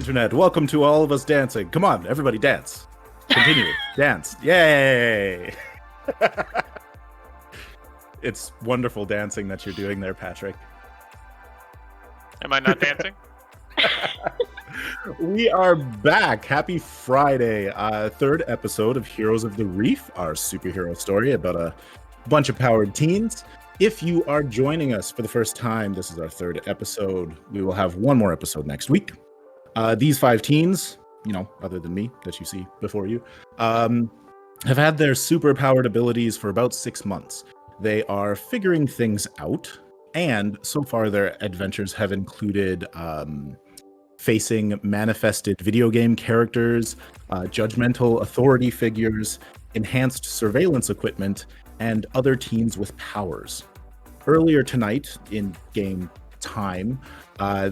internet. Welcome to all of us dancing. Come on, everybody dance. Continue. Dance. Yay! It's wonderful dancing that you're doing there, Patrick. Am I not dancing? We are back. Happy Friday. Third episode of Heroes of the Reef, our superhero story about a bunch of powered teens. If you are joining us for the first time, this is our third episode. We will have one more episode next week. These 5 teens, other than me that you see before you, have had their super-powered abilities for about 6 months. They are figuring things out, and so far their adventures have included facing manifested video game characters, judgmental authority figures, enhanced surveillance equipment, and other teens with powers. Earlier tonight, in game time,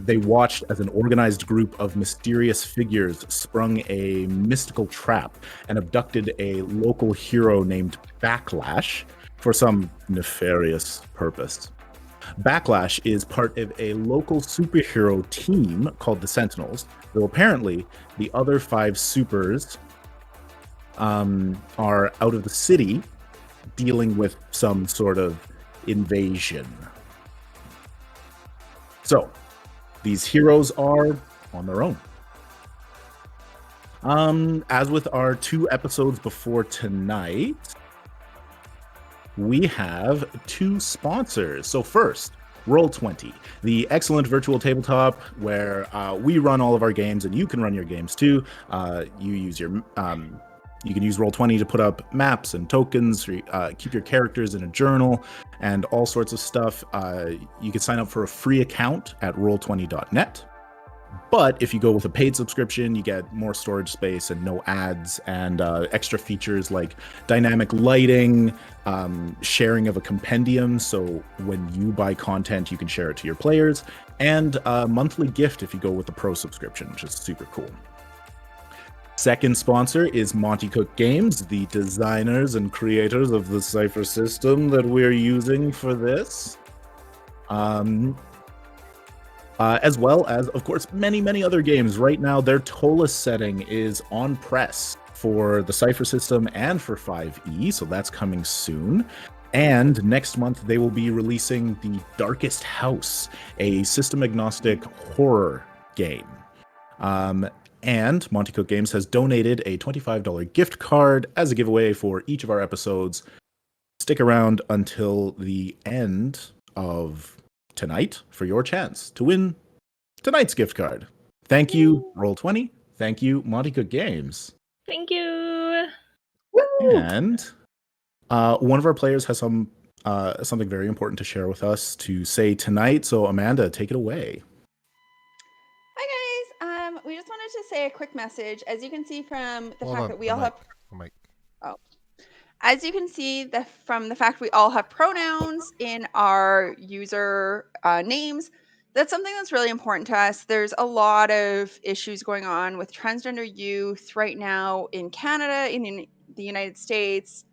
they watched as an organized group of mysterious figures sprung a mystical trap and abducted a local hero named Backlash for some nefarious purpose. Backlash is part of a local superhero team called the Sentinels, though apparently the other 5 supers are out of the city dealing with some sort of invasion. So, these heroes are on their own. As with our 2 episodes before tonight, we have 2 sponsors. So first, Roll20, the excellent virtual tabletop where we run all of our games and you can run your games too. You can use Roll20 to put up maps and tokens, keep your characters in a journal, and all sorts of stuff. You can sign up for a free account at roll20.net. But if you go with a paid subscription, you get more storage space and no ads and extra features like dynamic lighting, sharing of a compendium. So when you buy content, you can share it to your players, and a monthly gift if you go with the pro subscription, which is super cool. Second sponsor is Monty Cook Games, the designers and creators of the cipher system that we're using for this. As well as, of course, many, many other games. Right now, their Tola setting is on press for the cipher system and for 5e, so that's coming soon. And next month, they will be releasing The Darkest House, a system-agnostic horror game. And Monty Cook Games has donated a $25 gift card as a giveaway for each of our episodes. Stick around until the end of tonight for your chance to win tonight's gift card. Thank you, Roll20. Thank you, Monty Cook Games. Thank you. And one of our players has something very important to share with us to say tonight. So Amanda, take it away. Hi guys. We just wanted to say a quick message. As you can see from the fact that we all have. As you can see from the fact we all have pronouns in our user names, that's something that's really important to us. There's a lot of issues going on with transgender youth right now in Canada, in the United States.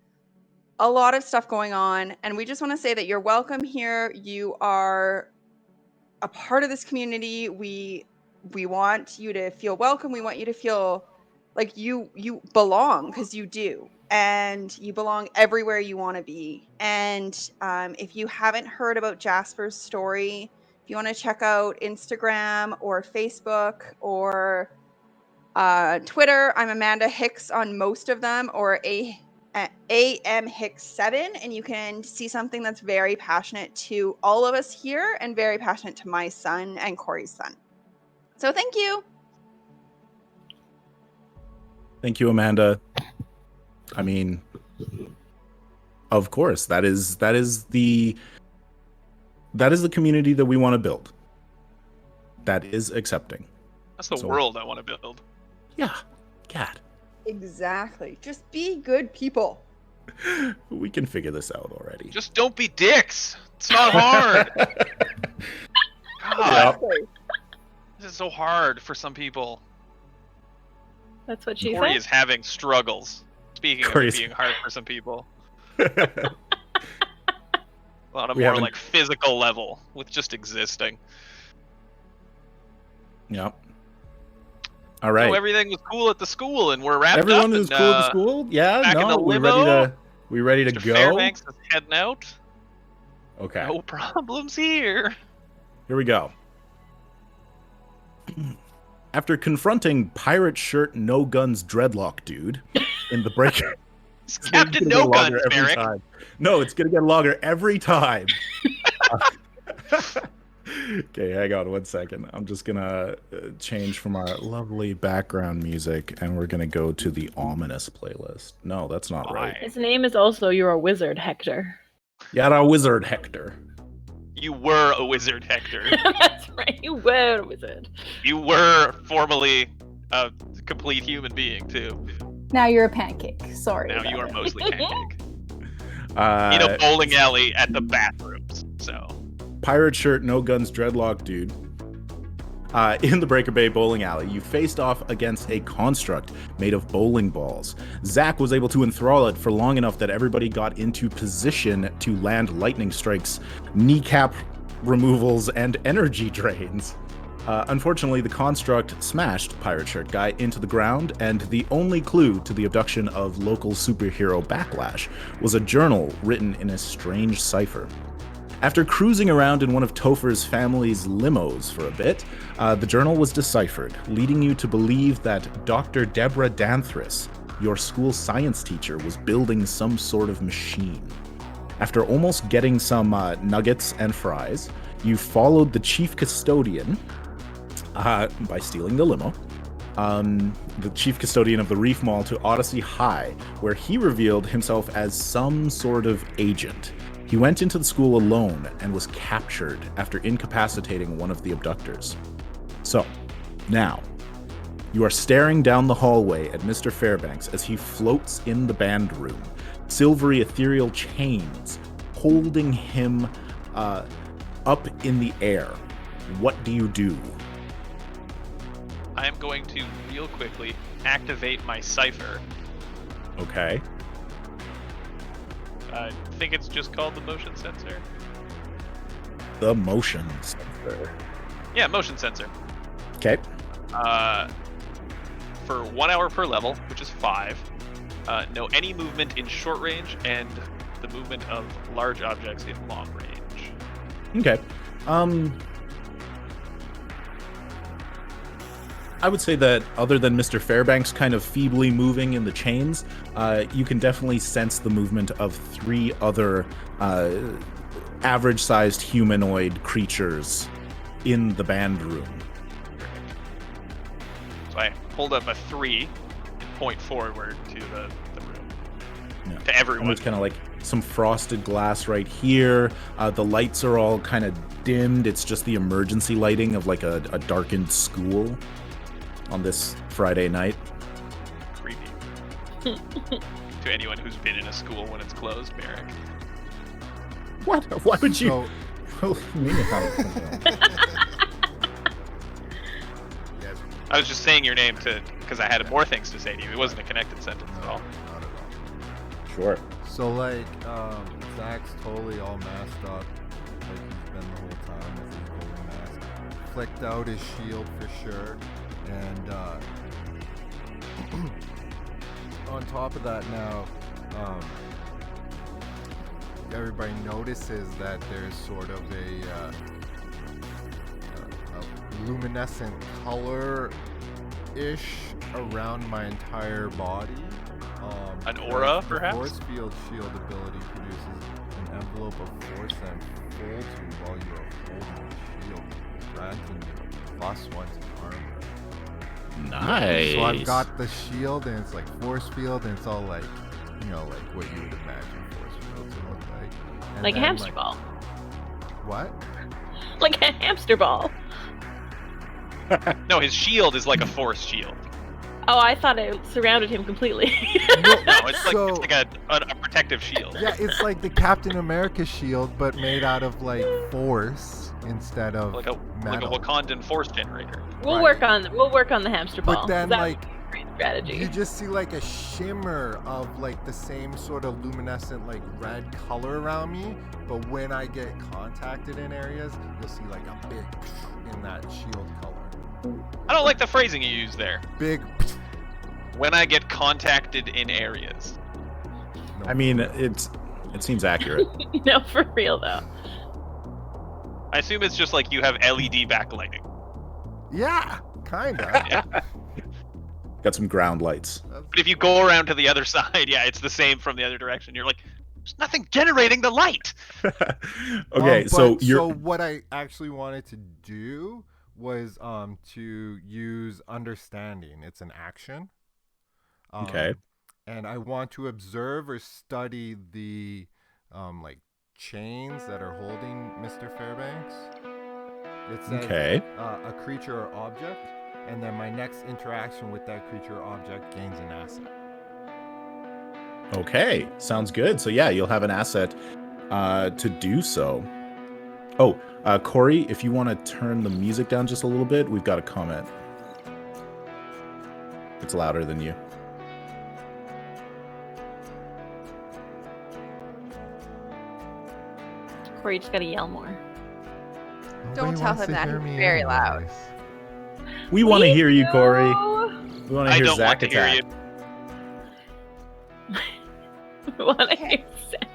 A lot of stuff going on, and we just want to say that you're welcome here. You are a part of this community. We want you to feel welcome. We want you to feel like you belong, because you do. And you belong everywhere you want to be. And if you haven't heard about Jasper's story, if you want to check out Instagram or Facebook or Twitter, I'm Amanda Hicks on most of them, or AM Hicks 7, and you can see something that's very passionate to all of us here and very passionate to my son and Corey's son. So thank you. Thank you, Amanda. I mean, of course, that is the community that we want to build. That is accepting. That's the world I want to build. Yeah, God. Exactly. Just be good people. We can figure this out already. Just don't be dicks. It's not hard. God. Yep. This is so hard for some people. That's what she Corey said? is having struggles. Speaking of it being hard for some people. On a more like physical level with just existing. Yep. All right. So everything was cool at the school, and we're wrapped Everyone up. was cool at the school? Yeah, back in the we limo. ready to Mr. go? Fairbanks is heading out. Okay. No problems here. Here we go. After confronting pirate shirt no guns dreadlock dude in the breaker. It's Captain No Guns, Meric. Time. No, it's gonna get longer every time. Okay, hang on 1 second. I'm just gonna change from our lovely background music, and we're gonna go to the ominous playlist. No, that's not right. His name is also You're a Wizard, Hector. You're a wizard, Hector. You were a wizard, Hector. That's right, you were a wizard. You were formerly a complete human being, too. Now you're a pancake. Sorry. Now you are it. mostly pancake. In a bowling alley at the bathrooms, so. Pirate shirt, no guns, dreadlock dude. In the Breaker Bay bowling alley, you faced off against a construct made of bowling balls. Zach was able to enthrall it for long enough that everybody got into position to land lightning strikes, kneecap removals, and energy drains. Unfortunately, the construct smashed Pirate Shirt Guy into the ground, and the only clue to the abduction of local superhero Backlash was a journal written in a strange cipher. After cruising around in one of Topher's family's limos for a bit, the journal was deciphered, leading you to believe that Dr. Deborah Danthris, your school science teacher, was building some sort of machine. After almost getting some nuggets and fries, you followed the chief custodian by stealing the limo, the chief custodian of the Reef Mall, to Odyssey High, where he revealed himself as some sort of agent. He went into the school alone and was captured after incapacitating one of the abductors. So, now, you are staring down the hallway at Mr. Fairbanks as he floats in the band room, silvery ethereal chains holding him up in the air. What do you do? I am going to, real quickly, activate my cipher. Okay. I think it's just called the motion sensor. The motion sensor. Yeah, motion sensor. Okay. For 1 hour per level, which is 5. Know any movement in short range and the movement of large objects in long range. Okay. I would say that other than Mr. Fairbanks kind of feebly moving in the chains, you can definitely sense the movement of 3 other average-sized humanoid creatures in the band room. So I hold up a 3 and point forward to the room. Yeah. To everyone. And there's kind of like some frosted glass right here. The lights are all kind of dimmed. It's just the emergency lighting of like a darkened school on this Friday night. Creepy. To anyone who's been in a school when it's closed, Meric. What? Why would you? I was just saying your name because I had more things to say to you. It wasn't a connected sentence at all. Not at all. Sure. So like, Zach's totally all masked up, like he's been the whole time with his golden mask. Flicked out his shield for sure, and on top of that now, everybody notices that there's sort of a luminescent color-ish around my entire body. An aura, the perhaps? Force field shield ability produces an envelope of force and folds you while you are holding the shield, granting you +1 to armor. Nice. So I've got the shield, and it's like force field, and it's all like, you know, like what you would imagine force fields would look like. And Like a then, hamster ball. What? Like a hamster ball. No, his shield is like a force shield. Oh, I thought it surrounded him completely. No, it's like So- it's like a protective shield. Yeah, it's like the Captain America shield, but made out of like force instead of Like a metal. Wakandan force generator. We'll Right. work on the hamster ball. But then, That like, would be a great strategy. You just see like a shimmer of like the same sort of luminescent like red color around me, but when I get contacted in areas, you'll see like a big in that shield color. I don't like the phrasing you use there. Big. When I get contacted in areas. No. I mean, it seems accurate. No, for real though. I assume it's just like you have LED backlighting. Yeah, kinda. Got some ground lights. But if you go around to the other side, yeah, it's the same from the other direction. You're like, there's nothing generating the light. Okay, so So what I actually wanted to do was to use understanding. It's an action. Okay. And I want to observe or study the like chains that are holding Mr. Fairbanks. It says a creature or object, and then my next interaction with that creature or object gains an asset. Okay, sounds good. So yeah, you'll have an asset to do so. Oh, Corey, if you want to turn the music down just a little bit, we've got a comment. It's louder than you. Corey just gotta yell more. Don't tell him that. He's very loud. We want to hear you, Corey. We want to I hear don't Zach want to hear attack. We wanna Okay. hear Zach.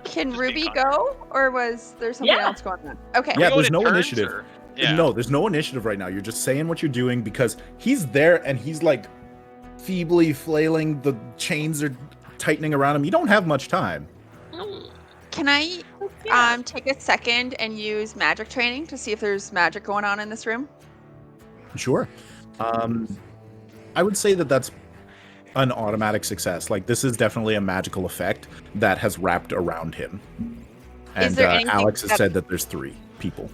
Can Just Ruby be go, or was there something Yeah. else going on? Okay. Yeah, Are we there's going no in turns, initiative. or- Yeah. No, there's no initiative right now. You're just saying what you're doing because he's there and he's like feebly flailing. The chains are tightening around him. You don't have much time. Can I Yeah. take a second and use magic training to see if there's magic going on in this room? Sure. I would say that that's an automatic success. Like, this is definitely a magical effect that has wrapped around him. And there anything Alex has that- said that there's 3 people.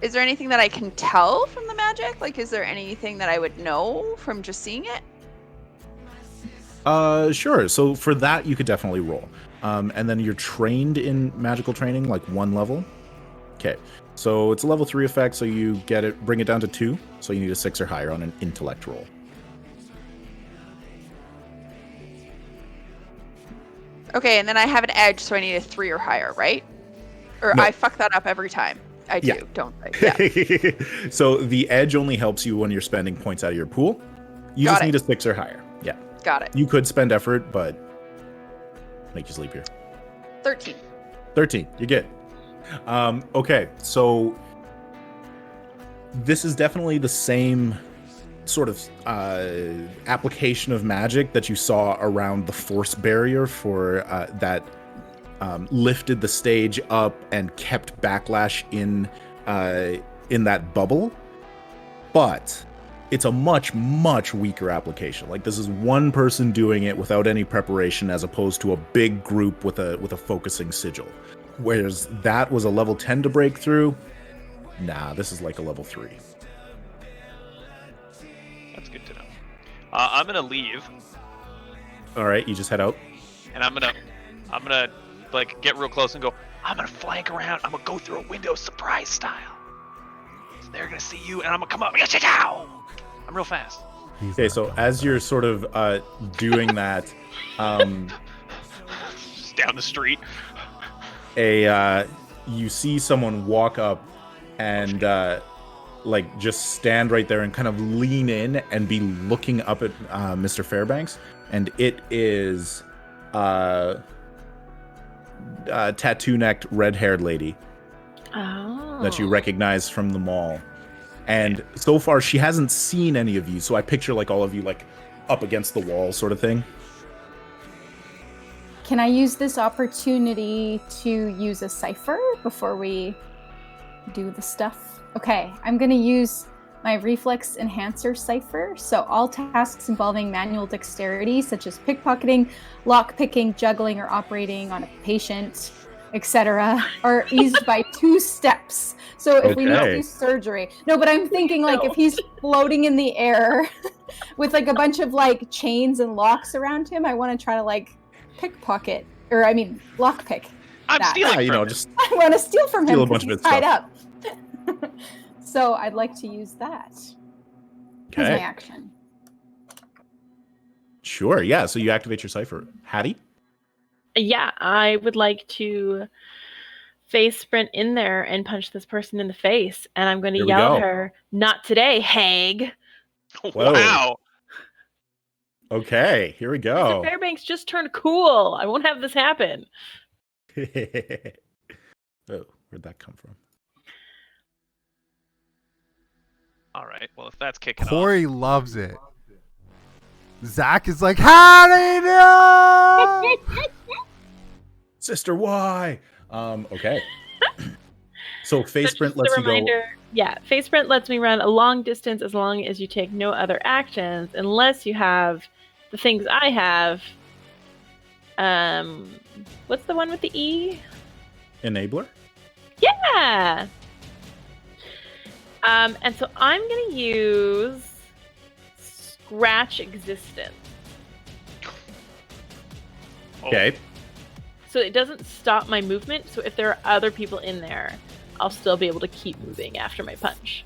Is there anything that I can tell from the magic? Like, is there anything that I would know from just seeing it? Sure. So for that, you could definitely roll. And then you're trained in magical training, like 1 level. Okay. So it's a level 3 effect, so you bring it down to 2. So you need a 6 or higher on an intellect roll. Okay, and then I have an edge, so I need a 3 or higher, right? Or No. I fuck that up every time. I do, Yeah. don't I? Yeah. So the edge only helps you when you're spending points out of your pool. You Got just it. need a 6 or higher. Yeah. Got it. You could spend effort, but make you sleep here. 13. 13. You're good. Okay, so this is definitely the same sort of application of magic that you saw around the force barrier for that lifted the stage up and kept Backlash in that bubble, but it's a much weaker application. Like, this is one person doing it without any preparation, as opposed to a big group with a focusing sigil. Whereas that was a level 10 to break through. Nah, this is like a level 3. That's good to know. I'm gonna leave, All right, you just head out. and I'm gonna like get real close and go. I'm gonna flank around. I'm gonna go through a window, surprise style. So they're gonna see you, and I'm gonna come up. I'm real fast. Okay, so as you're sort of doing that, Just down the street. you see someone walk up and like just stand right there and kind of lean in and be looking up at Mr. Fairbanks, and it is tattoo-necked, red-haired lady Oh. that you recognize from the mall. And so far, she hasn't seen any of you, so I picture like all of you like up against the wall, sort of thing. Can I use this opportunity to use a cipher before we do the stuff? Okay, I'm going to use my reflex enhancer cipher. So all tasks involving manual dexterity, such as pickpocketing, lockpicking, juggling, or operating on a patient, etc., are eased by 2 steps. So if we need to Okay. do surgery. No, but I'm thinking like if he's floating in the air with like a bunch of like chains and locks around him, I want to try to like pickpocket, or I mean lockpick. I'm That. stealing. Yeah, you from know, her. just I want to steal from Steal him a bunch because of he's his tied up. So I'd like to use that as my okay. action. Sure, yeah. So you activate your cipher. Hattie? Yeah, I would like to face sprint in there and punch this person in the face, and I'm going to Here we yell go. at her, "Not today, hag!" Whoa. Wow. Okay, here we Mr. go. Fairbanks just turned cool. I won't have this happen. Oh, where'd that come from? All right. Well, if that's kicking Corey loves it. Zach is like, how do you do? Sister Y. Okay. So face So sprint just a lets you go. reminder, yeah, face sprint lets me run a long distance as long as you take no other actions, unless you have the things I have. What's the one with the E? Enabler. Yeah. And so I'm gonna use Scratch Existence. Oh, Okay. So it doesn't stop my movement. So if there are other people in there, I'll still be able to keep moving after my punch.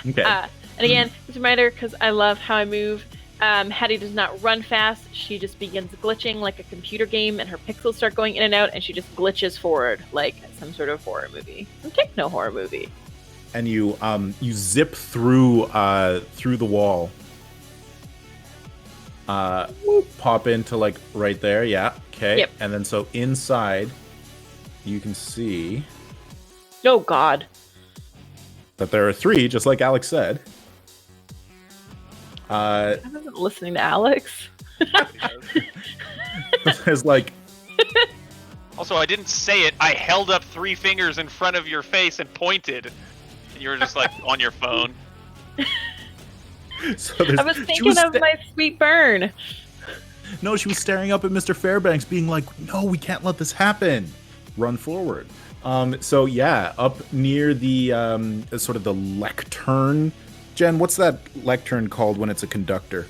Okay. And again, just a reminder, because I love how I move. Hattie does not run fast. She just begins glitching like a computer game, and her pixels start going in and out, and she just glitches forward like some sort of horror movie. Some techno horror movie. And you zip through the wall. Pop into like right there, yeah. Okay. Yep. And then so inside you can see Oh God. that there are 3, just like Alex said. I wasn't listening to Alex. There's like Also, I didn't say it. I held up 3 fingers in front of your face and pointed. And you were just like on your phone. so there's I was thinking of my sweet burn. No, she was staring up at Mr. Fairbanks being like, "No, we can't let this happen. Run forward." So yeah, up near the sort of the lectern. Jen, what's that lectern called when it's a conductor?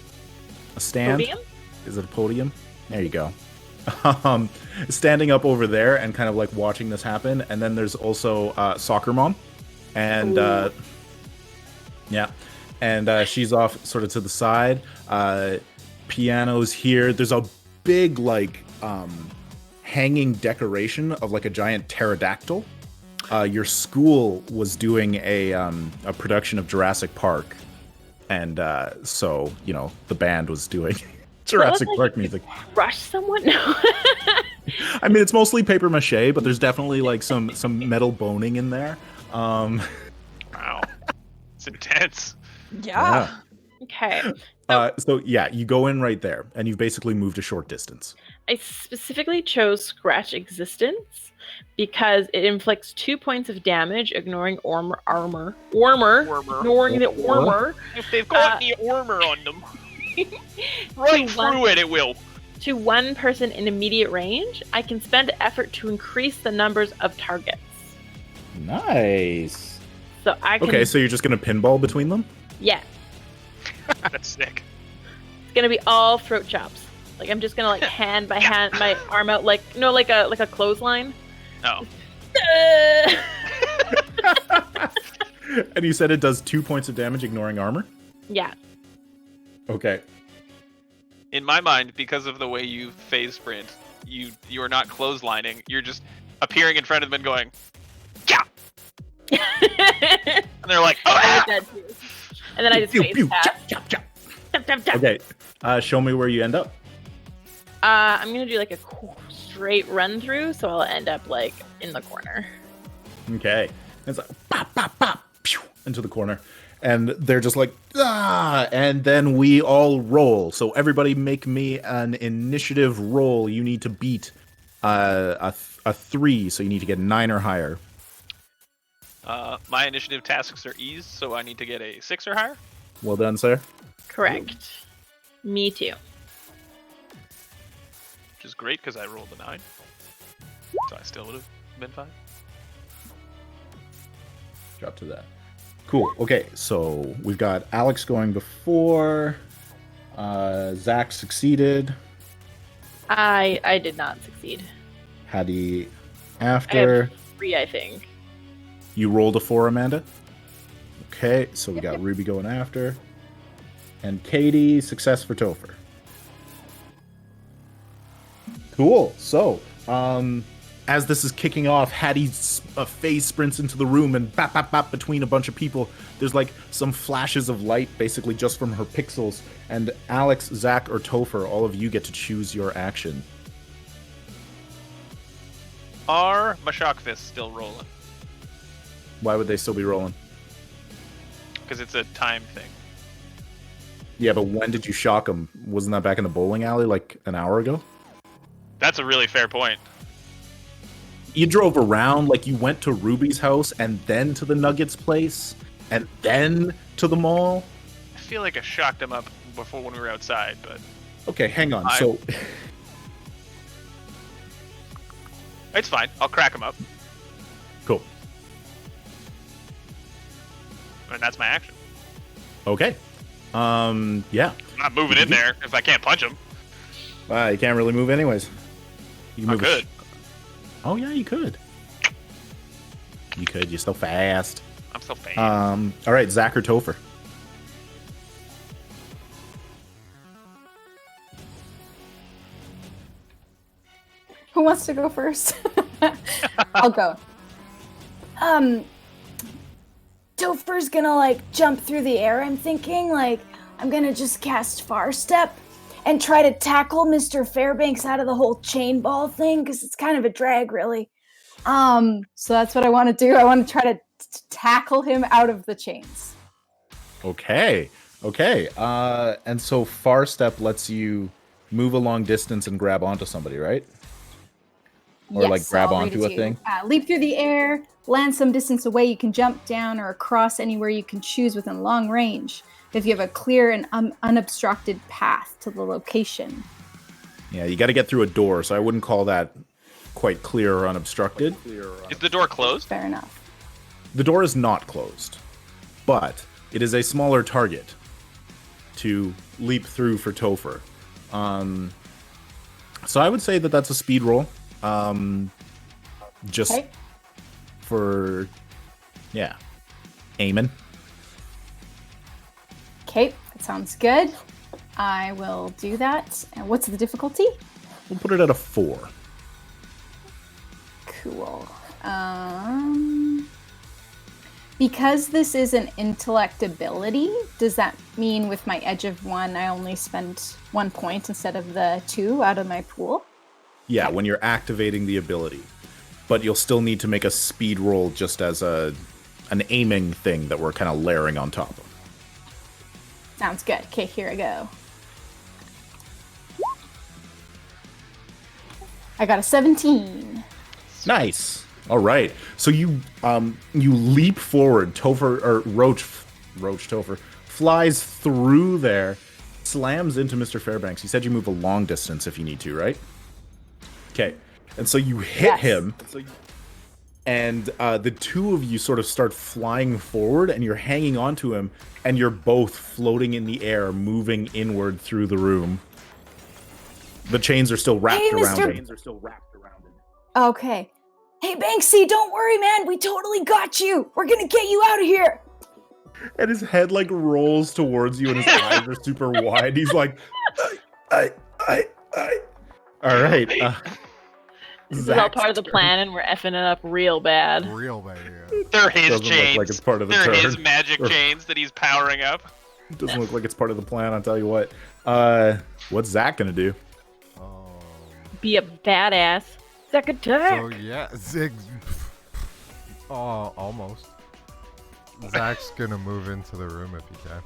A stand? Podium? Is it a podium? There you go. Standing up over there and kind of like watching this happen. And then there's also Soccer Mom. And yeah. And she's off sort of to the side. Piano's here. There's a big like hanging decoration of like a giant pterodactyl. Your school was doing a production of Jurassic Park, and so you know the band was doing Jurassic Park music. Rush someone? No. I mean, it's mostly paper mache, but there's definitely like some metal boning in there. Wow. It's intense. Yeah. Okay. So yeah, you go in right there, and you've basically moved a short distance. I specifically chose Scratch Existence because it inflicts 2 points of damage, ignoring armor. Ignoring the armor. If they've got any armor on them, right through it will. To one person in immediate range, I can spend effort to increase the numbers of targets. Nice. So I can. Okay, so you're just gonna pinball between them? Yeah, That's sick. it's gonna be all throat chops. Like I'm just gonna like hand by hand my arm out like like a clothesline. Oh. And you said it does 2 points of damage, ignoring armor? Yeah. Okay. In my mind, because of the way you phase sprint, you are not clotheslining. You're just appearing in front of them and going, yeah. And they're like, oh, I ah! did that too. And then I just Pew, face pew, pass. chop, chop, chop. Tap, tap, tap. Okay, show me where you end up. I'm gonna do like a straight run through, so I'll end up like in the corner. Okay. It's like pop, pop, pop, pew, into the corner. And they're just like, ah, and then we all roll. So everybody make me an initiative roll. You need to beat a 3, so you need to get 9 or higher. My initiative tasks are ease, so I need to get a 6 or higher. Well done, sir. Correct. Me too. Which is great because I rolled a 9. So I still would have been fine. Drop to that. Cool. Okay, so we've got Alex going before. Zach succeeded. I did not succeed. Hattie I after. have 3, I think. You rolled a 4, Amanda. Okay, so we got Ruby going after. And Katie, success for Topher. Cool. So, as this is kicking off, Hattie's face sprints into the room and bap, bap, bap between a bunch of people. There's like some flashes of light, basically just from her pixels. And Alex, Zach, or Topher, all of you get to choose your action. Are my shock fists still rolling? Why would they still be rolling? Because it's a time thing. Yeah, but when did you shock them? Wasn't that back in the bowling alley like an hour ago? That's a really fair point. You drove around, like you went to Ruby's house and then to the Nuggets place and then to the mall. I feel like I shocked him up before when we were outside, but... Okay, hang on. So... It's fine. I'll crack him up. Cool. And that's my action. Okay. Yeah. I'm not moving in there if I can't punch him. You can't really move anyways. You can I could. Oh, yeah, you could. You could. You're so fast. I'm so fast. All right, Zach or Topher? Who wants to go first? I'll go. Topher's gonna like jump through the air, I'm thinking. Like, I'm gonna just cast Far Step and try to tackle Mr. Fairbanks out of the whole chain ball thing, because it's kind of a drag, really. So that's what I want to do. I want to try to tackle him out of the chains. Okay. And so Far Step lets you move a long distance and grab onto somebody, right? Or yes, like grab I'll read onto it a to thing? you. Leap through the air, land some distance away. You can jump down or across anywhere you can choose within long range, if you have a clear and unobstructed path to the location. Yeah, you got to get through a door, so I wouldn't call that quite clear or unobstructed. Is the door closed? Fair enough. The door is not closed, but it is a smaller target to leap through for Topher. So I would say that that's a speed roll. Just Okay. for, aiming. Okay, that sounds good. I will do that. And what's the difficulty? We'll put it at a 4. Cool. Because this is an intellect ability, does that mean with my edge of 1, I only spend 1 point instead of the 2 out of my pool? Yeah, when you're activating the ability. But you'll still need to make a speed roll just as an aiming thing that we're kind of layering on top of. Sounds good. Okay, here I go. I got a 17. Nice. All right. So you leap forward. Topher or Roach Topher flies through there, slams into Mr. Fairbanks. You said you move a long distance if you need to, right? Okay. And so you hit him, and the two of you sort of start flying forward, and you're hanging onto him, and you're both floating in the air, moving inward through the room. The chains are still wrapped around it. Okay. Hey, Banksy, don't worry, man. We totally got you. We're gonna get you out of here. And his head like rolls towards you, and his eyes are super wide. He's like, I. All right. This is all part of the plan, and we're effing it up real bad. Yeah. They're his Doesn't chains. look like it's part of the They're turn. his magic chains that he's powering up. Doesn't look like it's part of the plan, I'll tell you what. What's Zach gonna do? Be a badass. Zach attack! So yeah, almost. Zach's gonna move into the room if he can.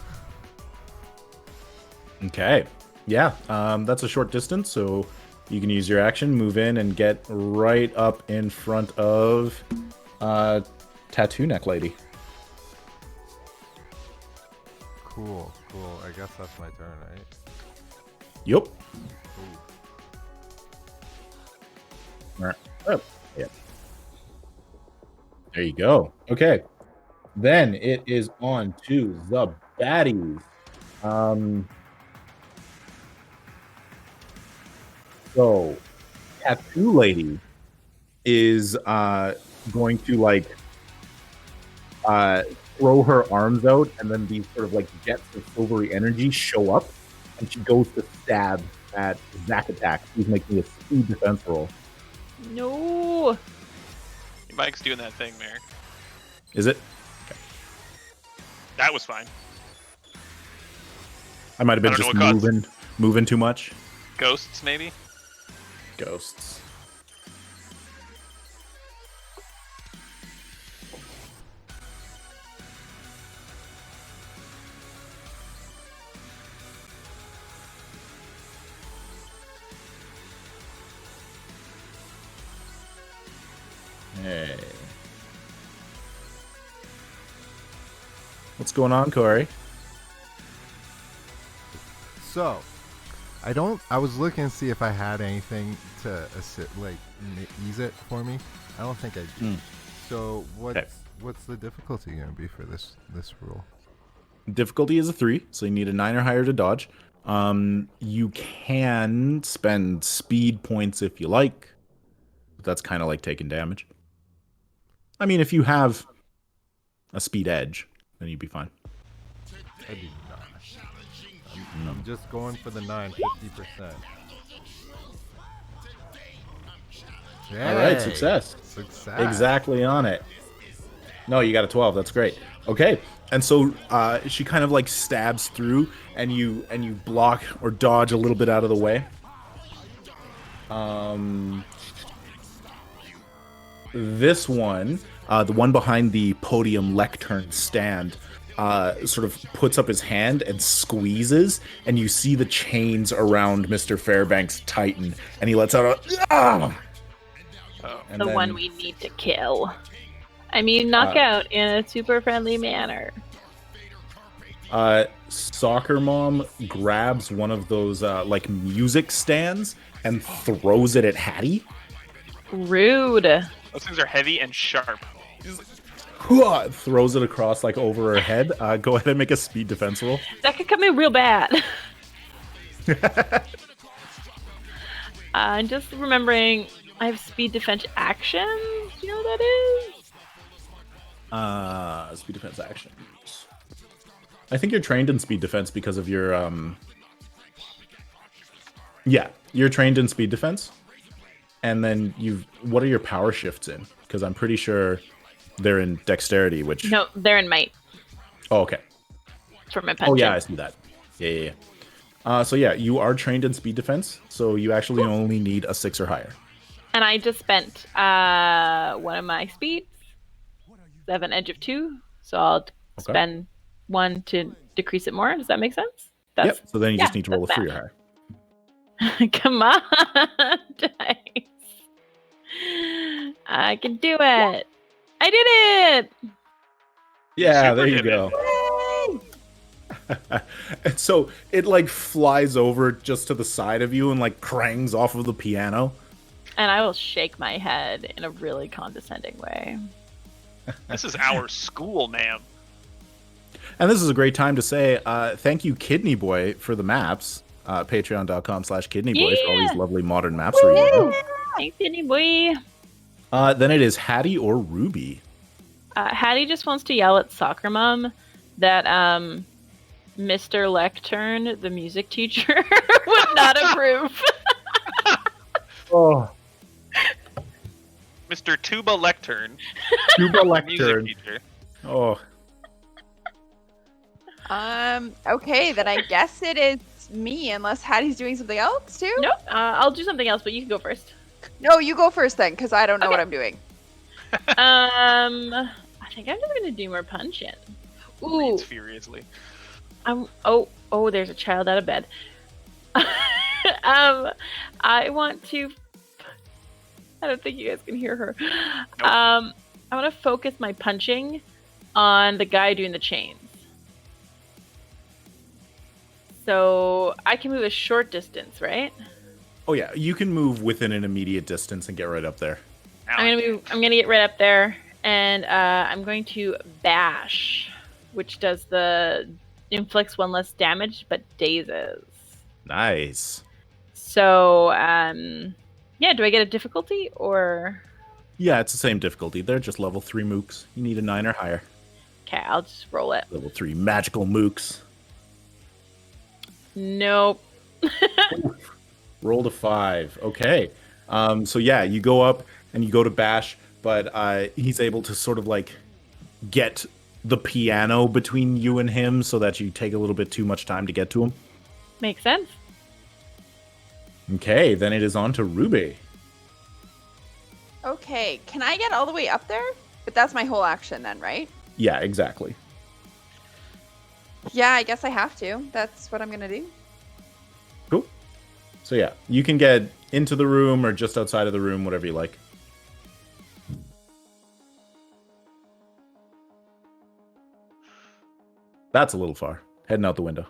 Okay. Yeah, that's a short distance, so you can use your action, move in, and get right up in front of Tattoo Neck Lady. Cool. I guess that's my turn, right? Yup. Oh, yeah. There you go. Okay. Then it is on to the baddies. So, Tattoo Lady is going to like throw her arms out, and then these sort of like jets of silvery energy show up, and she goes to stab at Zach Attack. He's making a speed defense roll. No. Your mic's doing that thing, Meric. Is it? That was fine. I might have been I just don't know moving too much. Ghosts, maybe? Ghosts. Hey. What's going on, Corey? So, I was looking to see if I had anything to ease it for me. I don't think I do. So, what's the difficulty going to be for this rule? Difficulty is a 3, so you need a 9 or higher to dodge. You can spend speed points if you like, but that's kind of like taking damage. I mean, if you have a speed edge, then you'd be fine. I do not. I'm just going for the 9, 50%. All right, success. Exactly on it. No, you got a 12. That's great. Okay, and so she kind of like stabs through, and you block or dodge a little bit out of the way. This one, the one behind the podium lectern stand, sort of puts up his hand and squeezes, and you see the chains around Mr. Fairbanks tighten, and he lets out a ah! The one we need to kill. I mean, knock out in a super friendly manner. Soccer Mom grabs one of those like music stands and throws it at Hattie. Rude. Those things are heavy and sharp. Throws it across like over her head. Go ahead and make a speed defense roll. That could come in real bad. Just remembering, I have speed defense action. Do you know what that is? Speed defense actions. I think you're trained in speed defense because of your Yeah, you're trained in speed defense. And then what are your power shifts in? Because I'm pretty sure they're in dexterity, which... No, they're in might. Oh, okay. For my punching. Oh, yeah, I see that. Yeah. So yeah, you are trained in speed defense, so you actually only need a 6 or higher. And I just spent one of my speeds. I have an edge of 2, so I'll spend 1 to decrease it more. Does that make sense? Yep, so then you just need to roll a 3 or higher. Come on, dice. I can do it. I did it. Yeah, there you go. And so it like flies over just to the side of you and like crangs off of the piano. And I will shake my head in a really condescending way. This is our school, ma'am. And this is a great time to say thank you, Kidney Boy, for the maps. Patreon.com/KidneyBoy for all these lovely modern maps for you. Thanks, Kidney Boy. Then it is Hattie or Ruby. Hattie just wants to yell at Soccer Mom that Mr. Lectern, the music teacher, would not approve. Oh. Mr. Tuba Lectern. Tuba Lectern. Music teacher. Oh. Okay, then I guess it is me, unless Hattie's doing something else too. Nope, I'll do something else, but you can go first. No, you go first then, because I don't know what I'm doing. I think I'm just gonna do more punching. Ooh. Reads furiously. Oh, there's a child out of bed. I want to. I don't think you guys can hear her. Nope. I want to focus my punching on the guy doing the chains. So I can move a short distance, right? Oh yeah, you can move within an immediate distance and get right up there. I'm gonna get right up there, and I'm going to bash, which does the inflicts 1 less damage but dazes. Nice. So yeah, do I get a difficulty or? Yeah, it's the same difficulty. They're just level 3 mooks. You need a 9 or higher. Okay, I'll just roll it. Level 3 magical mooks. Nope. Rolled a 5. Okay. So yeah, you go up and you go to bash, but he's able to sort of like get the piano between you and him so that you take a little bit too much time to get to him. Makes sense. Okay, then it is on to Ruby. Okay, can I get all the way up there? But that's my whole action then, right? Yeah, exactly. Yeah, I guess I have to. That's what I'm gonna do. Cool. So yeah, you can get into the room or just outside of the room, whatever you like. That's a little far. Heading out the window.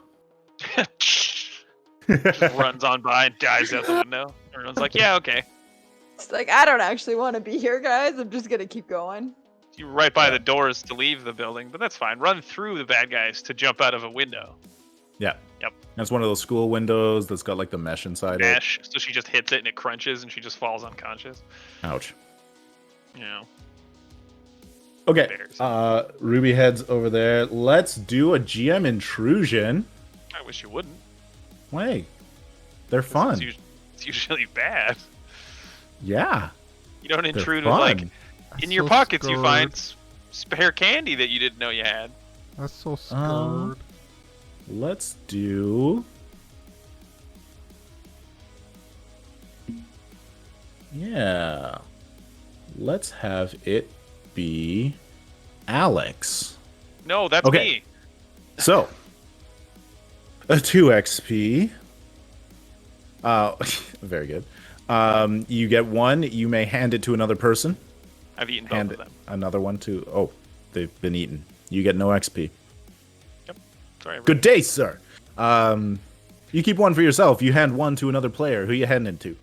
Just runs on by and dives out the window. Everyone's like, yeah, okay. It's like, I don't actually want to be here, guys. I'm just gonna keep going. You're right by the doors to leave the building, but that's fine. Run through the bad guys to jump out of a window. Yeah. Yep. That's one of those school windows that's got like the mesh inside Mesh. So she just hits it and it crunches and she just falls unconscious. it. Ouch. You know. Okay. Bears. Ruby heads over there. Let's do a GM intrusion. I wish you wouldn't. Wait. They're fun. It's usually bad. Yeah. You don't They're intrude with fun. like in your pockets you scared. find spare candy that you didn't know you had. I'm so scared. Let's do... Yeah. Let's have it be Alex. No, that's Okay. me. So, a 2 XP. Very good. You get 1. You may hand it to another person. I've eaten both Hand of them. another one to... Oh, they've been eaten. You get no XP. Sorry. Good day, sir. You keep 1 for yourself. You hand 1 to another player. Who you handing it to?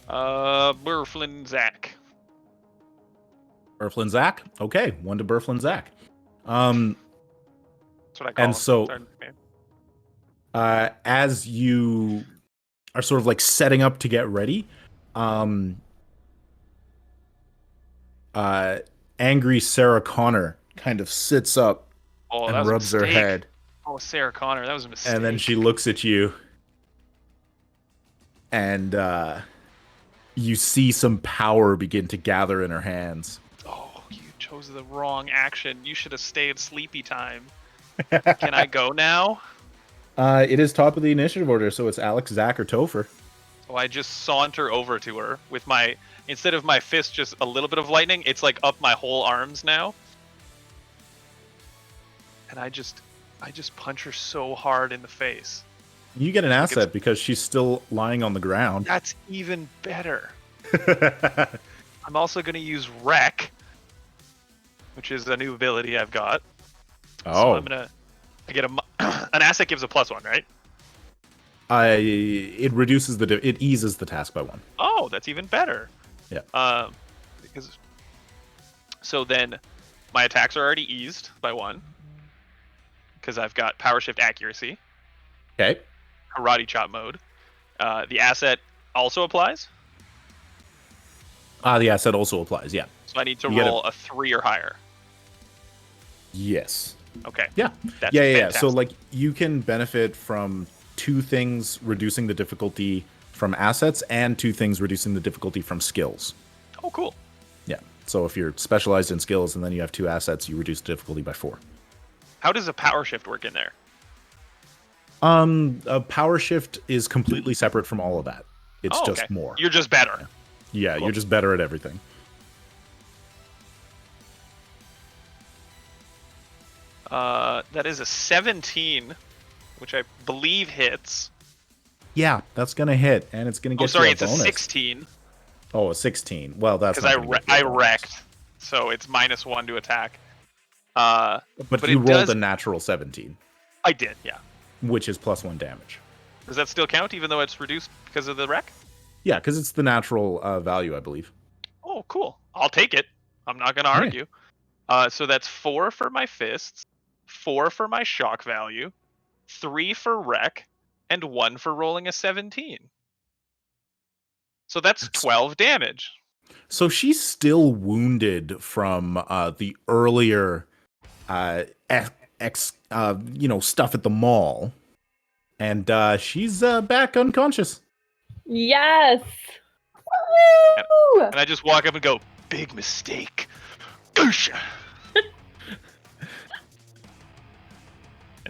Burflin Zach. Burflin Zach? Okay, 1 to Burflin Zach. That's what I call And him. so- Sorry, man. As you are sort of like setting up to get ready, angry Sarah Connor kind of sits up Oh, that and was a rubs her mistake. head, Oh, Sarah Connor, that was a mistake. and then she looks at you, and you see some power begin to gather in her hands. Oh, you chose the wrong action. You should have stayed sleepy time. Can I go now? It is top of the initiative order, so it's Alex, Zach, or Topher. So I just saunter over to her with my, instead of my fist just a little bit of lightning, it's like up my whole arms now. And I just punch her so hard in the face. You get an asset because she's still lying on the ground. That's even better. I'm also going to use Wreck, which is a new ability I've got. So I get an asset gives a +1, right? It reduces it eases the task by 1. Oh, that's even better. Yeah. So then my attacks are already eased by 1 because I've got power shift accuracy. Okay. Karate chop mode. The asset also applies. The asset also applies. Yeah. So I need to You get roll a 3 or higher. Yes. Okay. Yeah. That's Yeah. fantastic. So like you can benefit from 2 things reducing the difficulty from assets and 2 things reducing the difficulty from skills. Oh, cool. Yeah. So if you're specialized in skills and then you have 2 assets, you reduce the difficulty by 4. How does a power shift work in there? A power shift is completely separate from all of that. It's Oh, just okay. more. You're just better. Yeah, Cool. you're just better at everything. That is a 17, which I believe hits. Yeah, that's gonna hit, and it's gonna get Oh, sorry, you it's bonus. a 16 Oh, a 16. Well, that's because not gonna get you I a bonus. wrecked, so it's -1 to attack. But you it rolled does- a natural 17, I did, yeah. which is +1 damage. Does that still count, even though it's reduced because of the wreck? Yeah, because it's the natural value, I believe. Oh, cool. I'll take it. I'm not going to Yeah. argue. So that's 4 for my fists, 4 for my shock value, 3 for wreck, and 1 for rolling a 17. So that's 12 damage. So she's still wounded from the earlier, stuff at the mall, and she's back unconscious. Yes. Woo! And I just walk up and go, big mistake. Goosha.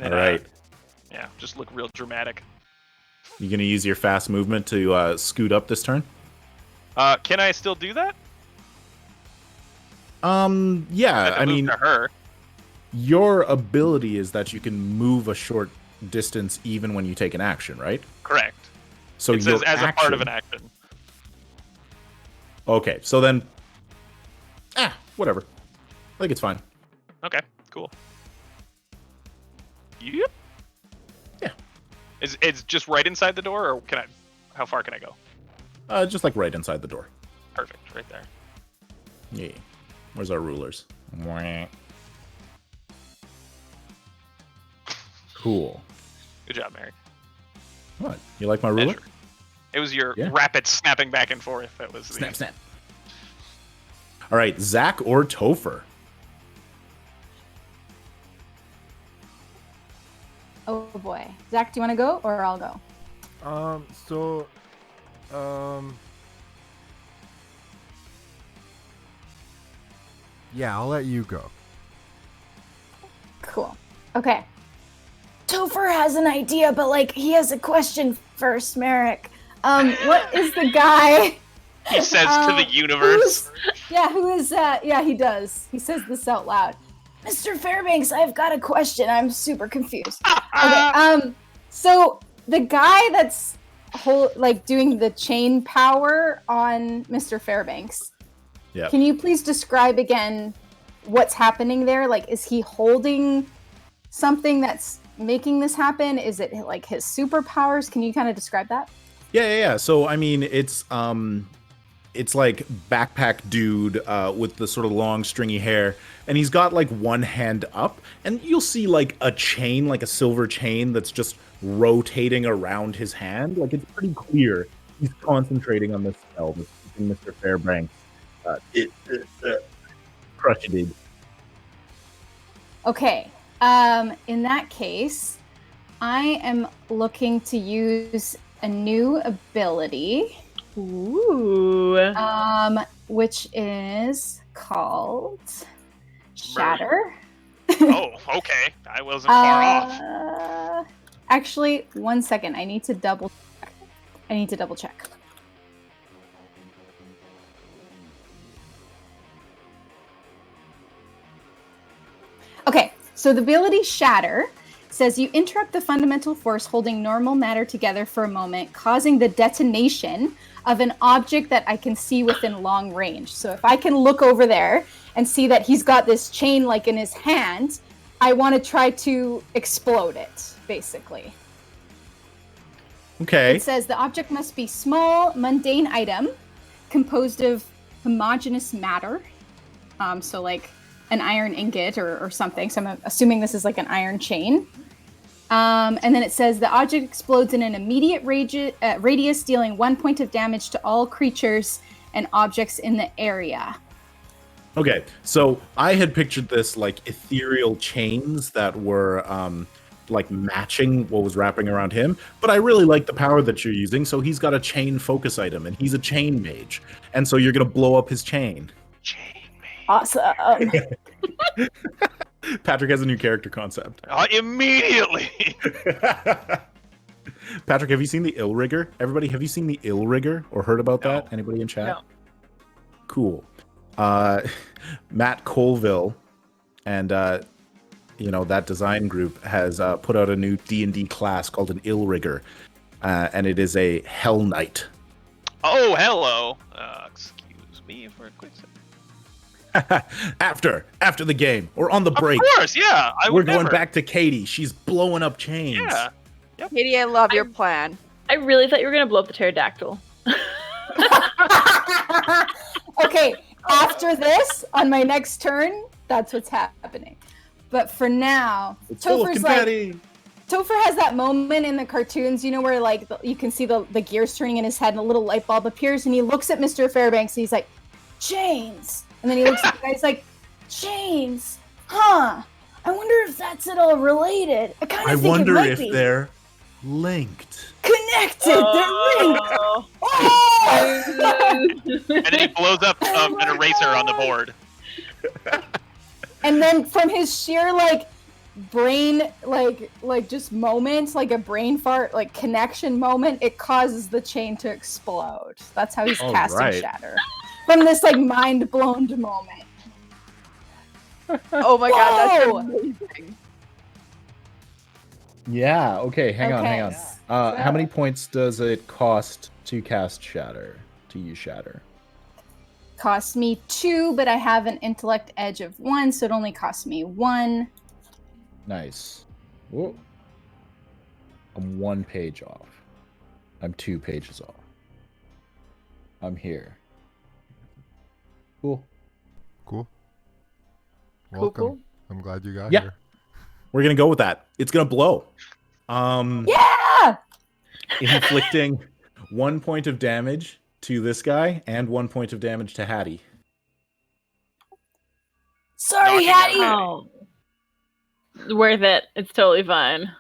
All right. Yeah, just look real dramatic. You gonna use your fast movement to scoot up this turn? Can I still do that? Yeah. I mean, to her. Your ability is that you can move a short distance even when you take an action, right? Correct. So it says as a part of an action. Okay, so then, whatever. I think it's fine. Okay, cool. Yep. Yeah. It's just right inside the door, or how far can I go? Just like right inside the door. Perfect, right there. Yeah. Where's our rulers? Cool. Good job, Meric. What? You like my ruler? Measure. It was your rapid snapping back and forth that was snap. All right, Zach or Topher? Oh boy. Zach, do you want to go or I'll go? Yeah, I'll let you go. Cool. Okay. Topher has an idea, but like he has a question first, Meric. What is the guy? He says to the universe. Who is that? Yeah, he does. He says this out loud. Mr. Fairbanks, I've got a question. I'm super confused. Okay. So the guy that's doing the chain power on Mr. Fairbanks. Yeah. Can you please describe again what's happening there? Like, is he holding something that's making this happen? Is it like his superpowers? Can you kind of describe that? Yeah. So I mean, it's like backpack dude with the sort of long stringy hair, and he's got like one hand up, and you'll see like a chain, like a silver chain that's just rotating around his hand. Like it's pretty clear he's concentrating on this spell, Mr. Fairbanks. Crush it. Okay. In that case, I am looking to use a new ability. Ooh. Which is called Shatter. Oh, okay. I wasn't far off. Actually, 1 second. I need to double check. Okay, so the ability Shatter says you interrupt the fundamental force holding normal matter together for a moment, causing the detonation of an object that I can see within long range. So if I can look over there and see that he's got this chain like in his hand, I want to try to explode it, basically. Okay. It says the object must be small, mundane item composed of homogeneous matter. So like an iron ingot or something. So I'm assuming this is like an iron chain. And then it says the object explodes in an immediate radius, dealing 1 point of damage to all creatures and objects in the area. Okay, so I had pictured this like ethereal chains that were like matching what was wrapping around him, but I really like the power that you're using. So he's got a chain focus item, and he's a chain mage, and so you're gonna blow up his chain. Awesome. Patrick has a new character concept. Immediately. Patrick, have you seen the Ill Rigger? Everybody, have you seen the Ill Rigger or heard about that? Anybody in chat? No. Cool. Matt Colville and that design group has put out a new D&D class called an Ill Rigger, and it is a Hell Knight. Oh, hello. Excuse me for a quick second. after the game or on the break. Of course, yeah. We're going back to Kaity. She's blowing up chains. Yeah. Yep. Kaity, I love your plan. I really thought you were going to blow up the pterodactyl. Okay, after this, on my next turn, that's what's happening. But for now, Topher has that moment in the cartoons, where like you can see the gears turning in his head and a little light bulb appears, and he looks at Mr. Fairbanks and he's like, chains. And then he looks at the guy, he's like, chains. Huh. I wonder if that's at all related. I wonder if they're linked. Connected. They're linked. Oh. Oh! And then he blows up an eraser on the board. And then from his sheer brain just moments, like a brain fart, like connection moment, it causes the chain to explode. That's how he's casting Shatter. From this mind blown moment. Oh my god, that's amazing. Yeah, okay, hang on. How many points does it cost to cast Shatter, to use Shatter? Costs me 2, but I have an intellect edge of 1, so it only costs me 1. Nice. Whoa. I'm 1 page off. I'm 2 pages off. I'm here. Cool. Welcome. Cool. I'm glad you got Yeah. here. We're gonna go with that. It's gonna blow. Yeah! Inflicting 1 point of damage to this guy and 1 point of damage to Hattie. Sorry, Knocking out Hattie! Oh. Worth it. It's totally fine.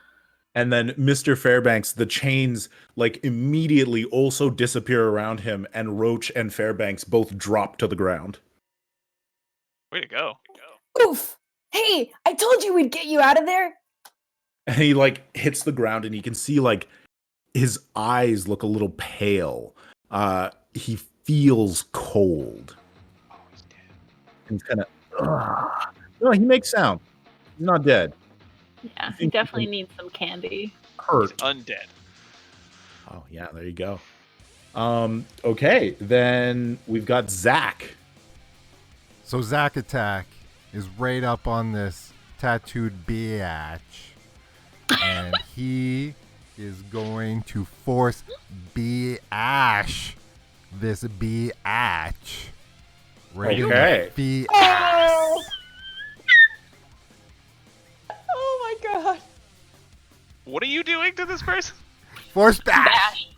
And then Mr. Fairbanks, the chains immediately also disappear around him, and Roach and Fairbanks both drop to the ground. Way to go. Oof! Hey, I told you we'd get you out of there! And he hits the ground, and you can see his eyes look a little pale. He feels cold. Oh, he's dead. He's kind of. No, he makes sound. He's not dead. Yeah, he definitely needs some candy. Hurt. He's undead. Oh yeah, there you go. Okay, then we've got Zach. So Zack attack is right up on this tattooed biatch. And he is going to force B-ash. This B-atch. Right Okay. in the B-ass. Oh my god. What are you doing to this person? Force bash.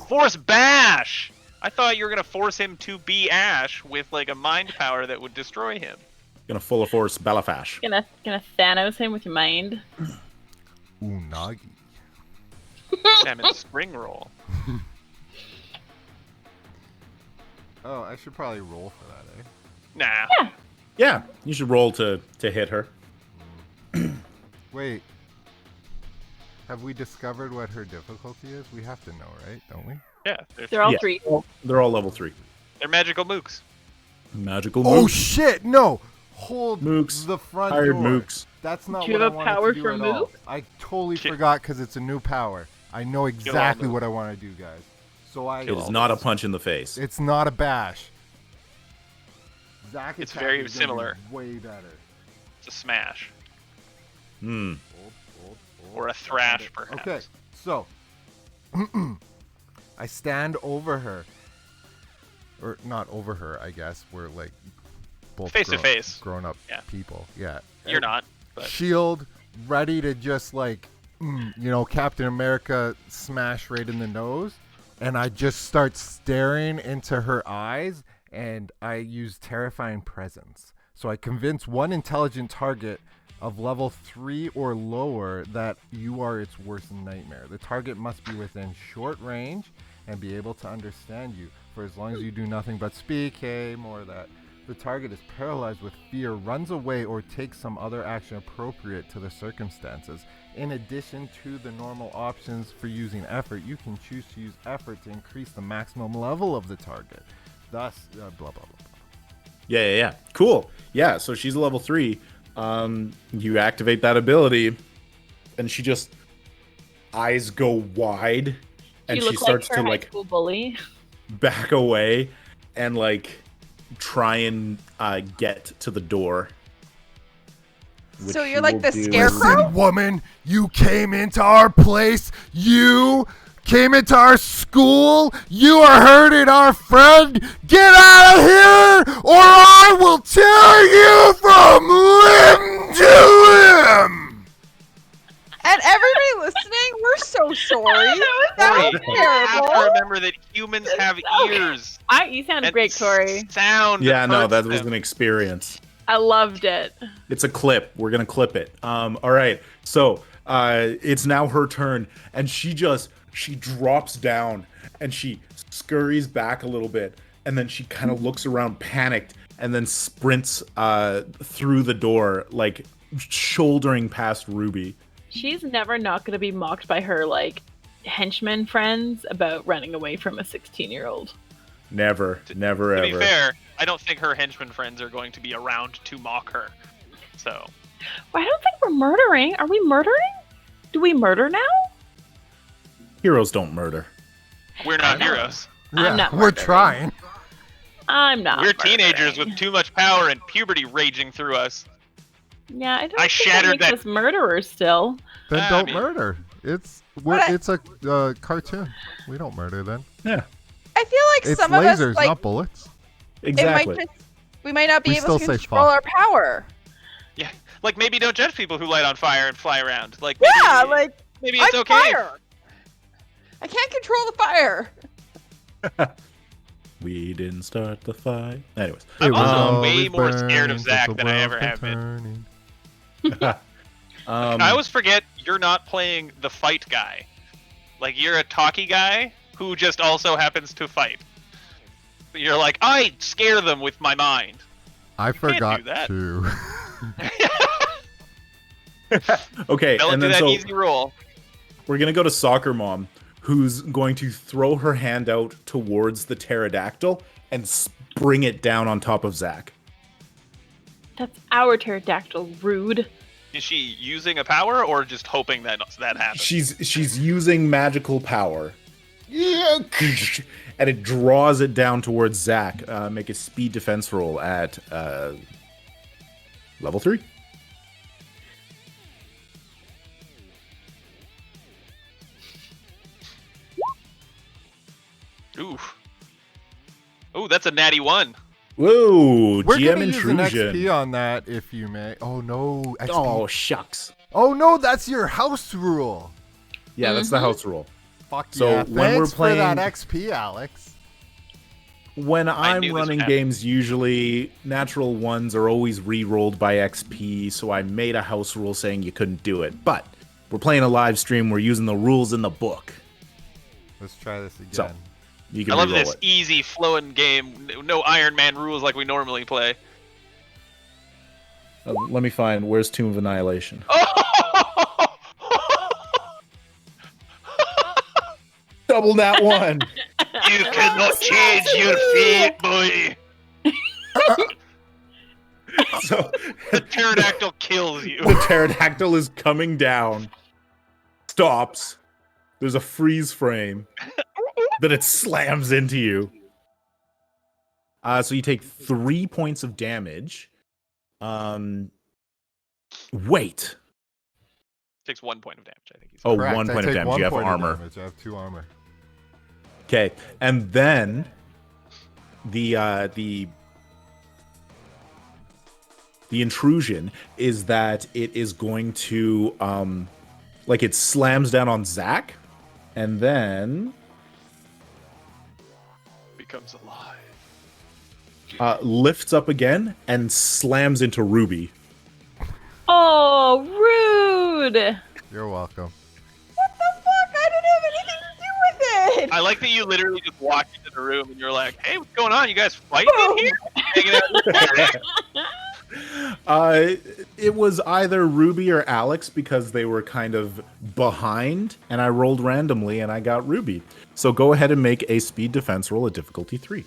Force bash! I thought you were going to force him to be Ash with a mind power that would destroy him. Gonna full of force Balafash. Gonna Thanos him with your mind. Unagi. Salmon spring roll. Oh, I should probably roll for that, eh? Nah. Yeah, you should roll to hit her. Wait. Have we discovered what her difficulty is? We have to know, right? Don't we? Yeah, They're all Yeah. 3. They're all level 3. they're magical mooks. Magical Oh mooks. shit! No, hold Mooks. the front Hired door. mooks. That's not Do you what have I a wanted power to do for at all. mook? I totally Kill- forgot because it's a new power. I know exactly mook. what I want to do, guys. So It is not a punch in the face. It's not a bash. Zack It's attack very is gonna be similar. Way better. It's a smash. Hold. Or a thrash, perhaps. Okay, so I stand over her, or not over her. I guess we're both Face to face. grown up Yeah. people. Yeah, You're not, but Shield ready to just Captain America smash right in the nose, and I just start staring into her eyes, and I use terrifying presence. So I convince one intelligent target of level 3 or lower that you are its worst nightmare. The target must be within short range and be able to understand you for as long as you do nothing but speak. Hey, more of that. The target is paralyzed with fear, runs away, or takes some other action appropriate to the circumstances. In addition to the normal options for using effort, you can choose to use effort to increase the maximum level of the target. Thus, blah, blah, blah. Yeah. Cool. Yeah, so she's a level 3. You activate that ability, and she just eyes go wide, and You she look starts like her to high school bully. back away and try and get to the door. So which you're she like will the do- scarecrow? Listen, woman, you came into our place. You came into our school. You are hurting our friend. Get out of here, or I will tear you from limb to limb. And everybody listening, we're so sorry. That Corey, was you have to terrible. remember that humans have ears. You sounded And great, Corey. Sound. Yeah, no, hurts that was them. an experience. I loved it. It's a clip. We're gonna clip it. All right. So It's now her turn, and she drops down and she scurries back a little bit, and then she kind of looks around panicked and then sprints through the door, like shouldering past Ruby. She's never not going to be mocked by her like henchmen friends about running away from a 16-year-old. Never, to ever. To be fair, I don't think her henchmen friends are going to be around to mock her. So. Well, I don't think we're murdering. Are we murdering? Do we murder now? Heroes don't murder. We're not heroes. Yeah, I'm not we're murdering. trying. I'm not. We're murdering. teenagers with too much power and puberty raging through us. Yeah, I don't I think shattered that that- makes us murderers still. Then I don't mean- murder. It's a cartoon. We don't murder then. Yeah, I feel like It's some lasers, of us, like, not bullets. exactly. we might not be We able still to say control fuck. our power. Yeah, like maybe don't judge people who light on fire and fly around. Like Yeah, maybe, like maybe it's I'm okay. fire. I can't control the fire. We didn't start the fight. Anyways, I'm It was also way always more scared burning of Zach till the than I wheels ever were have been. turning. I always forget you're not playing the fight guy. Like you're a talkie guy who just also happens to fight. You're like, I scare them with my mind. I can't do forgot that. to. okay, Don't and do then that so easy roll. we're gonna go to Soccer Mom, who's going to throw her hand out towards the pterodactyl and spring it down on top of Zach. That's our pterodactyl, rude. Is she using a power or just hoping that that happens? She's using magical power. Yeah, and it draws it down towards Zach. Make a speed defense roll at level 3. Ooh. Ooh, that's a natty 1. Whoa, We're GM gonna use an intrusion. XP on that if you may. Oh no, XP. Oh, shucks. Oh no, that's your house rule. Yeah, that's the house rule. Fuck So yeah. when we're Thanks for that playing- XP, Alex. When I'm knew this running would happen. games, usually natural ones are always re-rolled by XP, so I made a house rule saying you couldn't do it. But we're playing a live stream, we're using the rules in the book. Let's try this again. So, you can I love re-roll this it. easy flowing game. No Iron Man rules like we normally play. Let me find, where's Tomb of Annihilation? Double that one! You cannot change your fate, boy. So, The pterodactyl kills you. the pterodactyl is coming down, stops, there's a freeze frame, then it slams into you. So you take 3 points of damage. Wait. Takes 1 point of damage, I think. Oh, Correct, 1 I point of take damage. 1 You have point of armor. damage. I have 2 armor. Okay, and then the intrusion is that it is going to like it slams down on Zach, and then Becomes alive. lifts up again and slams into Ruby. Oh, rude! You're welcome. What the fuck? I didn't have anything to do with it. I like that you literally just walked into the room and you're like, hey, what's going on? You guys fighting in here? Hanging out in the It was either Ruby or Alex because they were kind of behind, and I rolled randomly and I got Ruby. So go ahead and make a speed defense roll at difficulty 3.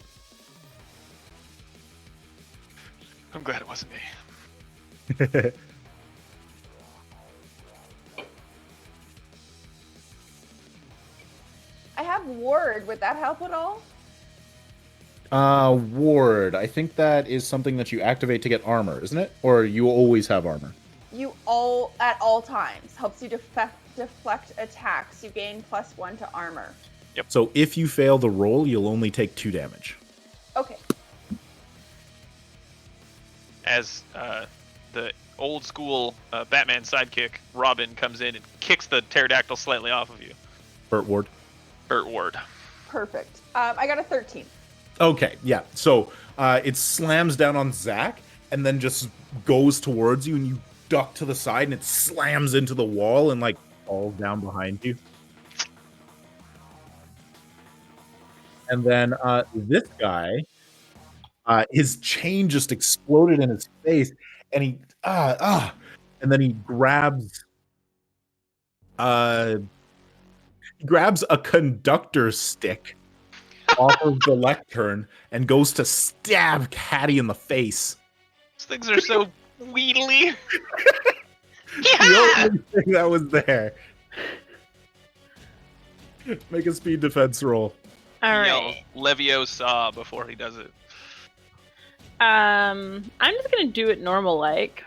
I'm glad it wasn't me. I have ward. Would that help at all? Ward. I think that is something that you activate to get armor, isn't it? Or you always have armor? You all at all times helps you deflect attacks. You gain +1 to armor. So if you fail the roll, you'll only take 2 damage. Okay. As the old school Batman sidekick, Robin, comes in and kicks the pterodactyl slightly off of you. Burt Ward. Burt Ward. Perfect. I got a 13. Okay, yeah. So it slams down on Zach and then just goes towards you, and you duck to the side and it slams into the wall and like falls down behind you. And then this guy, his chain just exploded in his face, and he and then he grabs a conductor stick off of the lectern and goes to stab Kaity in the face. These things are so wheedly. The only thing that was there. Make a speed defense roll. All Yell right. Leviosa before he does it. I'm just gonna do it normal like.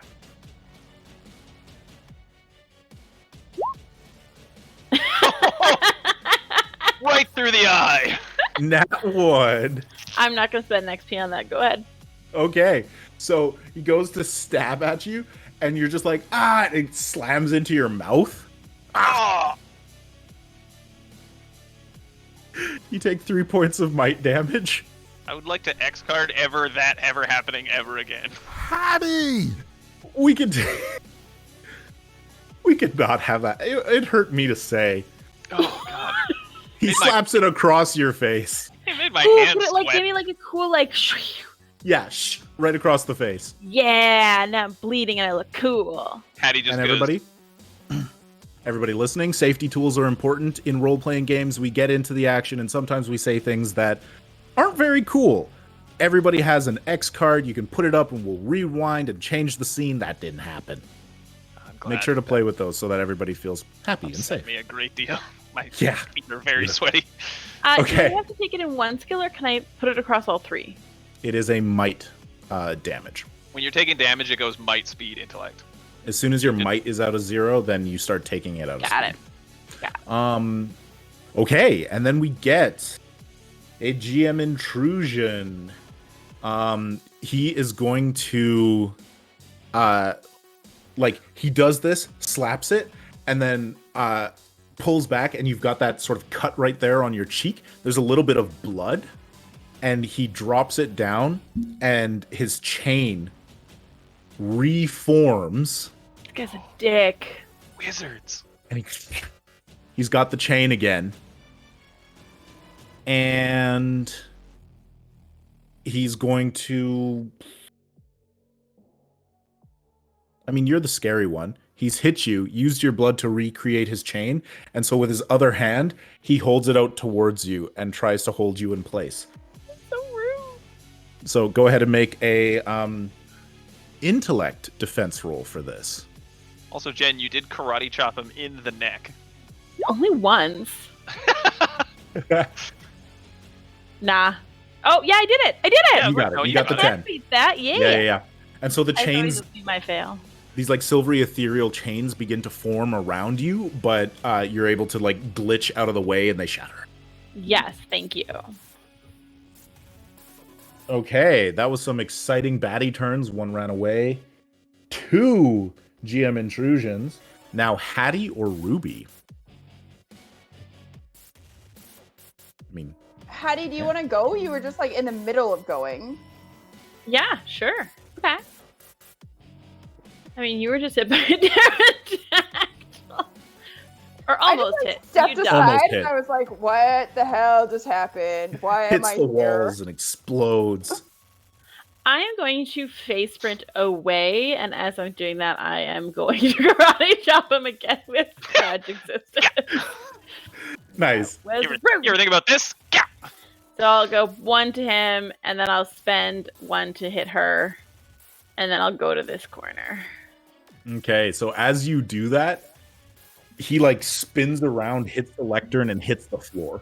Right through the eye. Nat 1. I'm not gonna spend an XP on that. Go ahead. Okay, so he goes to stab at you, and you're just like, and it slams into your mouth. Ah! You take 3 points of might damage. I would like to X card that ever happening ever again. Hattie! We could not have that. It hurt me to say. Oh god. He slaps it across your face. It made my Ooh, hands but it, like sweat. give me like a cool like. Yeah, right across the face. Yeah, now I'm bleeding and I look cool. Hattie just And goes, everybody listening, safety tools are important in role-playing games. We get into the action, and sometimes we say things that aren't very cool. Everybody has an X card. You can put it up, and we'll rewind and change the scene. That didn't happen. I'm glad Make sure to that play with those so that everybody feels happy and upset safe. me a great deal. My Yeah. feet are very Yeah. sweaty. Okay. Do I have to take it in one skill, or can I put it across all 3? It is a might damage. When you're taking damage, it goes might, speed, intellect. As soon as your might is out of 0, then you start taking it out of Got speed. Okay, and then we get a GM intrusion. He is going to he does this, slaps it, and then pulls back, and you've got that sort of cut right there on your cheek. There's a little bit of blood, and he drops it down, and his chain reforms. This guy's a dick. Wizards. And he's got the chain again. And he's going to... I mean, you're the scary one. He's hit you, used your blood to recreate his chain, and so with his other hand, he holds it out towards you and tries to hold you in place. So rude. So go ahead and make a intellect defense roll for this. Also, Jen, you did karate chop him in the neck. Only once. Nah. Oh yeah, I did it. I did it. Yeah, You got it. no, You you got the got 10. Beat that. Yeah. Yeah. And so the I thought chains, it would be my fail. these like silvery ethereal chains begin to form around you, but you're able to like glitch out of the way and they shatter. Yes, thank you. Okay, that was some exciting baddie turns. 1 ran away. 2 GM intrusions. Now Hattie or Ruby? I mean, Hattie, do you want to go? You were just like in the middle of going. Yeah, sure. Okay. I mean, you were just hit by a pterodactyl. Or almost I just, hit. stepped You aside died. Almost and hit. I was like, what the hell just happened? Why am hits I the here? walls and explodes. I am going to face sprint away, and as I'm doing that, I am going to karate chop him again with magic system. Nice. You ever think about this? Yeah. So I'll go 1 to him, and then I'll spend 1 to hit her, and then I'll go to this corner. Okay, so as you do that, he like spins around, hits the lectern, and hits the floor.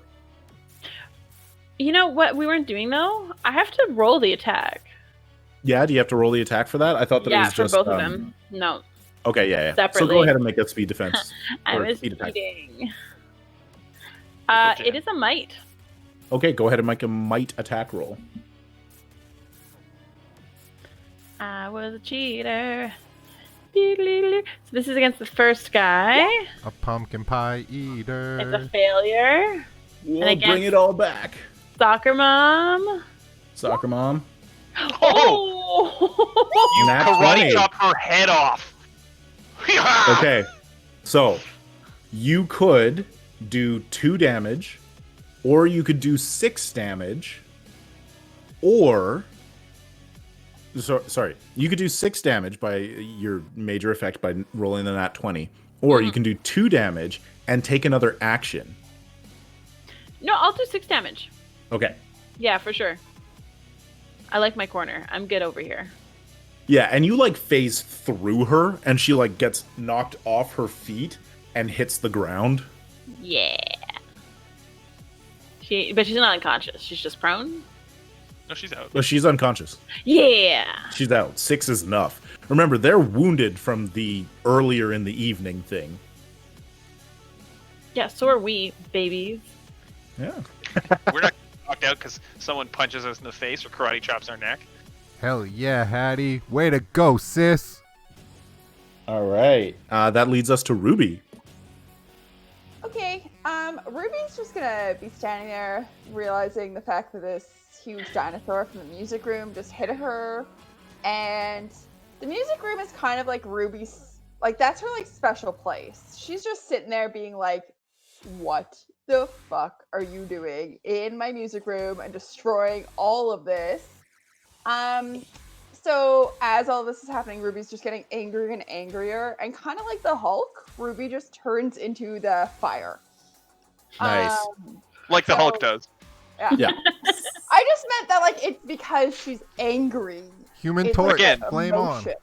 You know what we weren't doing though? I have to roll the attack. Yeah, do you have to roll the attack for that? I thought that it Yeah, was for just both of them. No, Okay, yeah. So Separately. go ahead and make that speed defense. I or was speed attack. eating. Okay. It is a might. Okay, go ahead and make a might attack roll. I was a cheater. So this is against the first guy. A pumpkin pie eater. It's a failure. We'll again- bring it all back. Soccer mom. Soccer mom. Oh! You Nat karate 20. chop her head off. Okay, so you could do 2 damage, or you could do 6 damage, or sorry, you could do 6 damage by your major effect by rolling the nat 20, or you can do 2 damage and take another action. No, I'll do 6 damage. Okay. Yeah, for sure. I like my corner. I'm good over here. Yeah, and you like phase through her, and she like gets knocked off her feet and hits the ground. Yeah. But she's not unconscious. She's just prone. No, she's out. But she's unconscious. Yeah. She's out. 6 is enough. Remember, they're wounded from the earlier in the evening thing. Yeah, so are we, babies. Yeah. We're not knocked out because someone punches us in the face or karate chops our neck. Hell yeah, Hattie. Way to go, sis. All right. That leads us to Ruby. Okay, Ruby's just gonna be standing there, realizing the fact that this huge dinosaur from the music room just hit her, and the music room is kind of like Ruby's, like, that's her, like, special place. She's just sitting there being like, what the fuck are you doing in my music room and destroying all of this? So as all this is happening, Ruby's just getting angrier and angrier, and kind of like the Hulk, Ruby just turns into the fire. Nice. Like the Hulk does. Yeah. I just meant that, like, it's because she's angry. Human It's torch, Again. flame on. emotion.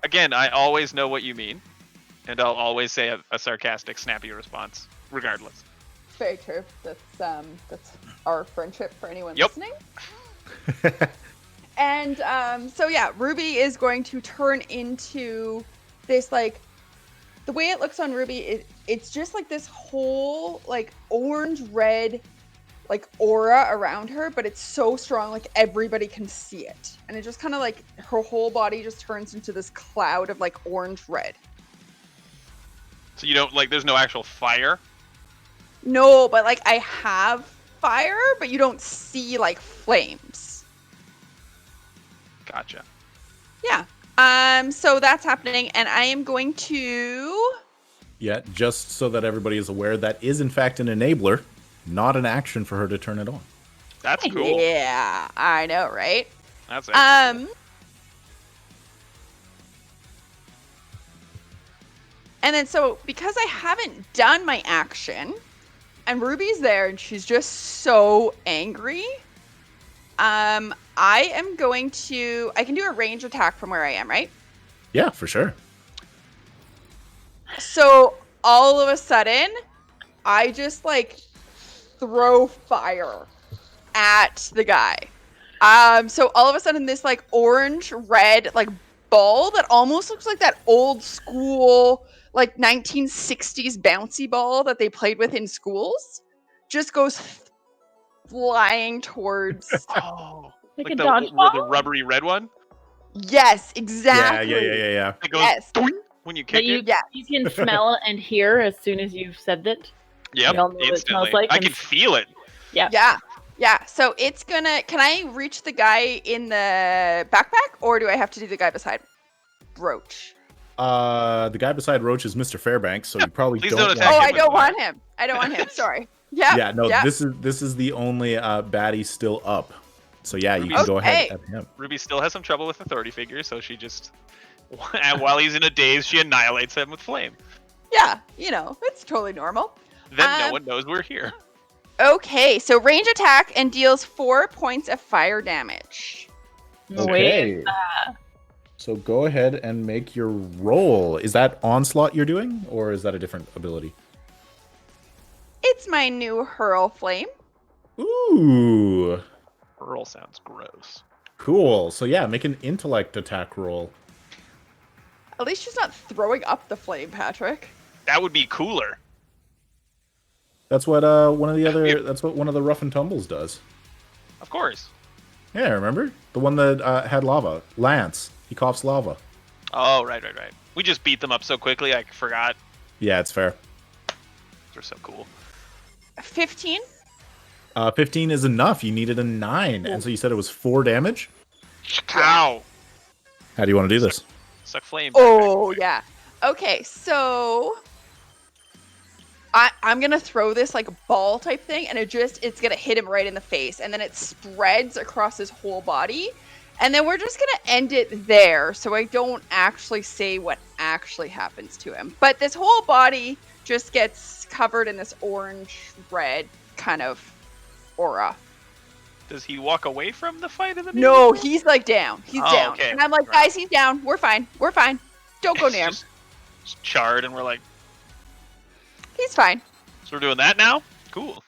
Again, I always know what you mean, and I'll always say a sarcastic, snappy response, regardless. Very true. That's our friendship for anyone Yep. listening. And so yeah, Ruby is going to turn into this, like, the way it looks on Ruby, it's just like this whole, like, orange red, like, aura around her, but it's so strong, like, everybody can see it, and it just kind of, like, her whole body just turns into this cloud of, like, orange red. So you don't, like, there's no actual fire? No, but, like, I have fire, but you don't see, like, flames. Gotcha. Yeah. So that's happening, and I am going to... Yeah, just so that everybody is aware, that is in fact an enabler, not an action for her to turn it on. That's cool. Yeah, I know, right? That's actually cool. And then so because I haven't done my action, and Ruby's there, and she's just so angry, I am going to... I can do a range attack from where I am, right? Yeah, for sure. So all of a sudden, I just, like, throw fire at the guy. So all of a sudden, this, like, orange red, like, ball that almost looks like that old school, like, 1960s bouncy ball that they played with in schools just goes flying towards... Oh, Like a the dodgeball? rubbery red one? Yes, exactly. Yeah. It goes Yes. doink when you That kick you, it? Yeah. you can smell and hear as soon as you've said that. Yep, We all know what it instantly. smells like I and- can feel it. Yeah. So it's gonna... Can I reach the guy in the backpack, or do I have to do the guy beside Roach? The guy beside Roach is Mr. Fairbanks, so you probably please don't don't want attack Oh, him I with don't fire. want him. I don't want him. Sorry. Yeah. Yeah, no, this is the only baddie still up. So yeah, you can go ahead at him. Ruby still has some trouble with authority figures, so she just... And while he's in a daze, she annihilates him with flame. Yeah, you know, it's totally normal. Then no one knows we're here. Okay, so range attack and deals 4 points of fire damage. Okay. So go ahead and make your roll. Is that onslaught you're doing, or is that a different ability? It's my new hurl flame. Ooh, Earl sounds gross. cool. So yeah, make an intellect attack roll. At least she's not throwing up the flame, Patrick. That would be cooler. That's what That's what one of the rough and tumbles does. Of course. Yeah, remember the one that had lava. Lance, he coughs lava. Oh, right. We just beat them up so quickly, I forgot. Yeah, it's fair. They're so cool. 15? 15 is enough. You needed a 9, and so you said it was 4 damage. Ow! How do you want to do this? Suck flame. Oh, yeah. Okay, so I'm gonna throw this like ball type thing, and it's gonna hit him right in the face, and then it spreads across his whole body, and then we're just gonna end it there, so I don't actually say what actually happens to him. But this whole body just gets covered in this orange-red kind of aura. Does he walk away from the fight in the No, music room? he's like down. He's down. Okay. And I'm like, guys, he's down. We're fine. We're fine. Don't go near him. Just charred, and we're like, He's fine. so we're doing that now? Cool.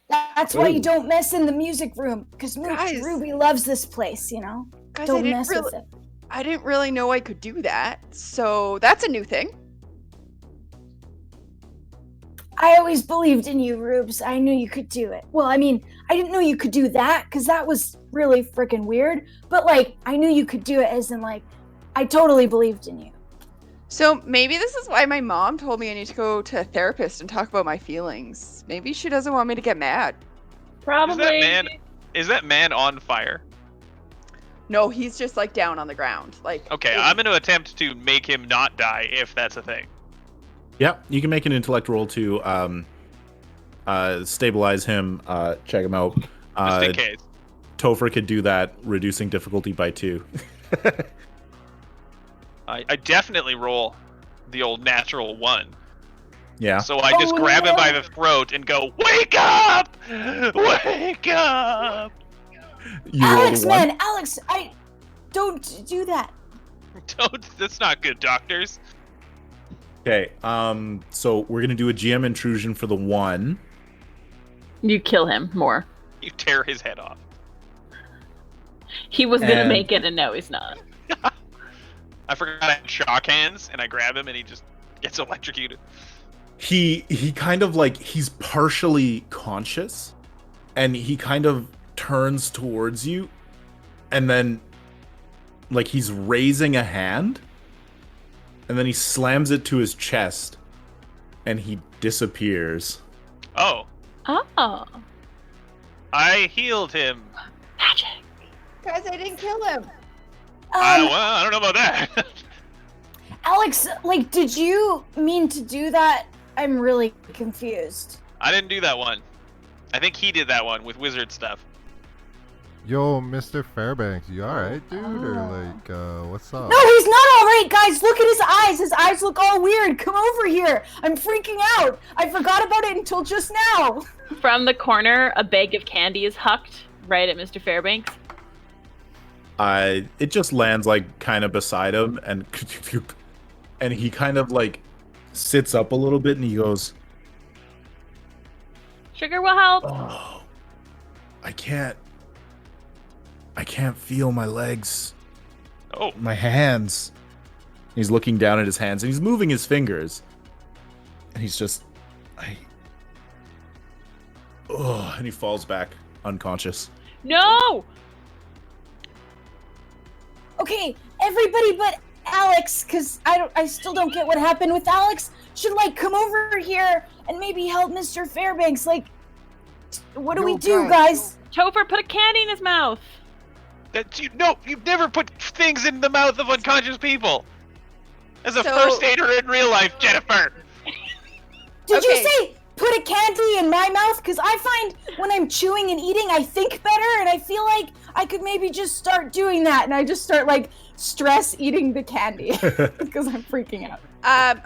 That's why you don't mess in the music room, because Guys. Ruby loves this place, you know? Guys, Don't mess with it. I didn't really know I could do that. So that's a new thing. I always believed in you, Rubes. I knew you could do it. Well, I mean, I didn't know you could do that, because that was really freaking weird. But, like, I knew you could do it as in, like, I totally believed in you. So maybe this is why my mom told me I need to go to a therapist and talk about my feelings. Maybe she doesn't want me to get mad. Probably. Is that man on fire? No, he's just like down on the ground. Like Okay, I'm going to attempt to make him not die if that's a thing. Yeah, you can make an intellect roll to stabilize him, check him out. Just in case. Topher could do that, reducing difficulty by 2. I definitely roll the old natural 1. Yeah. So I just grab him by the throat and go, "Wake up! Wake up!" You rolled Alex, a 1? man, Alex, I don't do that. That's not good, doctors. Okay, so we're gonna do a GM intrusion for the 1. You kill him more. You tear his head off. He was gonna And- make it, and now he's not. I forgot I had shock hands, and I grab him, and he just gets electrocuted. He kind of like, he's partially conscious, and he kind of turns towards you, and then like he's raising a hand, and then he slams it to his chest, and he disappears. Oh, Oh, I healed him. magic. guys, I didn't kill him. I don't know about that. Alex, like, did you mean to do that? I'm really confused. I didn't do that one. I think he did that one with wizard stuff. Yo, Mr. Fairbanks, you alright, dude? Or like, what's up? No, he's not all right, guys. Look at his eyes. His eyes look all weird. Come over here. I'm freaking out. I forgot about it until just now. From the corner, a bag of candy is hucked right at Mr. Fairbanks. It just lands like kind of beside him, and he kind of like sits up a little bit, and he goes, Sugar will help. "Oh, I can't feel my legs, Oh, my hands." He's looking down at his hands, and he's moving his fingers, and he's just, and he falls back unconscious. No! Okay, everybody but Alex, because I still don't get what happened with Alex, should like come over here and maybe help Mr. Fairbanks. Like, what do we do, guys? Topher, put a candy in his mouth. you've never put things in the mouth of unconscious people. As a So- first aider in real life, Jennifer. Did Okay. you say put a candy in my mouth? Because I find when I'm chewing and eating, I think better, and I feel like I could maybe just start doing that, and I just start like stress eating the candy because I'm freaking out.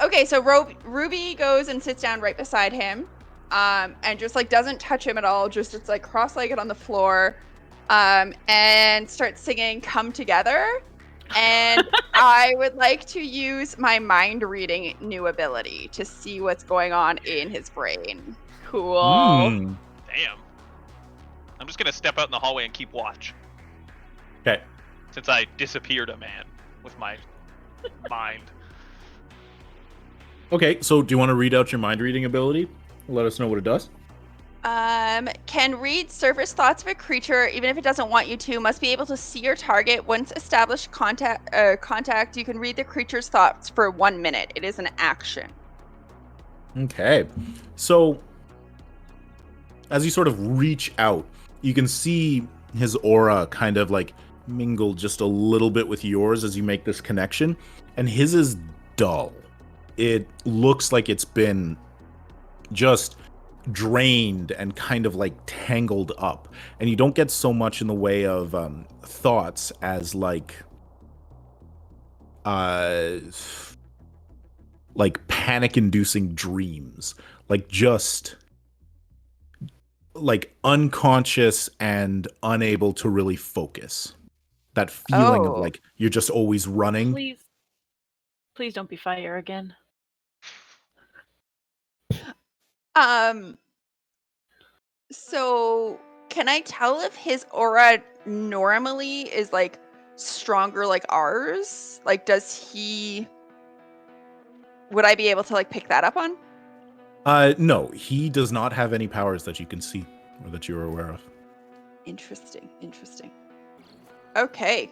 Okay, so Ruby goes and sits down right beside him, and just like doesn't touch him at all. Just it's like cross-legged on the floor, and starts singing "Come Together." And I would like to use my mind reading new ability to see what's going on in his brain. Cool. Hmm. Damn. I'm just gonna step out in the hallway and keep watch. Okay. Since I disappeared a man with my mind. Okay, so do you want to read out your mind reading ability? Let us know what it does. Can read surface thoughts of a creature, even if it doesn't want you to. Must be able to see your target. Once established contact, you can read the creature's thoughts for 1 minute. It is an action. Okay. So, as you sort of reach out, you can see his aura kind of like mingle just a little bit with yours as you make this connection. And his is dull. It looks like it's been just drained and kind of like tangled up, and you don't get so much in the way of thoughts as like panic-inducing dreams, like just like unconscious and unable to really focus. That feeling of like you're just always running. Please don't be fire again. So can I tell if his aura normally is like stronger like ours? Like, would I be able to like pick that up on? No, he does not have any powers that you can see or that you're aware of. Interesting. Okay.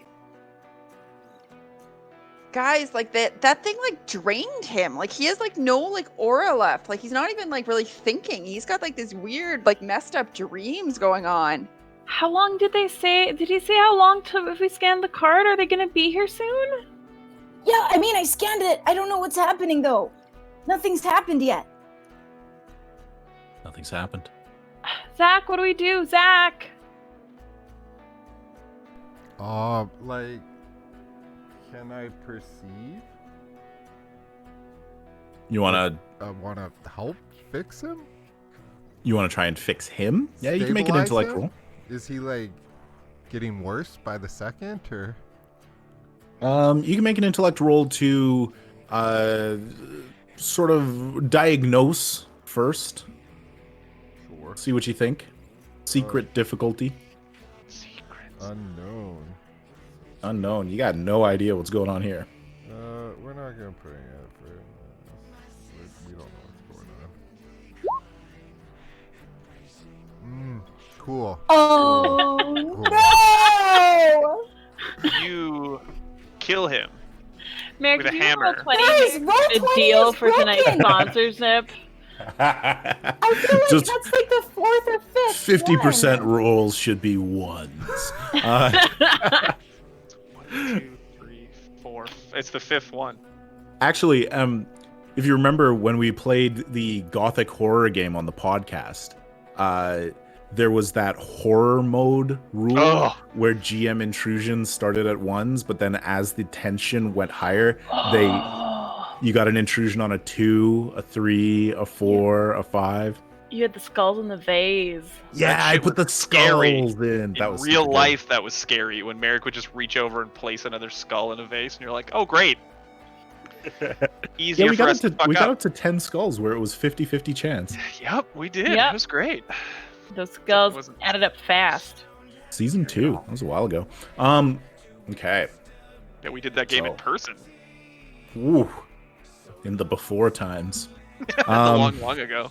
Guys, like that thing like drained him. Like he has like no like aura left. Like he's not even like really thinking. He's got like this weird like messed up dreams going on. How long did they say? Did he say how long till if we scan the card? Are they gonna be here soon? Yeah, I mean I scanned it. I don't know what's happening though. Nothing's happened yet. Nothing's happened. Zach, what do we do? Zach! Like, can I perceive? You wanna help fix him? You wanna try and fix him? Yeah, you can make an intellect roll. Is he like getting worse by the second, or? You can make an intellect roll to sort of diagnose first. Sure. See what you think. Secret difficulty. Unknown. You got no idea what's going on here. We're not gonna put any effort in this. We don't know what's going on. Cool. Oh Cool. no! You kill him. Meric, With a do you have hammer. roll 20 Guys, roll a 20 deal is for tonight's broken. sponsorship? I feel like Just that's like the fourth or fifth. 50% one. rolls should be ones. 1, 2, 3, 4. It's the fifth one. Actually, if you remember when we played the Gothic horror game on the podcast, there was that horror mode rule where GM intrusions started at ones, but then as the tension went higher, you got an intrusion on a 2, a 3, a 4, a 5. You had the skulls in the vase. Yeah, That I shit put the was scary. skulls in. That was real super good. life, that was scary when Meric would just reach over and place another skull in a vase, and you're like, "Oh, great!" Easier Yeah, we for got us to fuck we got up. up to 10 skulls where it was 50-50 chance. Yep, we did. Yep. It was great. Those skulls wasn't- added up fast. Season 2. That was a while ago. Okay. Yeah, we did that game in So- person. Ooh. In the before times. long ago.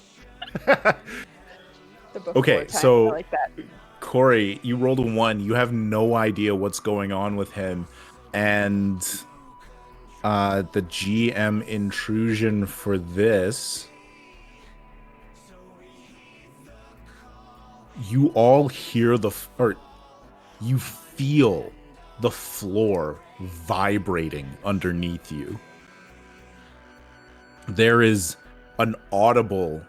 The before Okay, time, so- I like that. Corey, you rolled a 1. You have no idea what's going on with him. And the GM intrusion for this, you all hear you feel the floor vibrating underneath you. There is an audible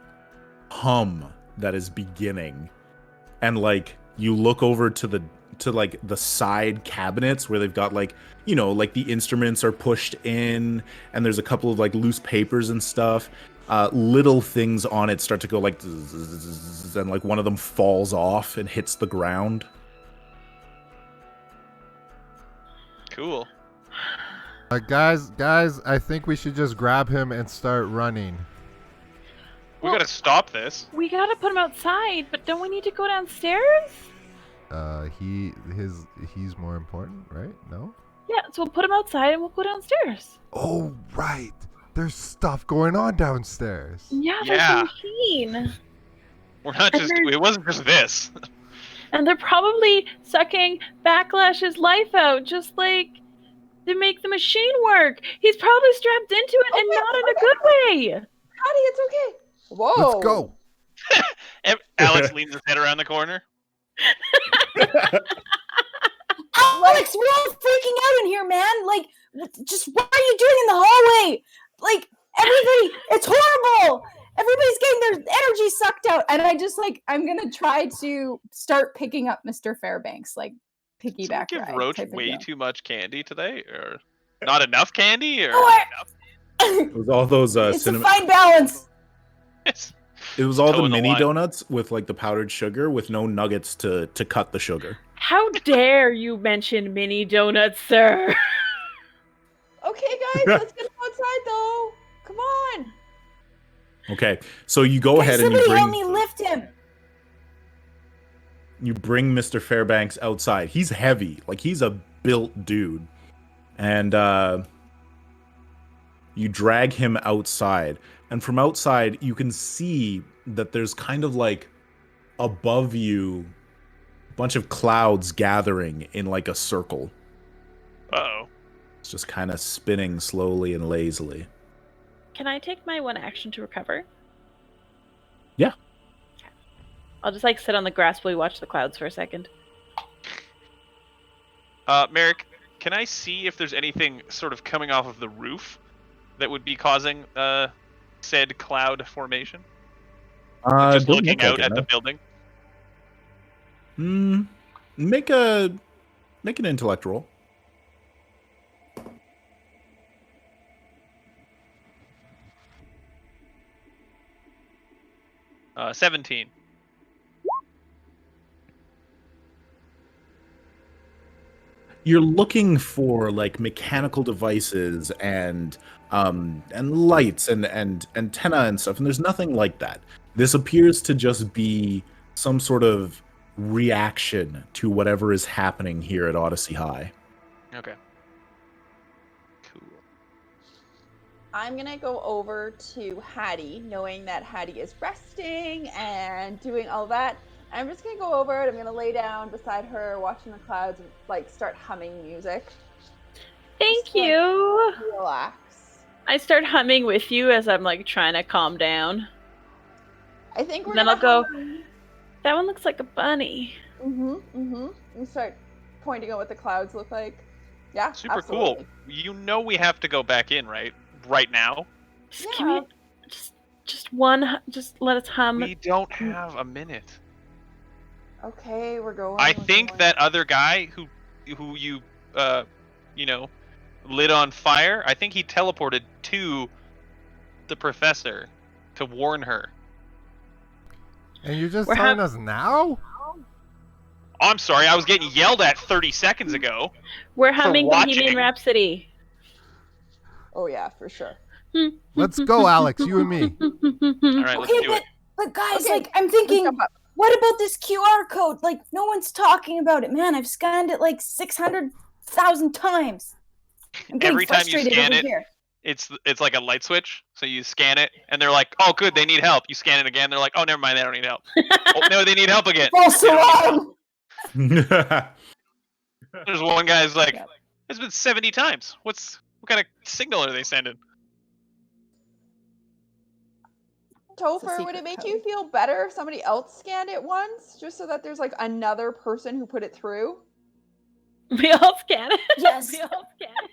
hum that is beginning, and like you look over to the side cabinets where they've got like, you know, like the instruments are pushed in and there's a couple of like loose papers and stuff. Little things on it start to go like zzz, and like one of them falls off and hits the ground. Cool. Guys, I think we should just grab him and start running. We gotta stop this. We gotta put him outside, but don't we need to go downstairs? He's more important, right? No? Yeah, so we'll put him outside and we'll go downstairs. Oh, right. There's stuff going on downstairs. Yeah, there's Yeah. a machine. We're not just. It wasn't just this. And they're probably sucking Backlash's life out, just like to make the machine work. He's probably strapped into it and not in a good way. Patty, it's okay. Whoa. Let's go. Alex leans his head around the corner. Alex, we're all freaking out in here, man. Like, Just what are you doing in the hallway? Like, everybody, it's horrible. Everybody's getting their energy sucked out. And I just, like, I'm going to try to start picking up Mr. Fairbanks, like, piggyback Give ride Roach type of way deal. too much candy today, or not enough candy, or It was all those it's cinnamon. a fine balance. It was all the Toe-in the mini line. donuts with like the powdered sugar with no nuggets to cut the sugar. How dare you mention mini donuts, sir? Okay, guys, let's get him outside though. Come on. Okay, so you go Can ahead and somebody help me lift him? you bring Mr. Fairbanks outside. He's heavy, like he's a built dude, and you drag him outside. And from outside, you can see that there's kind of like above you a bunch of clouds gathering in like a circle. Uh-oh. It's just kind of spinning slowly and lazily. Can I take my one action to recover? Yeah. Okay. I'll just like sit on the grass while we watch the clouds for a second. Meric, can I see if there's anything sort of coming off of the roof that would be causing said cloud formation? Just looking out at the building. Make an intellect roll. 17. You're looking for like mechanical devices and lights and antenna and stuff, and there's nothing like that. This appears to just be some sort of reaction to whatever is happening here at Odyssey High. Okay. Cool. I'm going to go over to Hattie, knowing that Hattie is resting and doing all that. I'm just going to go over and I'm going to lay down beside her, watching the clouds, and like start humming music. Thank Just, you. like, relax. I start humming with you as I'm like trying to calm down. I think we're Then I'll go, that one looks like a bunny. And start pointing at what the clouds look like. Yeah, Super absolutely. cool. You know we have to go back in, right? Right now? Just give me just one, just let us hum. We don't have a minute. Okay, we're going. I think that other guy who you lit on fire, I think he teleported to the professor to warn her. And you're just telling us now? Oh, I'm sorry, I was getting yelled at 30 seconds ago. We're humming watching. Bohemian Rhapsody. Oh yeah, for sure. Let's go, Alex, you and me. All right, let's do it. But guys, Okay, like, I'm thinking, what about this QR code? Like, no one's talking about it. Man, I've scanned it like 600,000 times. I'm getting Every time you frustrated scan over it, here. it's like a light switch. So you scan it, and they're like, "Oh, good, they need help." You scan it again, they're like, "Oh, never mind, they don't need help." Oh, no, they need help again. False They don't need help. alarm! There's one guy's like, "It's been 70 times. What kind of signal are they sending?" Topher, would it make you feel better if somebody else scanned it once, just so that there's like another person who put it through? We all scan it. Yes. We all scan it.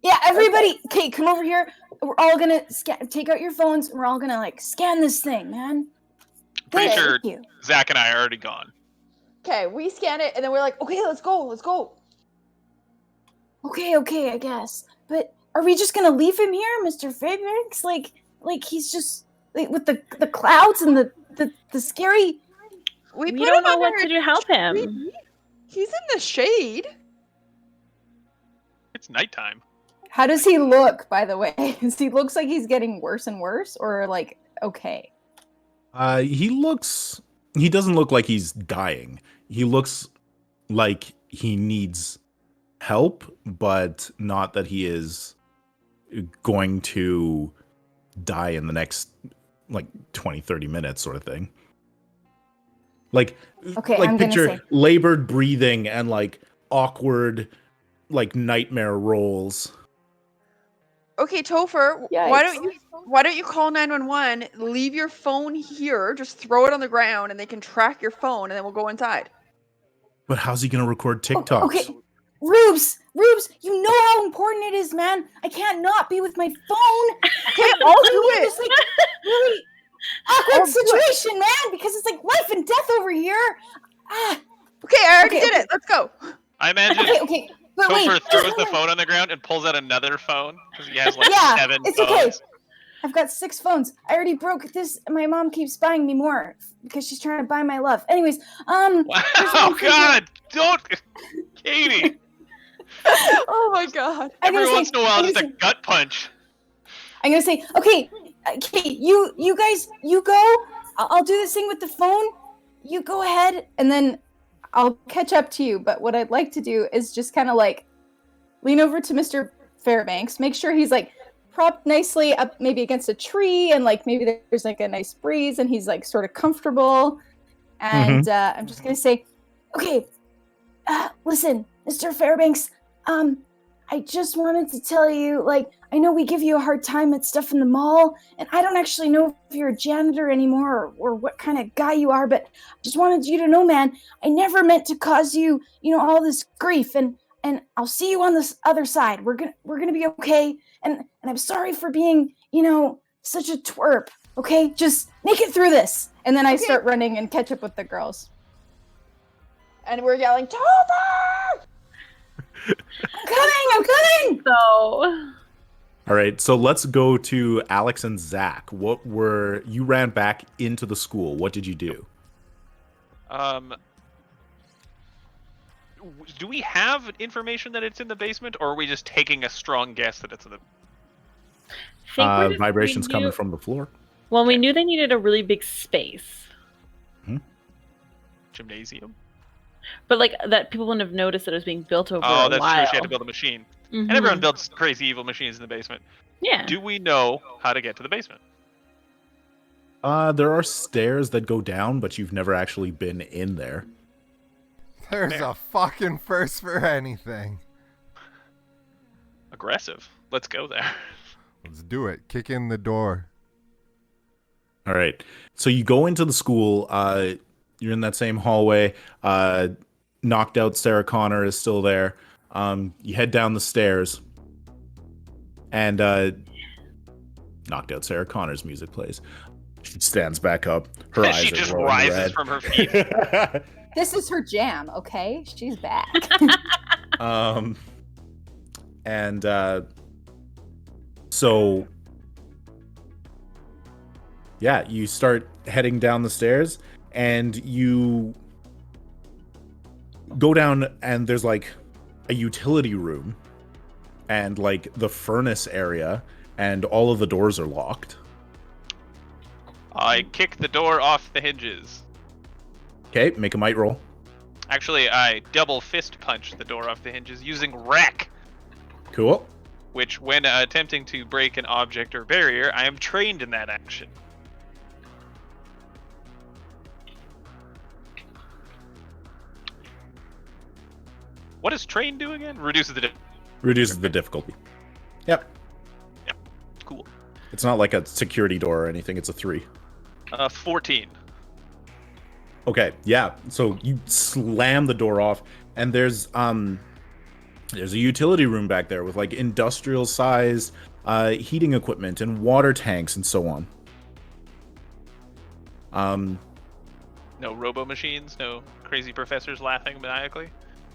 Yeah, everybody, okay, come over here. We're all gonna take out your phones, and we're all gonna, like, scan this thing, man. Pretty Thank sure you. Zach and I are already gone. Okay, we scan it, and then we're like, okay, let's go. Okay, I guess. But are we just gonna leave him here, Mr. Fairbanks? Like he's just, like, with the clouds and the scary... We don't know what to do to help him. He's in the shade. It's nighttime. How does he look, by the way? He looks like he's getting worse and worse, or like okay? He doesn't look like he's dying. He looks like he needs help, but not that he is going to die in the next like 20-30 minutes sort of thing. Like, Okay, like I'm gonna picture say- labored breathing and like awkward like nightmare rolls. Okay, Topher, Yikes. why don't you call 911, leave your phone here, just throw it on the ground, and they can track your phone, and then we'll go inside. But how's he gonna record TikToks? Okay. Rubes, you know how important it is, man. I can't not be with my phone. Okay, I'll do it. This like really awkward situation, man, because it's like life and death over here. Okay, I already did it. Let's go. I imagine Okay. But wait, Topher throws the phone on the ground and pulls out another phone because he has like Yeah, 7 it's phones. okay. I've got 6 phones. I already broke this. My mom keeps buying me more because she's trying to buy my love. Anyways, Oh God! Don't, Kaity. Oh my God. Every once in a while, just a gut punch. I'm gonna say, okay, you guys, you go. I'll do this thing with the phone. You go ahead, and then I'll catch up to you. But what I'd like to do is just kind of like lean over to Mr. Fairbanks, make sure he's like propped nicely up, maybe against a tree, and like maybe there's like a nice breeze, and he's like sort of comfortable. And I'm just gonna say, okay, listen, Mr. Fairbanks, I just wanted to tell you, like, I know we give you a hard time at stuff in the mall, and I don't actually know if you're a janitor anymore or what kind of guy you are, but I just wanted you to know, man, I never meant to cause you, all this grief, and I'll see you on this other side. We're gonna be okay, and I'm sorry for being, such a twerp. Okay, just make it through this. And then I start running and catch up with the girls. And we're yelling, Topher! I'm coming! So, All right, so let's go to Alex and Zach. You ran back into the school. What did you do? Do we have information that it's in the basement, or are we just taking a strong guess that it's in the? Vibrations coming from the floor. Well, we knew they needed a really big space, Gymnasium. but like that people wouldn't have noticed that it was being built over a Oh, that's while. true. She had to build a machine, and everyone builds crazy evil machines in the basement. Yeah. Do we know how to get to the basement? There are stairs that go down, but you've never actually been in there. There's a fucking first for anything. Aggressive. Let's go there. Let's do it. Kick in the door. All right. So you go into the school. You're in that same hallway. Knocked out Sarah Connor is still there. You head down the stairs. And knocked out Sarah Connor's music plays. She stands back up. Her eyes She are just glowing rises red. from her feet. This is her jam, okay? She's back. So yeah, you start heading down the stairs, and you go down, and there's like a utility room and like the furnace area, and all of the doors are locked. I kick the door off the hinges. Okay, make a might roll. Actually, I double fist punch the door off the hinges using Wreck, Cool. which, when attempting to break an object or barrier, I am trained in that action. What does train do again? Reduces the difficulty. Yep. Cool. It's not like a security door or anything. It's a 3. 14. Okay, yeah. So you slam the door off, and there's a utility room back there with like industrial size heating equipment and water tanks and so on. No robo machines, no crazy professors laughing maniacally.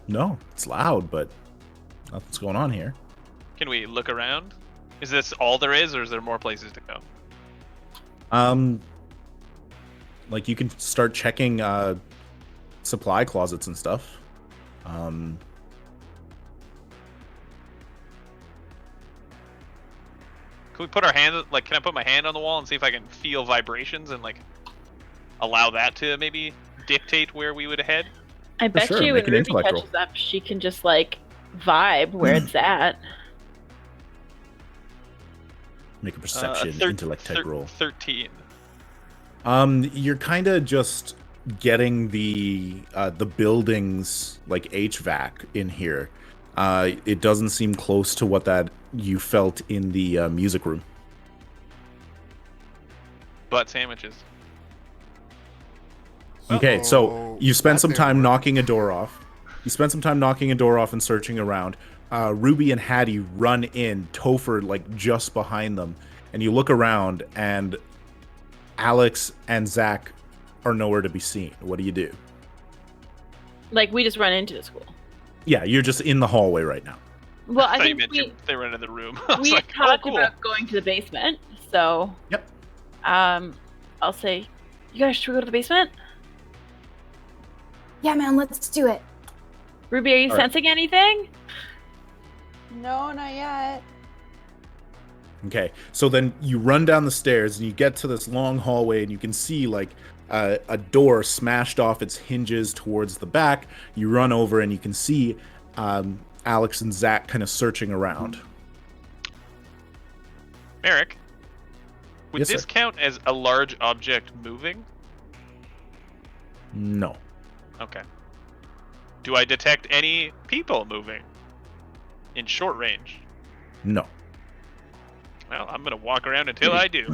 No, it's loud, but nothing's going on here. Can we look around? Is this all there is, or is there more places to go? Like you can start checking supply closets and stuff. Can we put our hand, like, can I put my hand on the wall and see if I can feel vibrations and, like, allow that to maybe dictate where we would head? I bet sure, you make when an Ruby intellect catches up, she can just like vibe where it's at. Make a perception, intellect type roll. 13. You're kind of just getting the buildings like HVAC in here. It doesn't seem close to what that you felt in the music room. Butt sandwiches. Okay, so you spent some time knocking a door off. You spend some time knocking a door off and searching around. Ruby and Hattie run in, Topher like just behind them, and you look around, and Alex and Zach are nowhere to be seen. What do you do? Like, we just run into the school. Yeah, you're just in the hallway right now. Well, I thought you think meant they ran in the room. I was we like, talked cool. about going to the basement, so... Yep. I'll say, you guys, should we go to the basement? Yeah, man, let's do it. Ruby, are you All right. sensing anything? No, not yet. Okay, so then you run down the stairs and you get to this long hallway, and you can see like a door smashed off its hinges towards the back. You run over and you can see Alex and Zach kind of searching around. Meric, would Yes, this sir. count as a large object moving? No. Okay. Do I detect any people moving in short range? No. Well, I'm gonna walk around until I do.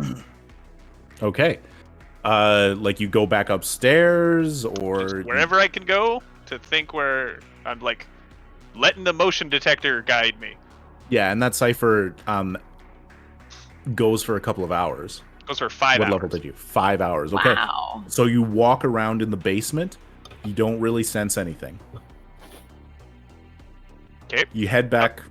Okay. Like you go back upstairs, or Just wherever I can go to think where I'm like letting the motion detector guide me. Yeah, and that cipher goes for a couple of hours. Goes for 5 What hours. level did you? 5 hours. Okay. Wow. So you walk around in the basement. You don't really sense anything. Okay. You head back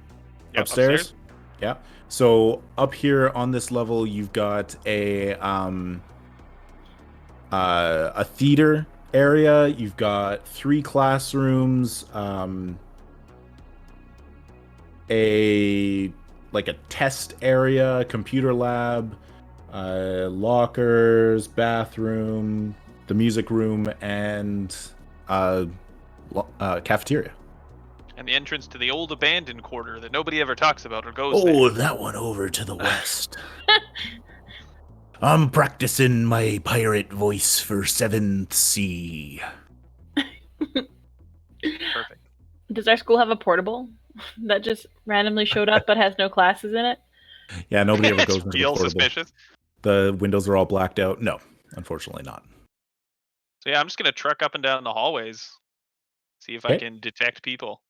Yep, upstairs. Yeah. So up here on this level, you've got a theater area. You've got 3 classrooms, a test area, computer lab, lockers, bathroom, the music room, and cafeteria. And the entrance to the old abandoned quarter that nobody ever talks about or goes Oh, there. that one over to the west. I'm practicing my pirate voice for 7th Sea. Perfect. Does our school have a portable that just randomly showed up but has no classes in it? Yeah, nobody ever It's goes into the real portable. suspicious. The windows are all blacked out. No, unfortunately not. So yeah, I'm just gonna truck up and down the hallways, see if I Okay. can detect people.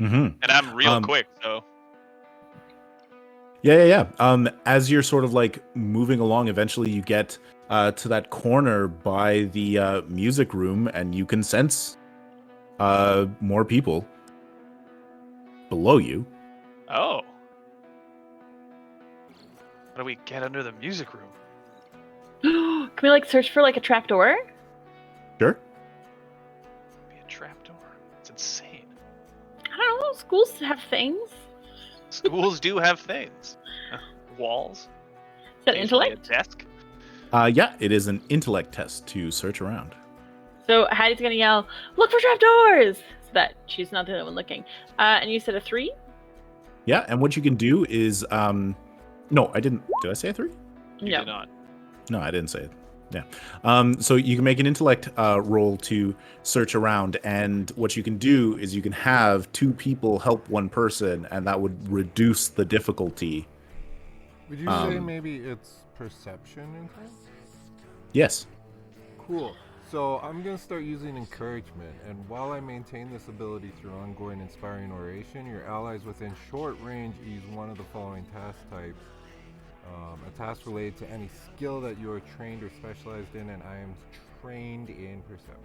Mm-hmm. And I'm real quick, so Yeah. As you're sort of like moving along, eventually you get to that corner by the music room, and you can sense more people below you. oh. How do we get under the music room? Can we like search for like a trap door? Sure. Be a trapdoor. It's insane. I don't know. Schools have things. Schools do have things. Walls. Is that occasionally intellect? A desk. Yeah, it is an intellect test to search around. So Hattie's gonna yell, "Look for trapdoors!" So that she's not the only one looking. And you said a 3? Yeah, and what you can do is no, I didn't. Did I say a 3? You No. did not. No, I didn't say it. Yeah. So you can make an intellect roll to search around, and what you can do is you can have 2 people help 1 person, and that would reduce the difficulty. Would you say maybe it's perception in time? Yes. Cool. So I'm going to start using encouragement, and while I maintain this ability through ongoing inspiring oration, your allies within short range use one of the following task types. A task related to any skill that you are trained or specialized in, and I am trained in perception.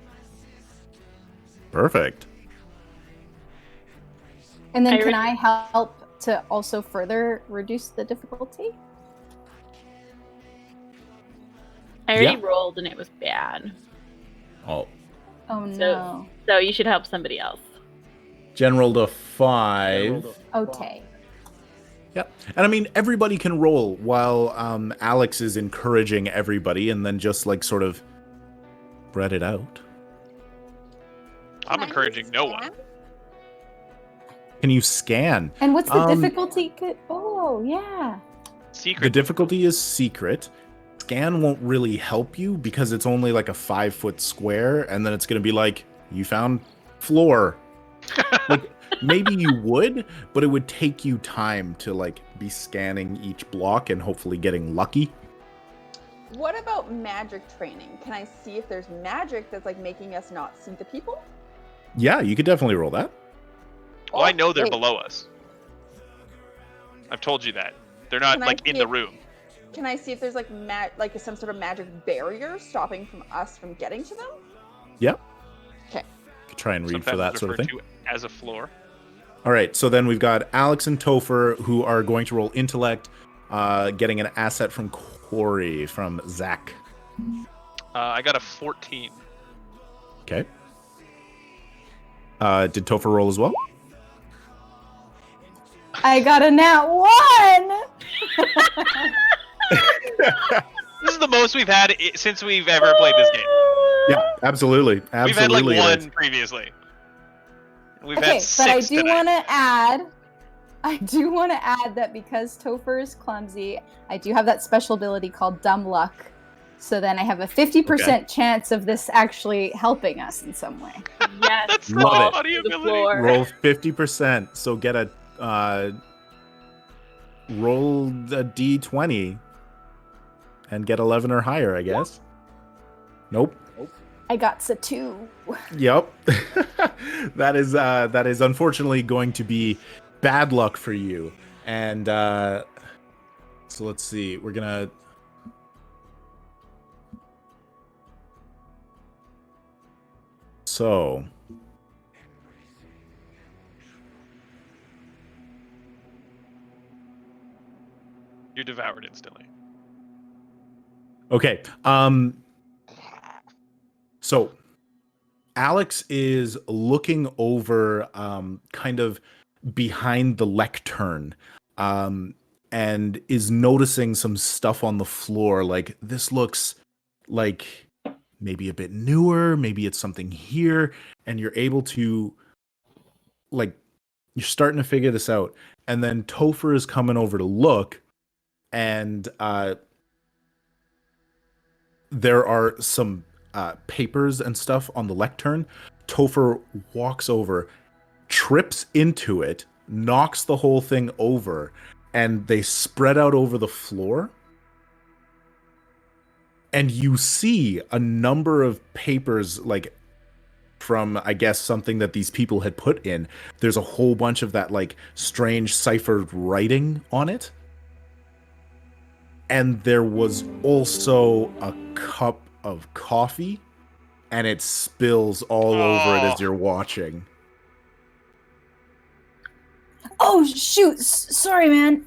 Perfect. And then I can re- I help to also further reduce the difficulty? I already Yeah. rolled and it was bad. Oh. Oh no. So you should help somebody else. General to 5. Okay. Yep. And I mean, everybody can roll while Alex is encouraging everybody, and then just like sort of spread it out. I'm encouraging no one. Can you scan? And what's the Um, difficulty? Oh, yeah. The Secret. difficulty is secret. Scan won't really help you because it's only like a 5-foot square, and then it's going to be like, you found floor. Like, maybe you would, but it would take you time to like be scanning each block and hopefully getting lucky. What about magic training? Can I see if there's magic that's like making us not see the people? Yeah, you could definitely roll that. Well, I know they're wait. below us. I've told you that. They're not, Can I like, in see the if- room. Can I see if there's like some sort of magic barrier stopping us from getting to them? Yep. Okay. Could try and read Sometimes for that sort of thing. referred to as a floor. All right, so then we've got Alex and Topher who are going to roll intellect, getting an asset from Corey, from Zach. I got a 14. Okay. Did Topher roll as well? I got a nat 1! This is the most we've had since we've ever played this game. Yeah, absolutely. We've had like Absolutely. one previously. We've Okay, had six but I do tonight. want to add that because Topher is clumsy, I do have that special ability called Dumb Luck. So then I have a 50% chance of this actually helping us in some way. Yes. That's the Love it. funny To the ability. floor. Roll 50%. So get a roll a d20 and get 11 or higher, I guess. Nope. I got a 2. Yep. that is unfortunately going to be bad luck for you. And so let's see. We're gonna. So. You're devoured instantly. Okay. So Alex is looking over kind of behind the lectern and is noticing some stuff on the floor. Like, this looks like maybe a bit newer, maybe it's something here, and you're able to, like, you're starting to figure this out. And then Topher is coming over to look, and there are some papers and stuff on the lectern. Topher walks over, trips into it, knocks the whole thing over, and they spread out over the floor. And you see a number of papers, like, from, I guess, something that these people had put in. There's a whole bunch of that, like, strange ciphered writing on it. And there was also a cup of coffee, and it spills all over it as you're watching. Oh, shoot. Sorry, man.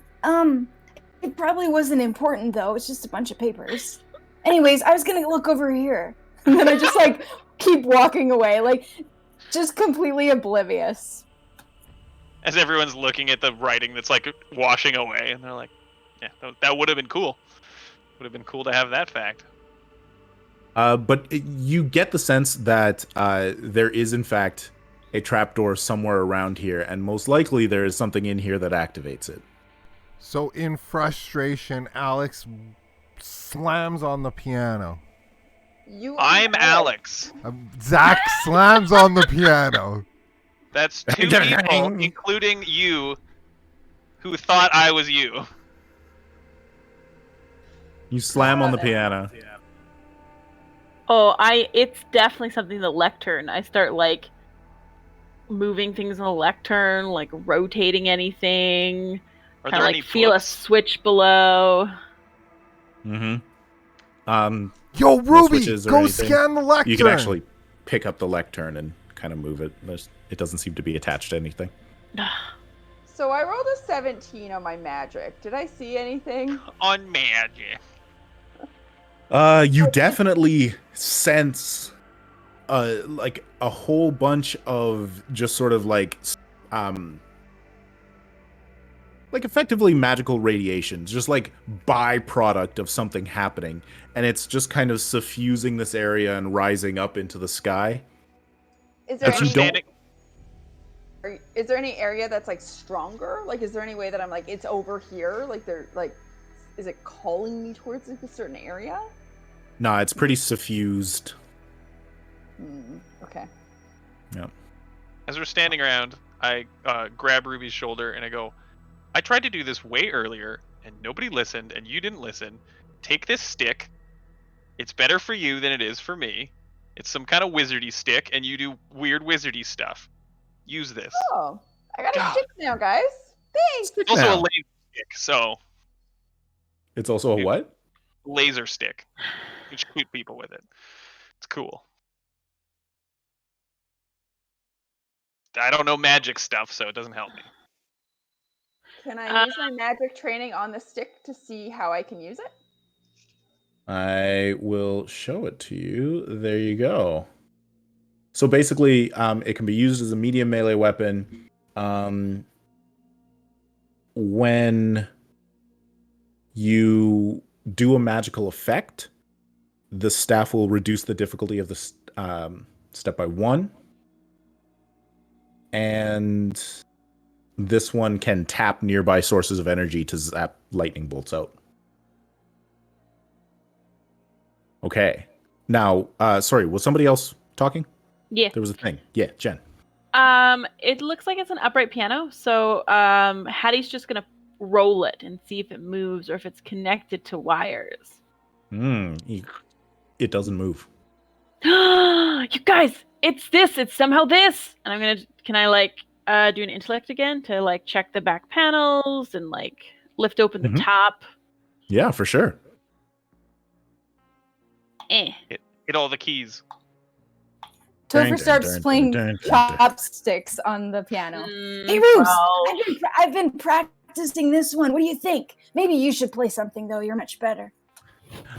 It probably wasn't important, though. It's just a bunch of papers. Anyways, I was gonna look over here. And then I just, like, keep walking away, like, just completely oblivious. As everyone's looking at the writing that's like washing away, and they're like, yeah, that would have been cool. Would have been cool to have that fact. But you get the sense that there is, in fact, a trapdoor somewhere around here, and most likely there is something in here that activates it. So in frustration, Alex slams on the piano. I'm Alex. Zach slams on the piano. That's two people, including you, who thought I was you. You slam on the piano. Oh, it's definitely something the lectern. I start, like, moving things on the lectern, like rotating anything. Are Kinda, there like, any feel books? a switch below. Mm-hmm. Yo, Ruby, switches or go anything. scan the lectern. You can actually pick up the lectern and kind of move it. It doesn't seem to be attached to anything. So I rolled a 17 on my magic. Did I see anything? On magic. You definitely sense like a whole bunch of just sort of like effectively magical radiations, just like byproduct of something happening, and it's just kind of suffusing this area and rising up into the sky. Is there But you any don't. is there any area that's like stronger? Like, is there any way that I'm like, it's over here? Like, is it calling me towards like a certain area? Nah, it's pretty suffused. Okay. Yeah. As we're standing around, I grab Ruby's shoulder and I go, I tried to do this way earlier, and nobody listened, and you didn't listen. Take this stick. It's better for you than it is for me. It's some kind of wizardy stick, and you do weird wizardy stuff. Use this. Oh, I got a God. stick now, guys. Thanks. It's also a Now. laser stick, so It's also a what? laser stick. You should shoot people with it. It's cool. I don't know magic stuff, so it doesn't help me. Can I use my magic training on the stick to see how I can use it? I will show it to you. There you go. So basically, it can be used as a medium melee weapon when you do a magical effect. The staff will reduce the difficulty of the step by 1. And this one can tap nearby sources of energy to zap lightning bolts out. Okay. Now, sorry, was somebody else talking? Yeah. There was a thing. Yeah, Jen. It looks like it's an upright piano, so Hattie's just gonna roll it and see if it moves or if it's connected to wires. It doesn't move. You guys, it's this. It's somehow this. And I'm gonna. Can I do an intellect again to check the back panels and lift open the top? Yeah, for sure. Hit all the keys. Topher starts playing chopsticks on the piano. Hey, Rubes, I've been practicing this one. What do you think? Maybe you should play something, though. You're much better.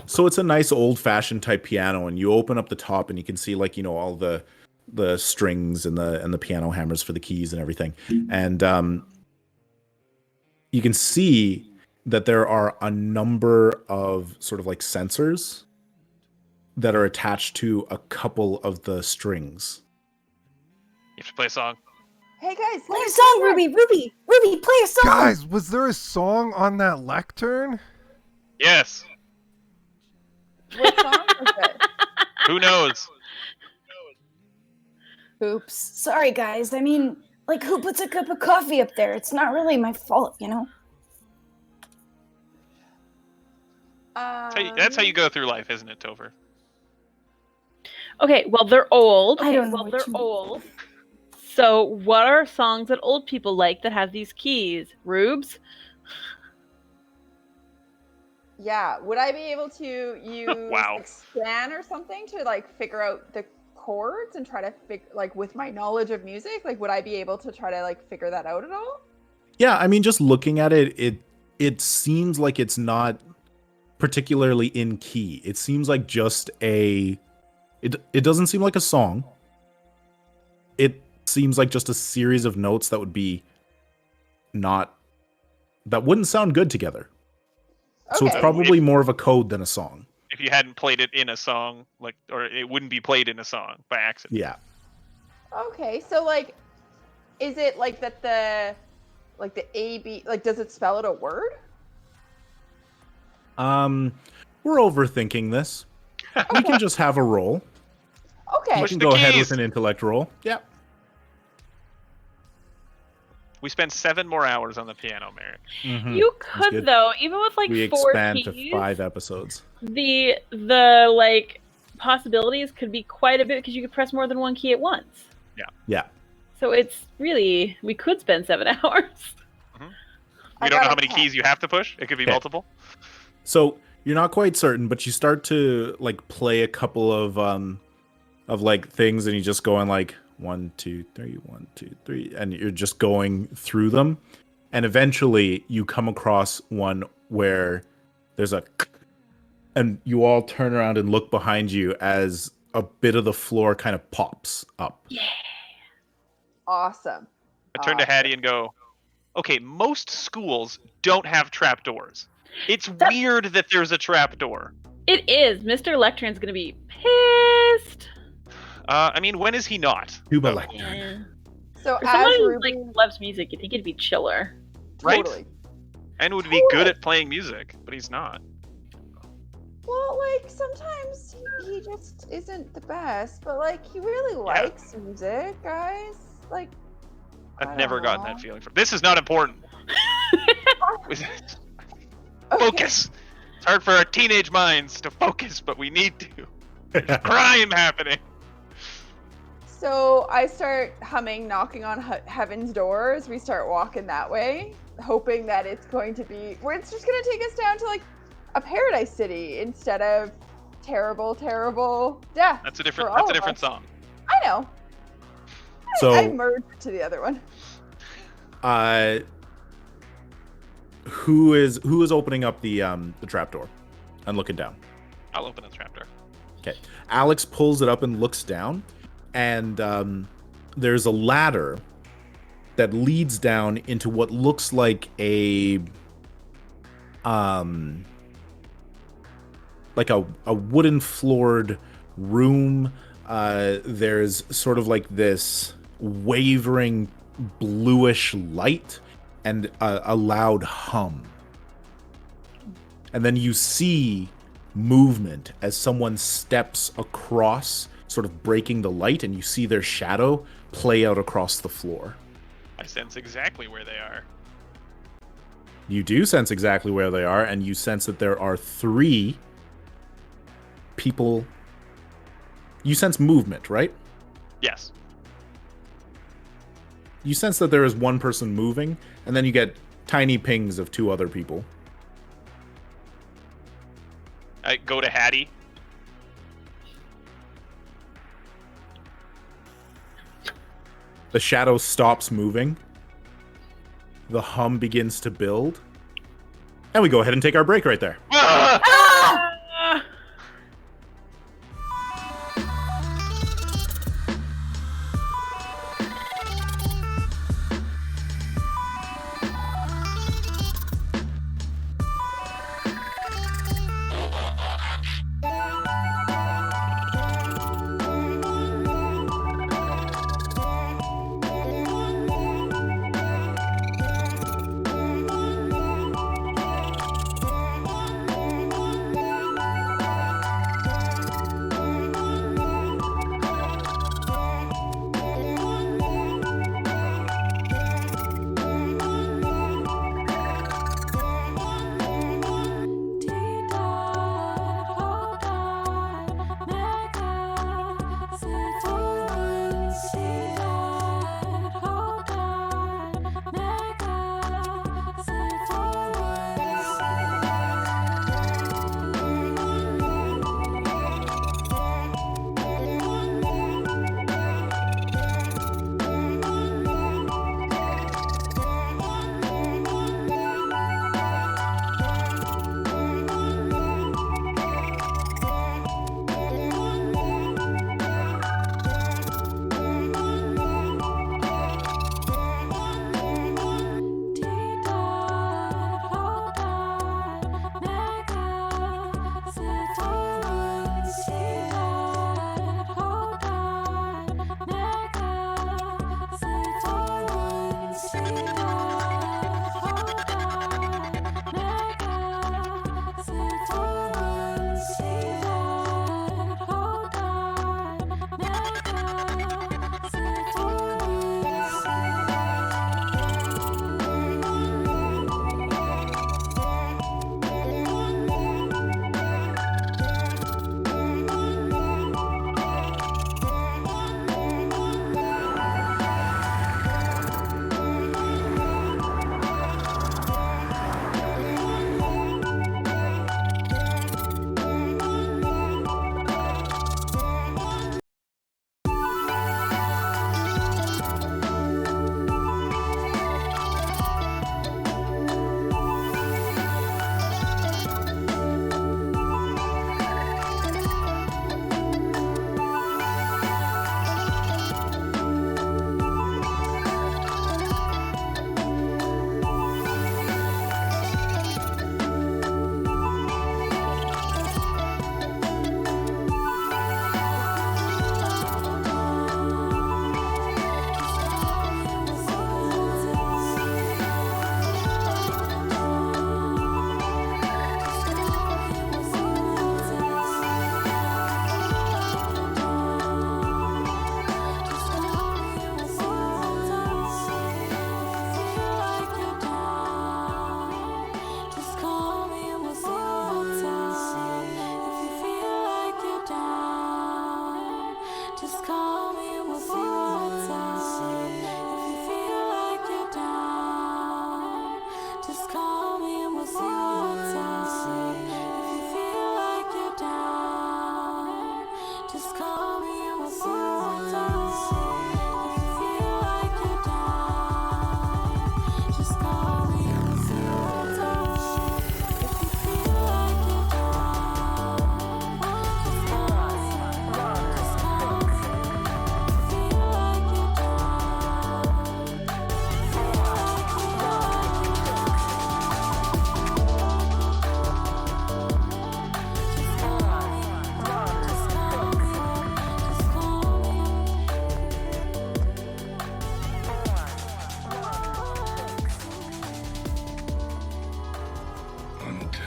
So it's a nice old-fashioned type piano, and you open up the top, and you can see all the strings and the piano hammers for the keys and everything. And you can see that there are a number of sort of sensors that are attached to a couple of the strings. You have to play a song. Hey guys, Play a song, Ruby, play a song. Guys, was there a song on that lectern? Yes. What song is it? Who knows? Oops. Sorry, guys. I mean, who puts a cup of coffee up there? It's not really my fault, you know? That's how you go through life, isn't it, Topher? Okay, well, they're old. I don't know Well, what they're you old. So, what are songs that old people like that have these keys? Rubes? Yeah, would I be able to use Wow. scan or something to figure out the chords and try to figure with my knowledge of music? Would I be able to try to figure that out at all? Yeah, I mean, just looking at it, it seems like it's not particularly in key. It seems like just it doesn't seem like a song. It seems like just a series of notes that wouldn't sound good together. So it's Okay. probably more of a code than a song. If you hadn't played it in a song, or it wouldn't be played in a song by accident. Yeah. Okay, so is it that the AB does it spell out a word? We're overthinking this. We can just have a roll. Okay. You Push can the go ahead keys. with an intellect roll. Yeah. We spend 7 more hours on the piano, Meric. Mhm. You That's could, good. though, even with We 4 expand keys, to 5 episodes. the possibilities could be quite a bit because you could press more than one key at once. Yeah. So it's really, we could spend 7 hours. We don't know how many keys you have to push. It could be Okay. multiple. So you're not quite certain, but you start to play a couple of things, and you just go in 1, 2, 3, 1, 2, 3, and you're just going through them, and eventually you come across one where there's and you all turn around and look behind you as a bit of the floor kind of pops up. Yeah. Awesome. I turn to Hattie and go, okay, most schools don't have trapdoors. It's weird that there's a trapdoor. It is. Mr. Lectern's going to be pissed. I mean, when is he not? Tuba Oh, lecture. Yeah. So For as someone who Ruby, loves music, you think it'd be chiller. Right? totally. And would be good at playing music, but he's not. Well, sometimes he just isn't the best, but he really likes music, guys. I've I never don't gotten know. that feeling from. This is not important. Okay. Focus. It's hard for our teenage minds to focus, but we need to. Crime happening. So I start humming, knocking on heaven's door as we start walking that way, hoping that it's going to be where it's just going to take us down to like a paradise city instead of terrible, terrible death. That's a different song. I know. So I merged to the other one. Who is opening up the trapdoor and looking down? I'll open the trapdoor. Okay. Alex pulls it up and looks down, and there's a ladder that leads down into what looks like a wooden floored room. There's sort of like this wavering bluish light and a loud hum. And then you see movement as someone steps across, sort of breaking the light, and you see their shadow play out across the floor. I sense exactly where they are. You do sense exactly where they are, and you sense that there are 3 people. You sense movement, right? Yes. You sense that there is one person moving, and then you get tiny pings of 2 other people. I go to Hattie. The shadow stops moving. The hum begins to build. And we go ahead and take our break right there.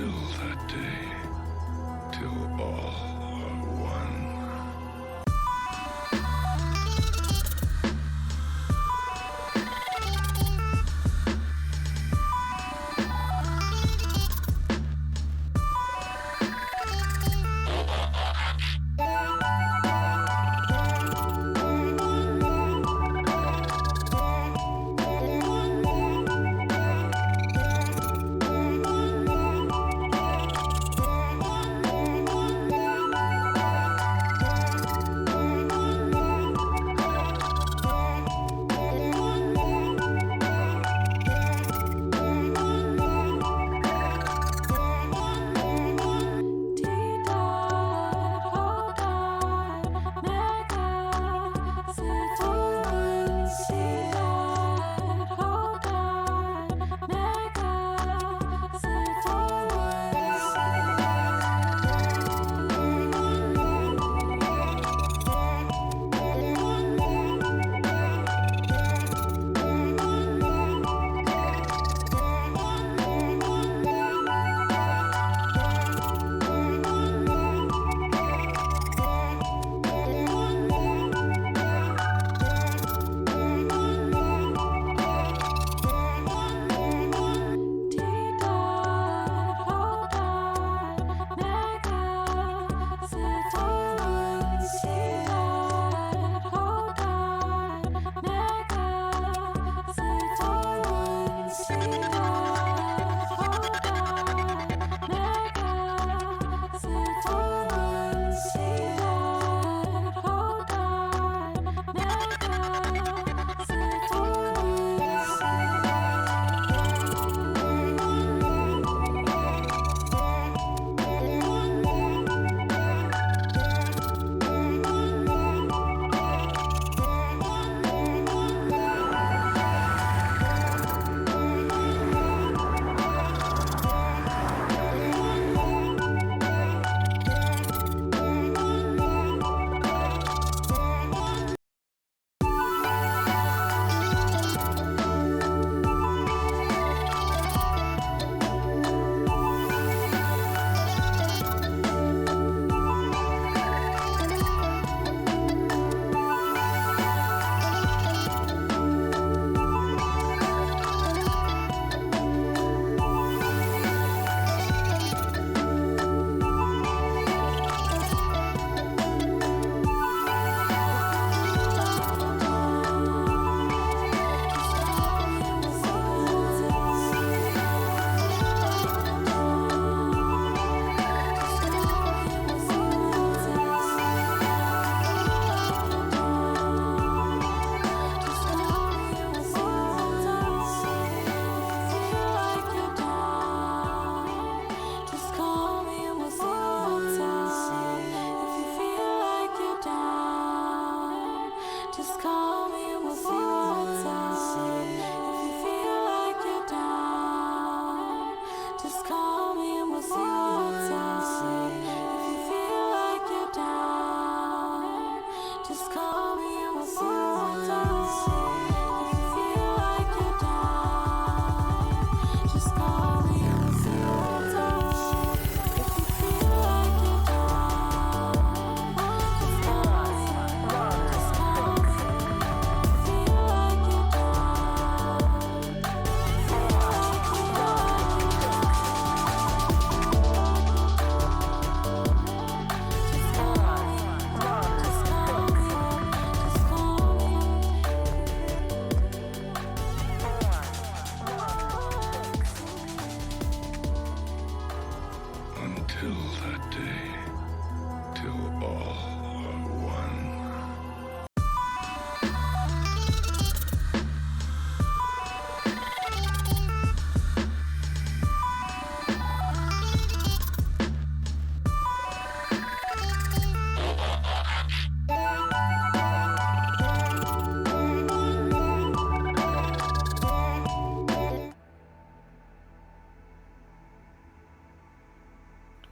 Until that day, till all are one.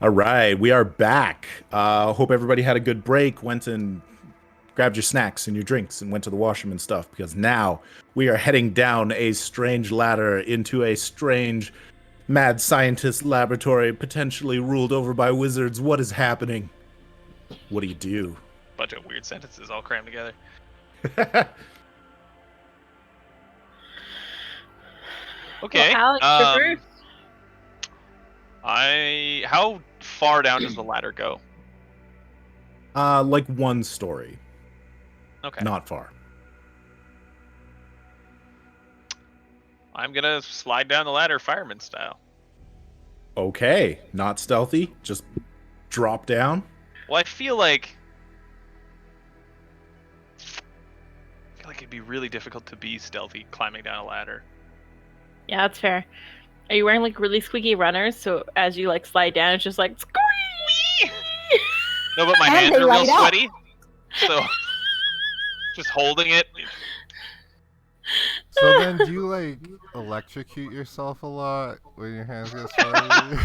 All right, we are back. Hope everybody had a good break, went and grabbed your snacks and your drinks and went to the washroom and stuff, because now we are heading down a strange ladder into a strange mad scientist laboratory potentially ruled over by wizards. What is happening? What do you do? Bunch of weird sentences all crammed together. Okay. Well, Alex, how far down does the ladder go? Like one story. Okay. Not far. I'm gonna slide down the ladder fireman style. Okay. Not stealthy. Just drop down. Well, I feel like it'd be really difficult to be stealthy climbing down a ladder. Yeah, that's fair. Are you wearing like really squeaky runners? So as you like slide down, it's just like squeak. No, but my And hands they are real light up. sweaty. So just holding it. So then, do you like electrocute yourself a lot when your hands get sweaty?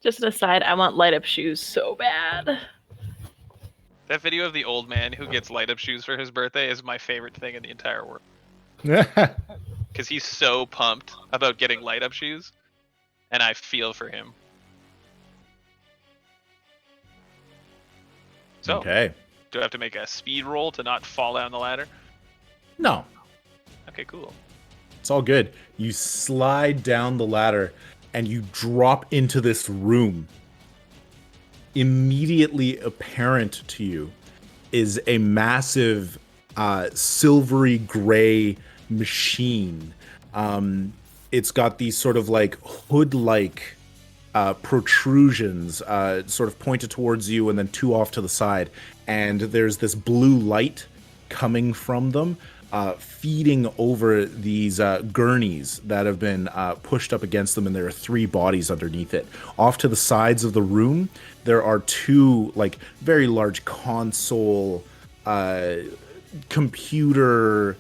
Just an aside, I want light up shoes so bad. That video of the old man who gets light up shoes for his birthday is my favorite thing in the entire world. Because he's so pumped about getting light up shoes, and I feel for him. So, Okay. do I have to make a speed roll to not fall down the ladder? No. Okay, cool. It's all good. You slide down the ladder and you drop into this room. Immediately apparent to you is a massive silvery gray machine. It's got these sort of like hood-like protrusions sort of pointed towards you and then two off to the side. And there's this blue light coming from them, feeding over these gurneys that have been pushed up against them, and there are three bodies underneath it. Off to the sides of the room, there are two like very large console computer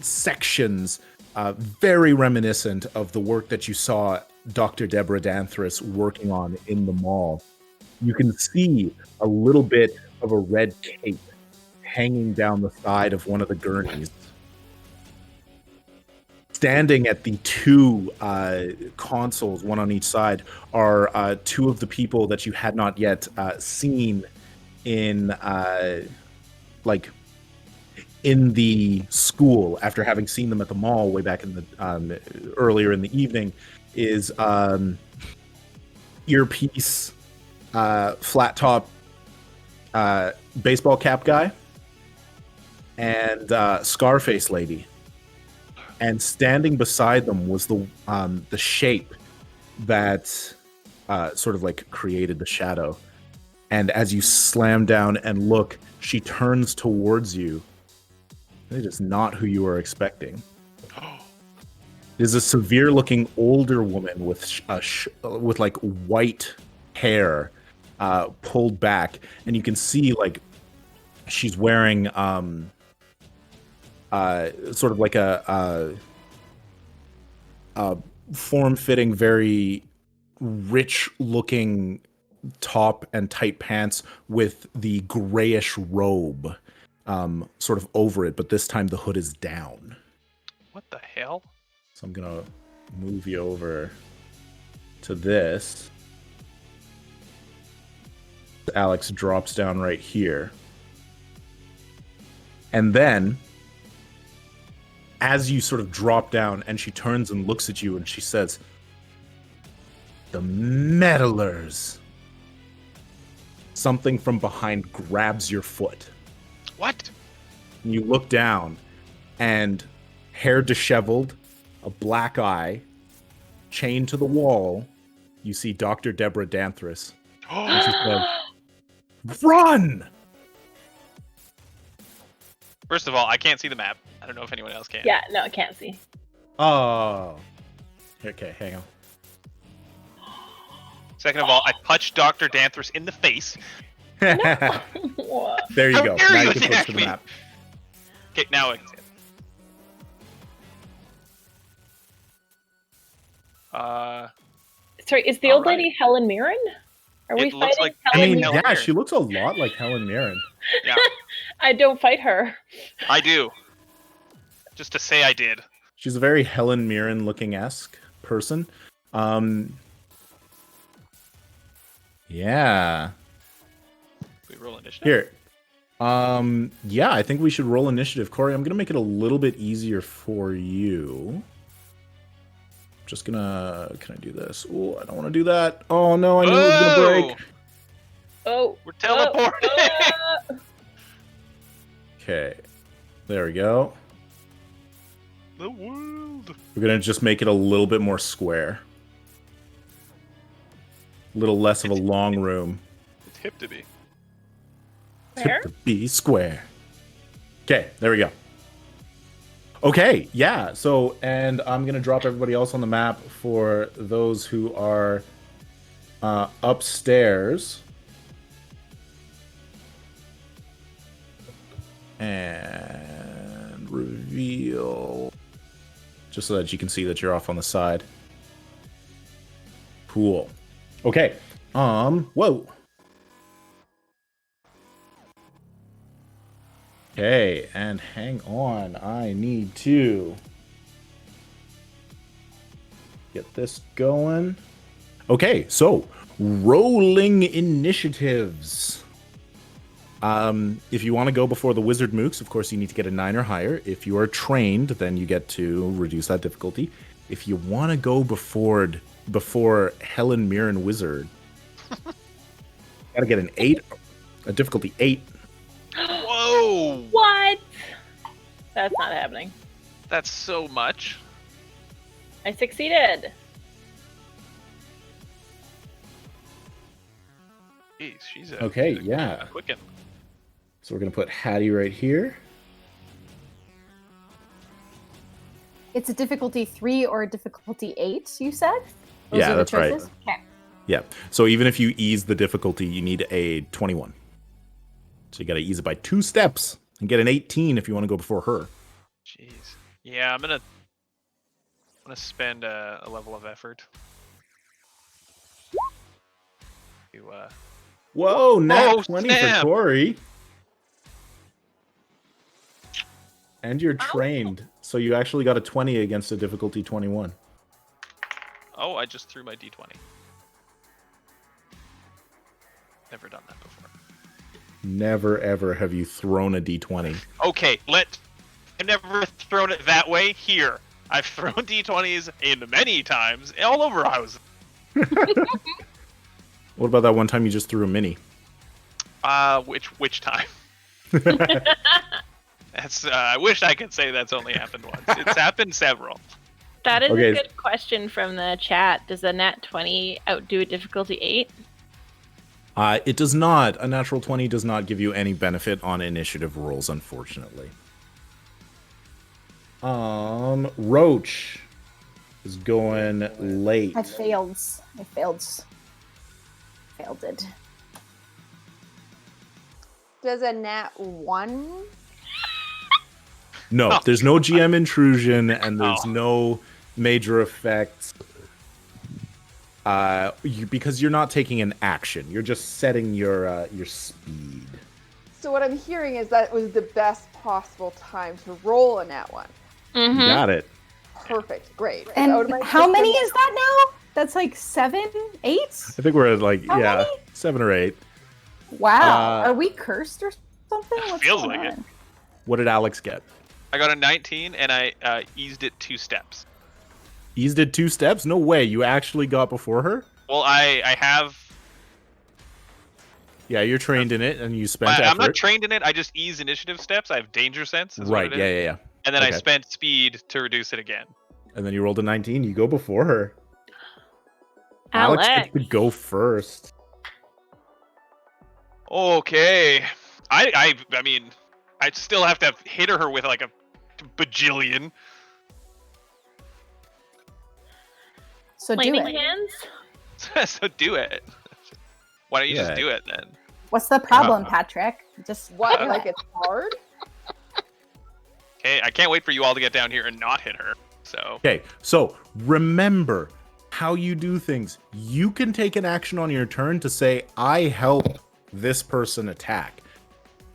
sections, very reminiscent of the work that you saw Dr. Deborah Danthris working on in the mall. You can see a little bit of a red cape hanging down the side of one of the gurneys. Standing at the two consoles, one on each side, are two of the people that you had not yet seen in in the school after having seen them at the mall way back in the earlier in the evening. Is earpiece, flat top, baseball cap guy, and Scarface lady. And standing beside them was the shape that sort of like created the shadow. And as you slam down and look, she turns towards you. It is not who you are expecting. It is a severe-looking older woman with with like white hair pulled back, and you can see like she's wearing sort of like a form-fitting, very rich-looking top and tight pants with the grayish robe sort of over it, but this time the hood is down. What the hell? So I'm gonna move you over to this. Alex drops down right here. And then, as you sort of drop down, and she turns and looks at you and she says, "The meddlers." Something from behind grabs your foot. What? And you look down, and hair disheveled, a black eye, chained to the wall, you see Dr. Deborah Danthris. And she says, "Run!" First of all, I can't see the map. I don't know if anyone else can. Yeah, no, I can't see. Oh. Okay, hang on. Second of all, I punched Dr. Danthris in the face. There you How go. dare Now you you can switch attack to the me? map. Okay, now I can see it. Sorry, is the old lady Helen Mirren? Are we It looks fighting like- I Helen mean, Mirren? yeah, Mirren. she looks a lot like Helen Mirren. Yeah, I don't fight her. I do. Just to say I did. She's a very Helen Mirren looking-esque person. Yeah. We roll initiative. Here. Yeah, I think we should roll initiative. Corey, I'm gonna make it a little bit easier for you. Just gonna, can I do this? Oh, I don't want to do that. Oh no, I knew it was gonna break. Oh, we're teleporting. Okay, there we go. The world. We're gonna just make it a little bit more square. A little less of a long room. It's hip to be. Where? To be square. Okay, there we go. Okay, yeah, so, and I'm gonna drop everybody else on the map for those who are upstairs. And reveal, just so that you can see that you're off on the side. Cool. Okay, whoa. Okay, and hang on. I need to get this going. Okay, so rolling initiatives. If you want to go before the wizard mooks, of course you need to get a 9 or higher. If you are trained, then you get to reduce that difficulty. If you want to go before Helen Mirren wizard, gotta get an 8, a difficulty 8. Whoa! What? That's not happening. That's so much. I succeeded. Jeez, she's Okay, yeah. a quicken. So we're gonna put Hattie right here. It's a difficulty 3 or a difficulty 8, you said? Yeah, are the that's right. choices? Okay. Yeah. So even if you ease the difficulty, you need a 21. So you got to ease it by 2 steps and get an 18 if you want to go before her. Jeez. Yeah, I'm gonna spend a level of effort. To, Whoa, nat Oh, 20 snap. for Corey. And you're trained, so you actually got a 20 against a difficulty 21. Oh, I just threw my d20. Never done that before. Never ever have you thrown a d20. Okay, I've never thrown it that way. Here, I've thrown d20s in many times all over houses. What about that one time you just threw a mini? Which time? That's. I wish I could say that's only happened once. It's happened several. That is Okay. a good question from the chat. Does a nat 20 outdo a difficulty 8? It does not. A natural 20 does not give you any benefit on initiative rolls, unfortunately. Roach is going late. I failed it. Does a nat 1? No, there's no GM intrusion, and there's no major effects. Because you're not taking an action, you're just setting your speed. So what I'm hearing is that was the best possible time to roll a nat 1. Mm-hmm. You got it. Perfect, great. And Out of my how many system- is that now? That's like 7, 8? I think we're at like How many? 7 or 8. Wow. Are we cursed or something? What's Feels going like it. on? What did Alex get? I got a 19 and I eased it 2 steps. Eased it 2 steps? No way. You actually got before her? Well, I have. Yeah, you're trained in it, and you spent I'm effort. not trained in it. I just ease initiative steps. I have danger sense. Is Right, what it is. yeah. And then I Okay. spent speed to reduce it again. And then you rolled a 19. You go before her. Alex. gets to go first. Okay. I mean, I still have to hit her with like a bajillion. So do Lightning it. hands? So do it. Why don't you Yeah. just do it then? What's the problem, Patrick? Just What? do Like it. it's hard? Okay, I can't wait for you all to get down here and not hit her. So Okay, so remember how you do things. You can take an action on your turn to say, I help this person attack.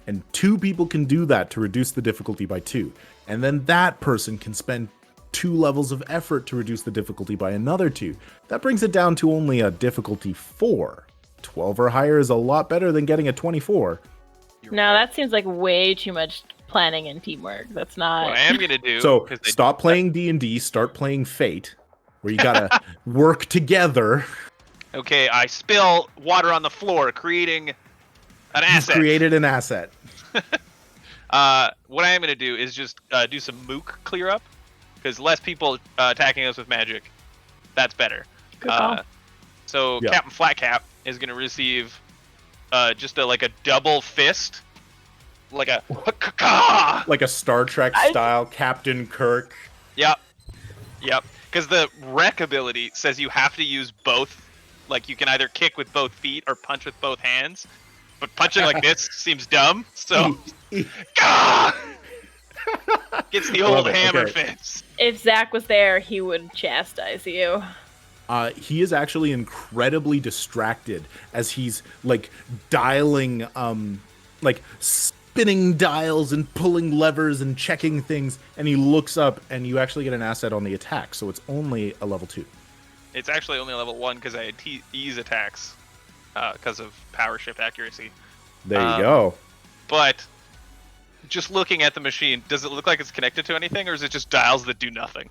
And 2 people can do that to reduce the difficulty by 2. and then that person can spend 2 levels of effort to reduce the difficulty by another 2. That brings it down to only a difficulty 4. 12 or higher is a lot better than getting a 24. No, that seems like way too much planning and teamwork. That's not. What I am gonna do. So stop playing D&D, start playing Fate, where you gotta work together. Okay, I spill water on the floor, creating an asset. You've created an asset. What I am gonna do is just do some mook clear up, because less people attacking us with magic, that's better. Good call. So Yeah. Captain Flatcap is gonna receive just a double fist, like a Like a Star Trek style Captain Kirk. Yep. Because the wreck ability says you have to use both. Like you can either kick with both feet or punch with both hands. But punching like this seems dumb, so gets the old hammer fist. If Zach was there, he would chastise you. He is actually incredibly distracted as he's like dialing, like spinning dials and pulling levers and checking things. And he looks up, and you actually get an asset on the attack, so it's only a level 2. It's actually only a level 1 because I had ease attacks because of power shift accuracy. There you go. But just looking at the machine, does it look like it's connected to anything, or is it just dials that do nothing?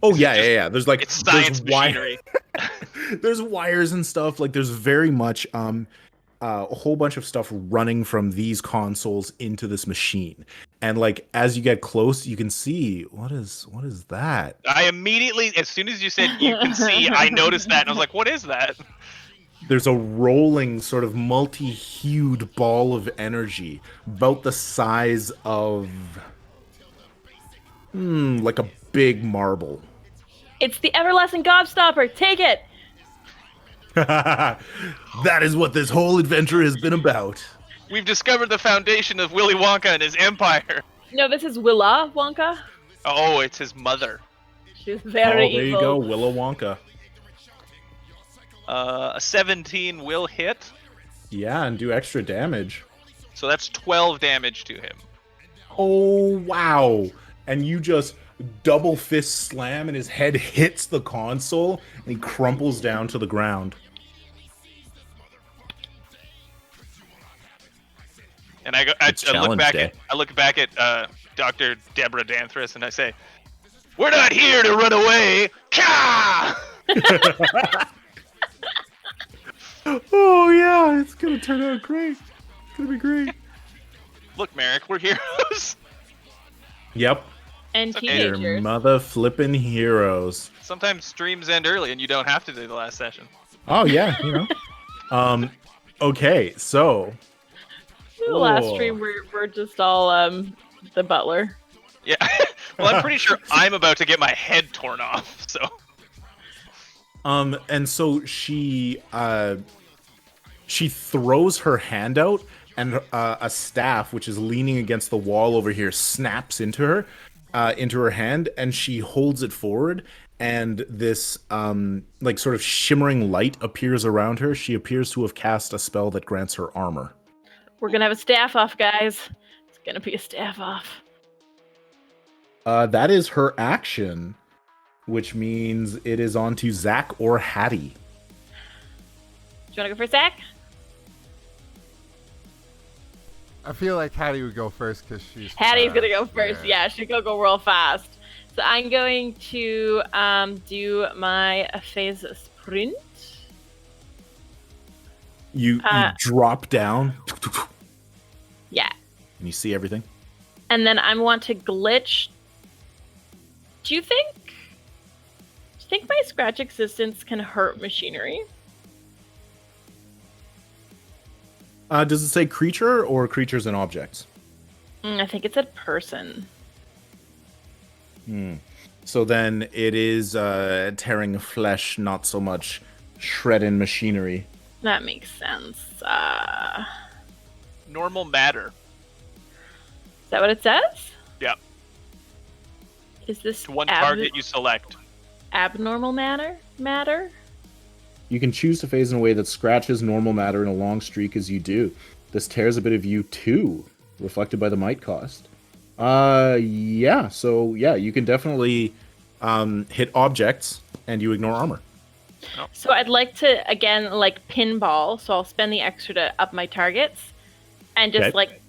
Oh yeah. There's like It's science machinery. There's wires and stuff. Like there's very much a whole bunch of stuff running from these consoles into this machine. And like as you get close, you can see what is that? I immediately, as soon as you said you can see, I noticed that, and I was like, what is that? There's a rolling sort of multi-hued ball of energy about the size of like a big marble. It's the everlasting gobstopper. Take it. That is what this whole adventure has been about. We've discovered the foundation of Willy Wonka and his empire. No, this is Willa Wonka. Oh, it's his mother. She's very there evil. you go, Willow Wonka. A 17 will hit. Yeah, and do extra damage. So that's 12 damage to him. Oh, wow. And you just double fist slam, and his head hits the console, and he crumples down to the ground. And I look back at Dr. Deborah Danthris, and I say, "We're not here to run away." Ka! Oh yeah, it's gonna turn out great. It's gonna be great. Look, Meric, we're heroes. Yep. And Okay. They're teenagers. mother flipping heroes. Sometimes streams end early, and you don't have to do the last session. Oh yeah, you know. Okay, so The last Oh. stream, we're just all the butler. Yeah. Well, I'm pretty sure I'm about to get my head torn off. So. and so she throws her hand out, and a staff, which is leaning against the wall over here, snaps into her hand, and she holds it forward, and this like sort of shimmering light appears around her. She appears to have cast a spell that grants her armor. We're gonna have a staff off, guys. It's gonna be a staff off. That is her action, which means it is on to Zach or Hattie. Do you wanna go for Zach? I feel like Hattie would go first because she's. Hattie's gonna go fast. first. Yeah, she's gonna go real fast. So I'm going to do my phase sprint. You drop down, Yeah. and you see everything. And then I want to glitch. Do you think my scratch existence can hurt machinery? Does it say creature or creatures and objects? I think it's a person. So then it is tearing flesh, not so much shredding machinery. That makes sense. Is Normal matter. that what it says? Yep. Is this To one target you select. abnormal matter? You can choose to phase in a way that scratches normal matter in a long streak as you do. This tears a bit of you too, reflected by the might cost. Yeah. So yeah, you can definitely hit objects and you ignore armor. So I'd like to, again, like pinball, so I'll spend the extra to up my targets and just like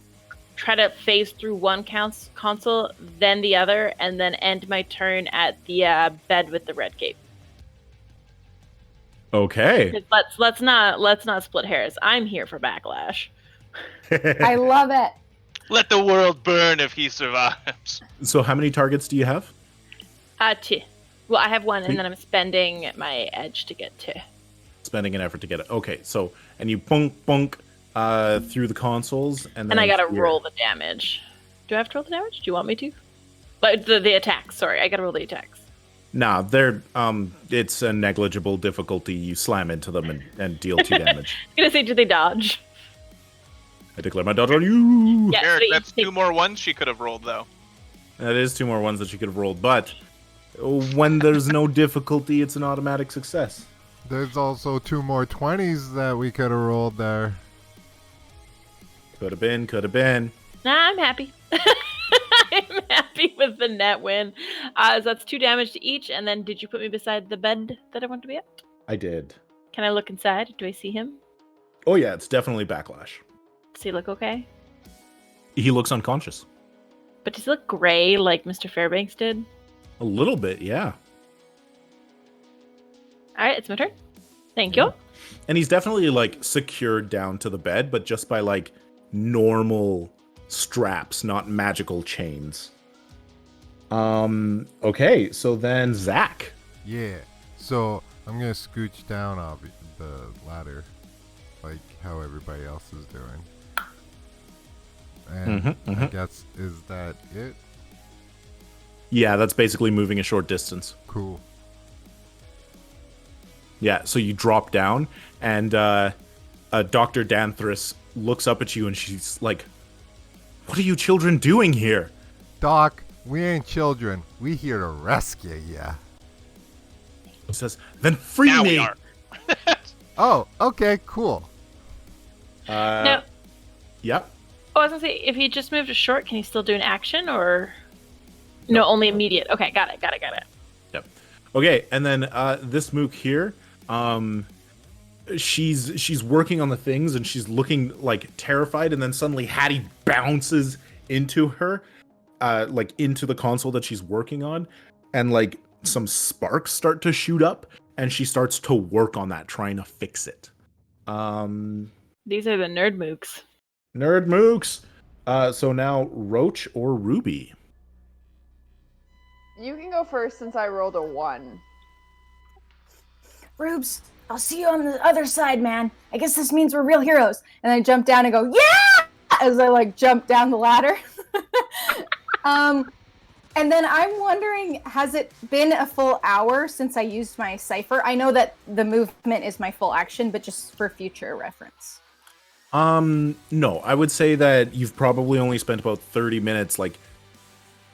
try to phase through one console, then the other, and then end my turn at the bed with the red cape. Okay. Let's not split hairs. I'm here for Backlash. I love it. Let the world burn if he survives. So how many targets do you have? 2. Well, I have 1, and then I'm spending my edge to get 2. Spending an effort to get it. Okay, so and you bunk through the consoles, and then I gotta roll the damage. Do I have to roll the damage? Do you want me to? Like the attacks. Sorry, I gotta roll the attacks. Nah, they're it's a negligible difficulty. You slam into them and deal 2 damage. I was gonna say, do they dodge? I declare my dodge on you. Yeah, Meric, so that's 2 more ones she could have rolled, though. That is 2 more ones that she could have rolled, but when there's no difficulty, it's an automatic success. There's also 2 more 20s that we could have rolled there. Could have been. Nah, I'm happy. I'm happy with the net win. So that's 2 damage to each, and then did you put me beside the bed that I want to be at? I did. Can I look inside? Do I see him? Oh yeah, it's definitely Backlash. Does he look okay? He looks unconscious. But does he look gray like Mr. Fairbanks did? A little bit, yeah. Alright, it's my turn. Thank you. And he's definitely like secured down to the bed, but just by like normal straps, not magical chains. Okay, so then Zach. Yeah. So I'm gonna scooch down the ladder, like how everybody else is doing. And I guess, is that it? Yeah, that's basically moving a short distance. Cool. Yeah, so you drop down, and Dr. Danthris looks up at you, and she's like, "What are you children doing here?" Doc, we ain't children. We here to rescue ya. He says, "Then free Now me." we are. Oh, okay, cool. No. Yep. Oh, I was gonna say, if he just moved a short, can he still do an action, or no? Only immediate. Okay, got it. Yep. Okay, and then this mook here, she's working on the things, and she's looking like terrified, and then suddenly Hattie bounces into her, like into the console that she's working on, and like some sparks start to shoot up, and she starts to work on that, trying to fix it. These are the nerd mooks. Nerd mooks. So now Roach or Ruby? You can go first since I rolled a 1. Rubes, I'll see you on the other side, man. I guess this means we're real heroes. And I jump down and go, yeah! As I like jump down the ladder. And then I'm wondering, has it been a full hour since I used my cipher? I know that the movement is my full action, but just for future reference. No, I would say that you've probably only spent about 30 minutes, like,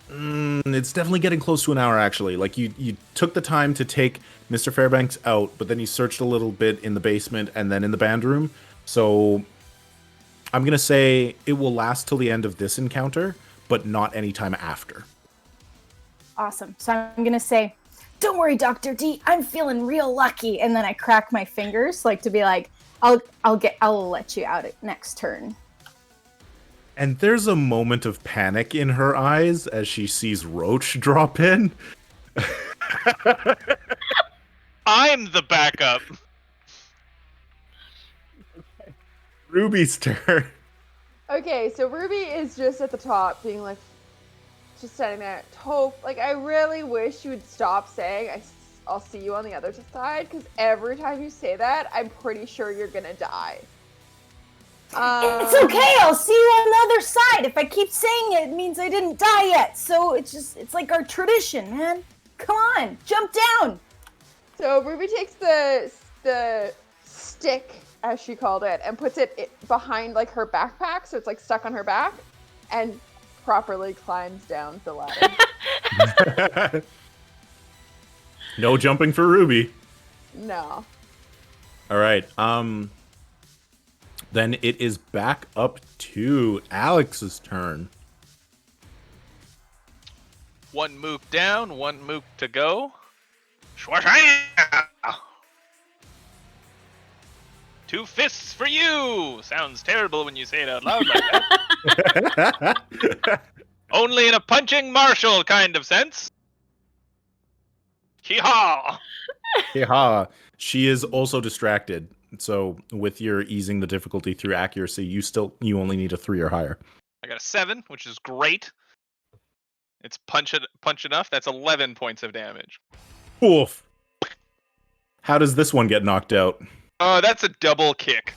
it's definitely getting close to an hour, actually. Like, you took the time to take Mr. Fairbanks out, but then you searched a little bit in the basement and then in the band room. So, I'm gonna say it will last till the end of this encounter, but not any time after. Awesome. So I'm gonna say, don't worry, Dr. D, I'm feeling real lucky. And then I crack my fingers, like to be like, I'll let you out next turn. And there's a moment of panic in her eyes as she sees Roach drop in. I'm the backup. Ruby's turn. Okay, so Ruby is just at the top being like, just standing there. Like, I really wish you would stop saying, I'll see you on the other side, because every time you say that, I'm pretty sure you're gonna die. It's okay, I'll see you on the other side. If I keep saying it, it means I didn't die yet. So it's like our tradition, man. Come on, jump down. So Ruby takes the stick, as she called it, and puts it behind like her backpack, so it's like stuck on her back, and properly climbs down the ladder. No jumping for Ruby. No. All right. Then it is back up to Alex's turn. One mook down, one mook to go. Shwasha! 2 fists for you! Sounds terrible when you say it out loud like that. Only in a punching martial kind of sense. Hee-haw! Hee-haw. She is also distracted. So with your easing the difficulty through accuracy, you only need a 3 or higher. I got a 7, which is great. It's punch enough. That's 11 points of damage. Oof. How does this one get knocked out? That's a double kick.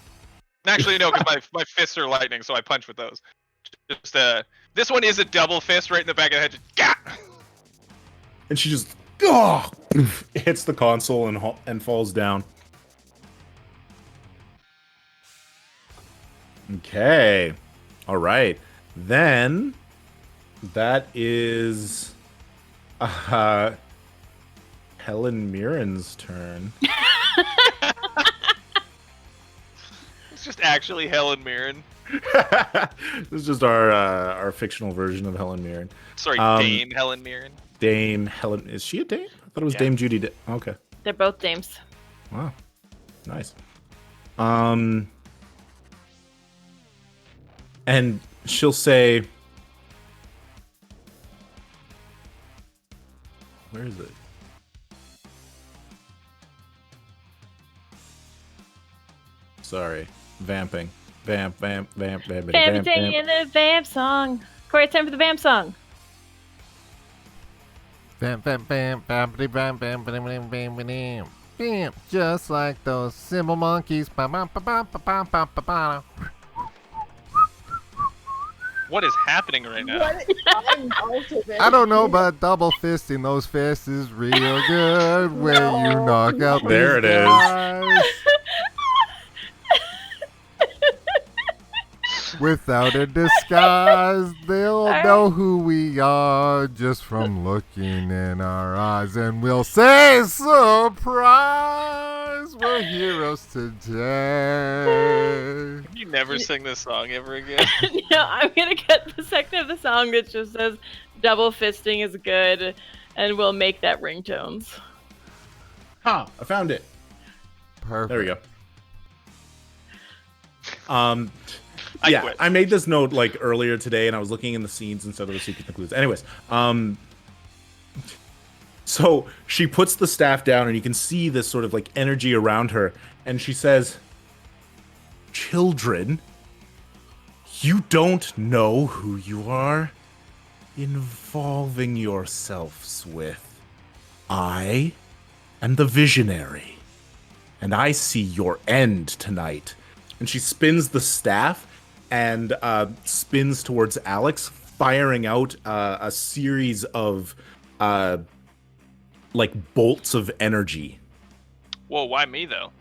Actually, no, because my fists are lightning, so I punch with those. Just this one is a double fist right in the back of the head. Just, gah! And she just hits the console and falls down. Okay. All right. Then that is Helen Mirren's turn. It's just actually Helen Mirren. This is just our fictional version of Helen Mirren. Sorry, Dame Helen Mirren. Dame Helen. Is she a dame? I thought it was Dame Judy. Okay. They're both dames. Wow. Nice. And she'll say, where is it? Sorry. Vamping. Vamp. Vamp in the vamp song. Corey, it's time for the vamp song. Vamp, vamp, vamp, vampity, vamp, vamp, vamp, vamp, vamp, vamp, vamp, just like those cymbal monkeys. What is happening right now? I don't know, but double fisting those fists is real good when you knock out There it is. Without a disguise, they'll know who we are just from looking in our eyes, and we'll say, surprise, we're heroes today. Can you never sing this song ever again? No, I'm gonna get the section of the song that just says double fisting is good, and we'll make that ringtones. I found it. Perfect. There we go. I made this note like earlier today, and I was looking in the scenes instead of the secret clues. Anyways, so she puts the staff down, and you can see this sort of like energy around her, and she says, "Children, you don't know who you are involving yourselves with. I am the visionary, and I see your end tonight." And she spins the staff and spins towards Alex, firing out a series of like bolts of energy. Whoa, why me though?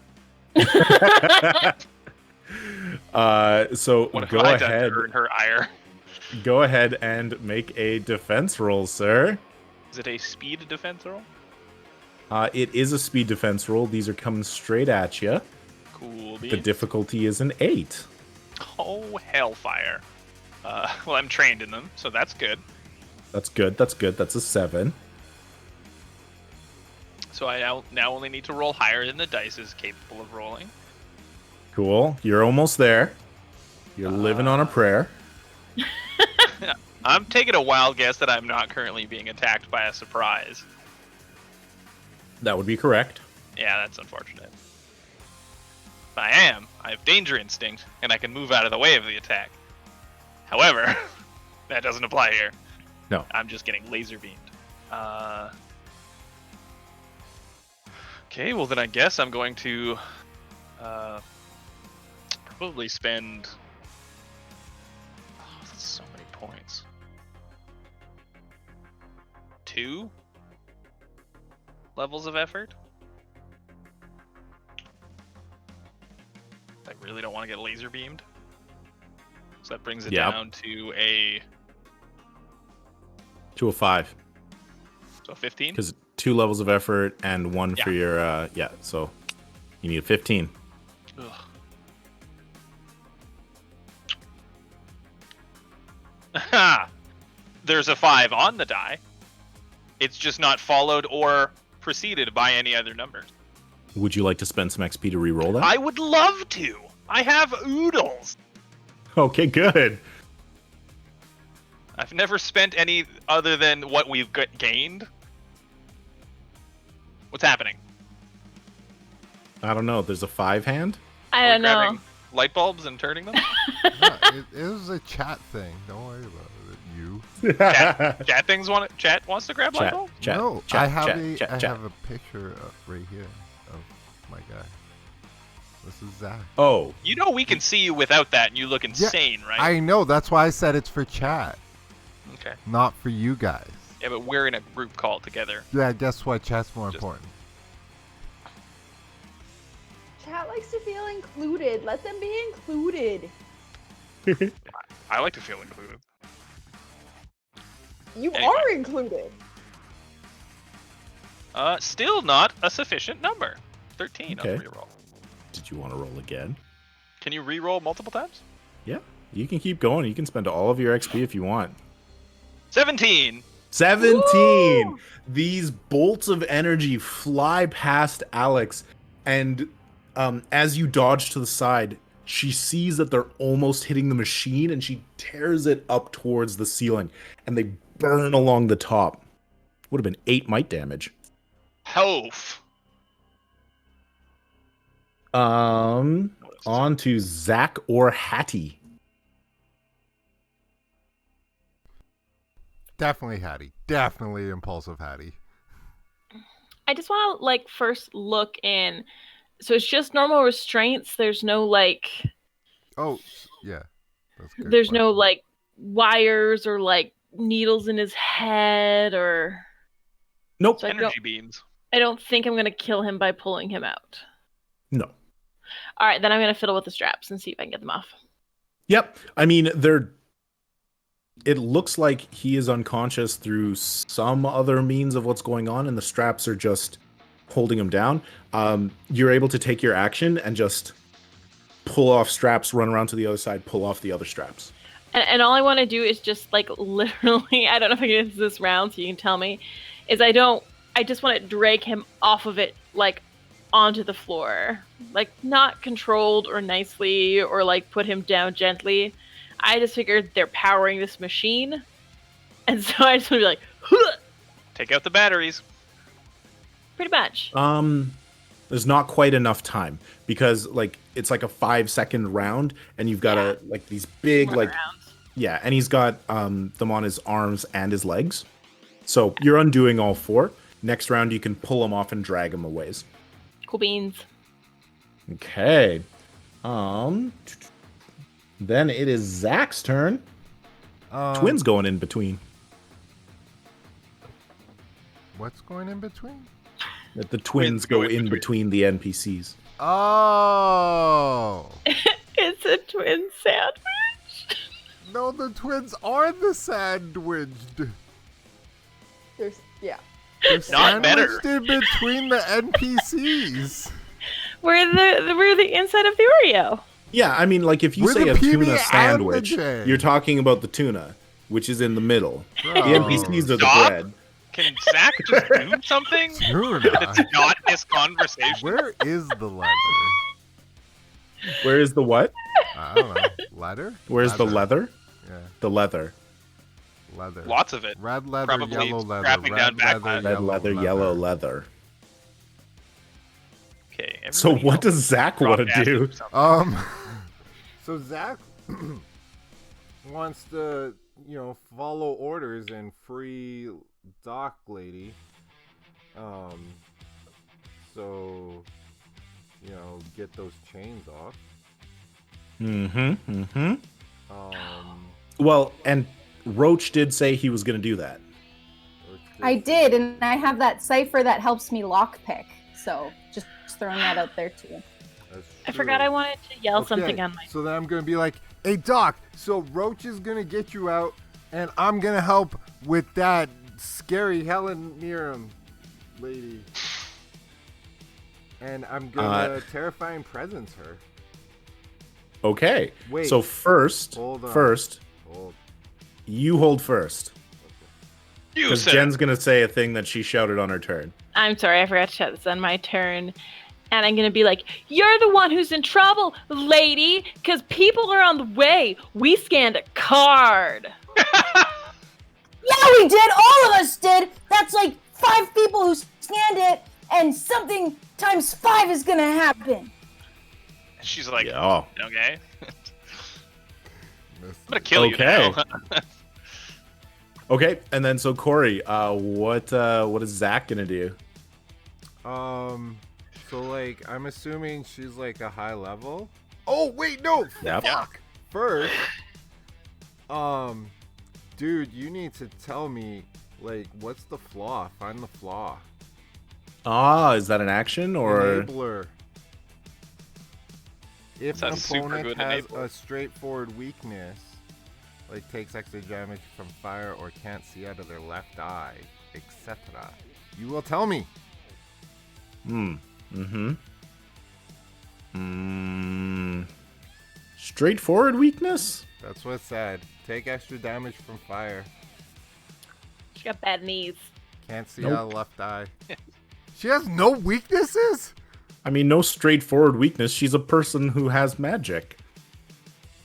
So what go have I ahead. done to earn her ire? Go ahead and make a defense roll, sir. Is it a speed defense roll? It is a speed defense roll. These are coming straight at you. Cool beans. The difficulty is an 8. Oh, hellfire. Well, I'm trained in them, so that's good. That's good. That's a 7. So I now only need to roll higher than the dice is capable of rolling. Cool. You're almost there. You're living on a prayer. I'm taking a wild guess that I'm not currently being attacked by a surprise. That would be correct. Yeah, that's unfortunate. If I am, I have danger instinct, and I can move out of the way of the attack. However, that doesn't apply here. No. I'm just getting laser beamed. Okay, well then I guess I'm going to probably spend... Oh, that's so many points. 2 levels of effort? I really don't want to get laser beamed. So that brings it down to a 5. So 15? Because 2 levels of effort and 1 for your so you need a 15. Ugh. There's a 5 on the die. It's just not followed or preceded by any other numbers. Would you like to spend some XP to re-roll that? I would love to. I have oodles. Okay, good. I've never spent any other than what we've gained. What's happening? I don't know. There's a 5 hand? I don't know. Grabbing light bulbs and turning them? It was a chat thing. Don't worry about it. You. Chat wants to grab light bulbs? No, I have a picture right here of my guy. This is Zach. Oh. You know we can see you without that and you look insane, right? I know. That's why I said it's for chat. Okay. Not for you guys. Yeah, but we're in a group call together. Yeah, guess what? Chat's more important. Chat likes to feel included. Let them be included. I like to feel included. You Anyway. are included. Still not a sufficient number. 13 Okay. on reroll. Did you want to roll again? Can you reroll multiple times? Yeah. You can keep going. You can spend all of your XP if you want. 17! 17! Woo! These bolts of energy fly past Alex, and as you dodge to the side, she sees that they're almost hitting the machine, and she tears it up towards the ceiling, and they burn along the top. Would have been 8 might damage. Hoof. On to Zach or Hattie. Definitely Hattie. Definitely impulsive Hattie. I just want to like first look in. So it's just normal restraints. There's no like. Oh, yeah. That's a good There's no question. like wires or like needles in his head or. Nope. So Energy beams. I don't think I'm gonna kill him by pulling him out. No. All right, then I'm gonna fiddle with the straps and see if I can get them off. Yep. I mean, it looks like he is unconscious through some other means of what's going on, and the straps are just holding him down. You're able to take your action and just pull off straps, run around to the other side, pull off the other straps. And all I want to do is just like literally, I don't know if I can get this round, so you can tell me, is I just want to drag him off of it, like onto the floor, like not controlled or nicely or like put him down gently. I just figured they're powering this machine, and so I just want to be like, huh! Take out the batteries. Pretty much. There's not quite enough time because like it's like a 5-second round, and you've got like these big Run like around. yeah, and he's got them on his arms and his legs. So you're undoing all 4. Next round you can pull him off and drag him a ways. Cool beans. Okay. Then it is Zach's turn. Twins going in between. What's going in between? That the twins go in between the NPCs. Oh! It's a twin sandwich. No, the twins are the sandwiched. There's They're Not better. sandwiched in between the NPCs. We're the inside of the Oreo. Yeah, I mean, like if you We're say the a PB tuna and the sandwich, J. you're talking about the tuna, which is in the middle. Bro. The NPCs are the Stop. bread. Can Zach just do something Tuna. that's not this conversation? Where is the leather? Where is the what? I don't know. Leather? Where's the leather? Yeah, the leather. leather. Lots of it. Red leather, Probably yellow leather. scrapping down Red Backlash. leather, Red leather, yellow leather. Okay. So everybody what else does Zach drop want to acid do? or something. So Zach wants to, follow orders and free Doc Lady. So, get those chains off. Well, and Roach did say he was going to do that. I did, and I have that cipher that helps me lockpick. So just throwing that out there too. I forgot I wanted to yell something on my. So then I'm gonna be like, "Hey Doc, so Roach is gonna get you out, and I'm gonna help with that scary Helen Mirren lady, and I'm gonna terrifying presence her." Okay. Wait. So first, Hold on. first, Hold. you hold first. Because Jen's going to say a thing that she shouted on her turn. I'm sorry, I forgot to shout this on my turn. And I'm going to be like, you're the one who's in trouble, lady, because people are on the way. We scanned a card. Yeah, we did. All of us did. That's like 5 people who scanned it, and something times 5 is going to happen. She's like, Yeah. okay. I'm going to kill you now. Okay, and then so Corey, what is Zach gonna do? So like I'm assuming she's like a high level. Oh wait, no, Yep. fuck. First, dude, you need to tell me like what's the flaw? Find the flaw. Ah, is that an action or? Enabler. If an That's a super opponent good has enabler. a straightforward weakness, like takes extra damage from fire or can't see out of their left eye, etc., you will tell me. Straightforward weakness? That's what it said. Take extra damage from fire. She got bad knees. Can't see Nope. out of left eye. She has no weaknesses? I mean, no straightforward weakness. She's a person who has magic.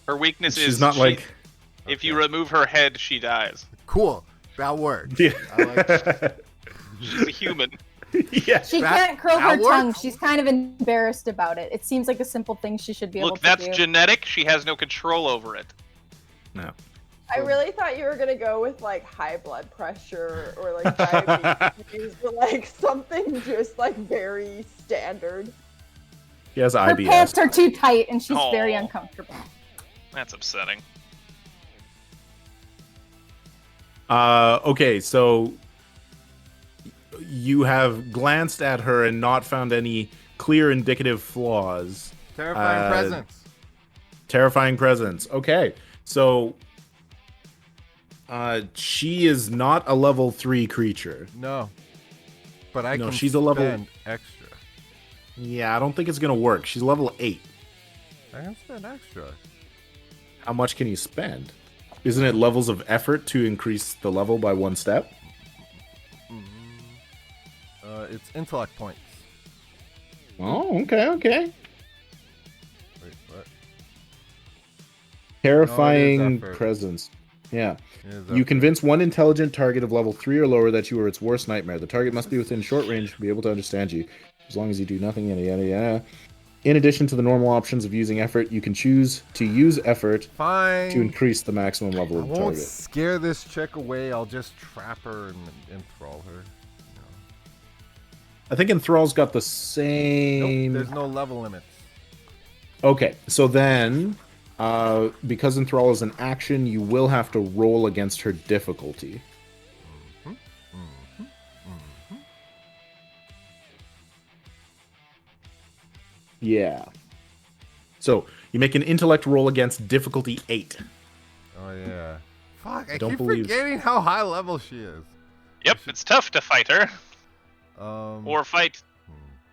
Her weakness She's is not like. if you remove her head, she dies. Cool. That works. Yeah. I like She's a human. Yeah. She That- can't curl that her tongue. works? She's kind of embarrassed about it. It seems like a simple thing she should be able Look, to that's do. genetic. She has no control over it. No. I really thought you were gonna go with like high blood pressure or like diabetes, but like something just like very standard. He has Her IBS. pants are too tight and she's very Aw. uncomfortable. That's upsetting. Okay, so you have glanced at her and not found any clear indicative flaws. terrifying presence. Terrifying presence. Okay, so she is not a level 3 creature. No. But I No, can she's a level- spend extra. Yeah, I don't think it's gonna work. She's level 8. I can spend extra. How much can you spend? Isn't it levels of effort to increase the level by 1 step? It's intellect points. Oh, okay. Wait, what? Terrifying effort. presence. Yeah. It is You effort. convince one intelligent target of level 3 or lower that you are its worst nightmare. The target must be within short range to be able to understand you. As long as you do nothing, yada yada yada. In addition to the normal options of using effort, you can choose to use effort Fine. to increase the maximum level I of the won't target. scare this chick away. I'll just trap her and enthrall her. I think Enthrall's got the Nope, same... there's no level limits. Okay, so then, because Enthrall is an action, you will have to roll against her difficulty. Yeah. So, you make an intellect roll against difficulty 8. Oh yeah. Fuck, I Don't keep believe- forgetting how high level she is. Yep, it's tough to fight her Or or fight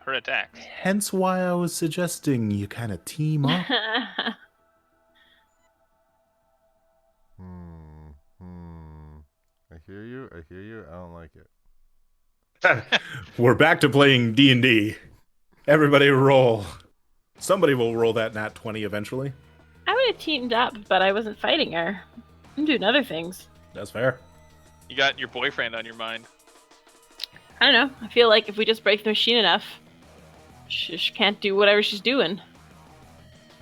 her attacks. Hence why I was suggesting you kind of team up. I hear you. I don't like it. We're back to playing D&D. Everybody roll. Somebody will roll that nat 20 eventually. I would have teamed up, but I wasn't fighting her. I'm doing other things. That's fair. You got your boyfriend on your mind. I don't know. I feel like if we just break the machine enough, she can't do whatever she's doing.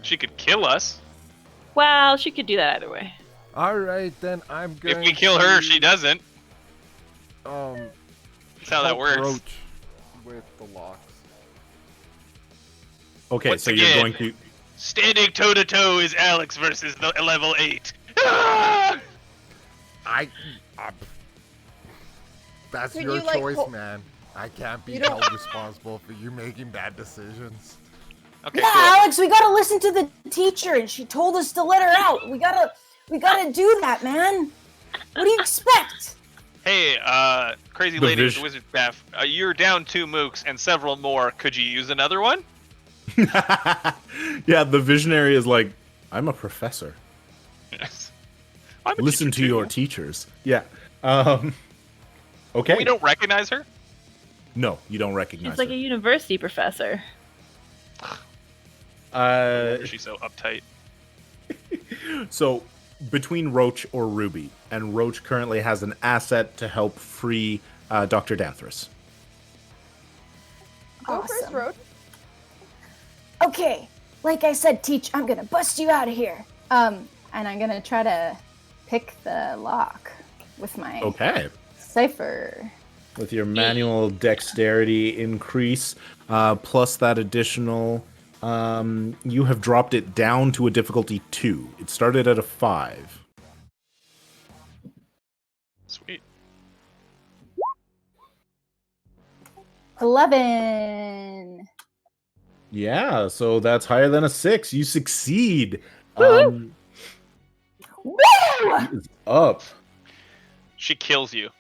She could kill us. Well, she could do that either way. All right, then I'm going. If we kill her, to, she doesn't. That's how that works. approach with the locks. Okay, Once so again, you're going to... Standing toe to toe is Alex versus the level 8. Ah! That's Could your you, like, choice, man. I can't be You don't- held responsible for you making bad decisions. Okay, Yeah, cool. Alex, we gotta listen to the teacher, and she told us to let her out. We gotta do that, man. What do you expect? Hey, crazy The lady with vis- the wizard staff. You're down 2 mooks and several more. Could you use another one? Yeah, the visionary is like, I'm a professor. Yes. I'm a Listen teacher to your too. teachers. Yeah. Okay. We don't recognize her? No, you don't recognize She's like her. a university professor. She's so uptight. So, between Roach or Ruby, and Roach currently has an asset to help free Dr. Danthras. Go first, Roach. Okay, like I said, Teach, I'm gonna bust you out of here. And I'm gonna try to pick the lock with my cipher. With your manual dexterity increase, plus that additional, you have dropped it down to a difficulty 2. It started at a 5. Sweet. 11. Yeah, so that's higher than a 6. You succeed. Woo! He is up. She kills you.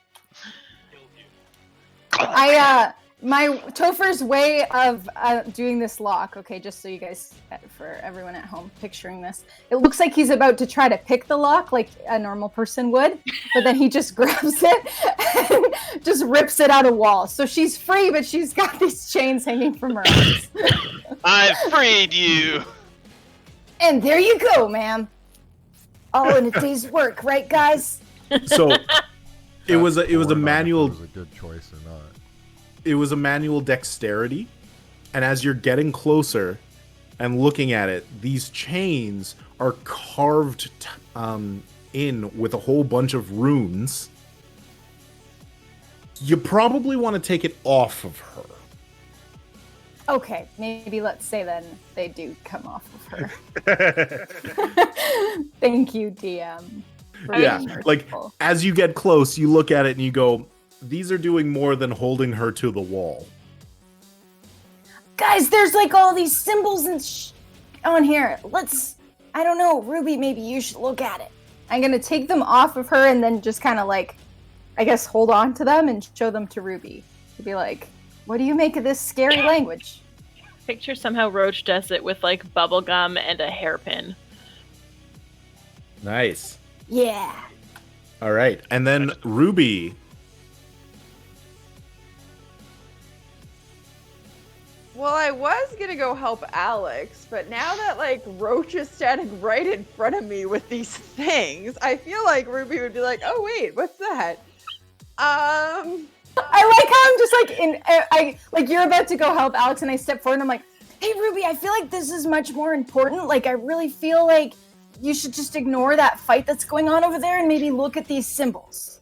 My Topher's way of doing this lock, okay, just so you guys, for everyone at home picturing this, it looks like he's about to try to pick the lock like a normal person would, but then he just grabs it and just rips it out of wall. So she's free, but she's got these chains hanging from her arms. I freed you! And there you go, ma'am. All in a day's work, right, guys? So it was a manual. It was a good choice or not. It was a manual dexterity, and as you're getting closer and looking at it, these chains are carved in with a whole bunch of runes. You probably want to take it off of her. Okay, maybe let's say then they do come off of her. Thank you, DM. Yeah, like as you get close, you look at it and you go, these are doing more than holding her to the wall. Guys, there's like all these symbols and on here. I don't know, Ruby, maybe you should look at it. I'm gonna take them off of her and then just kind of like, I guess, hold on to them and show them to Ruby. To be like, what do you make of this scary language? Picture somehow Roach does it with like bubble gum and a hairpin. Nice. Yeah. All right, and then Ruby. Well, I was gonna go help Alex, but now that like Roach is standing right in front of me with these things, I feel like Ruby would be like, "Oh wait, what's that?" I like how I'm just like like you're about to go help Alex, and I step forward and I'm like, Hey, Ruby, I feel like this is much more important. Like, I really feel like you should just ignore that fight that's going on over there and maybe look at these symbols.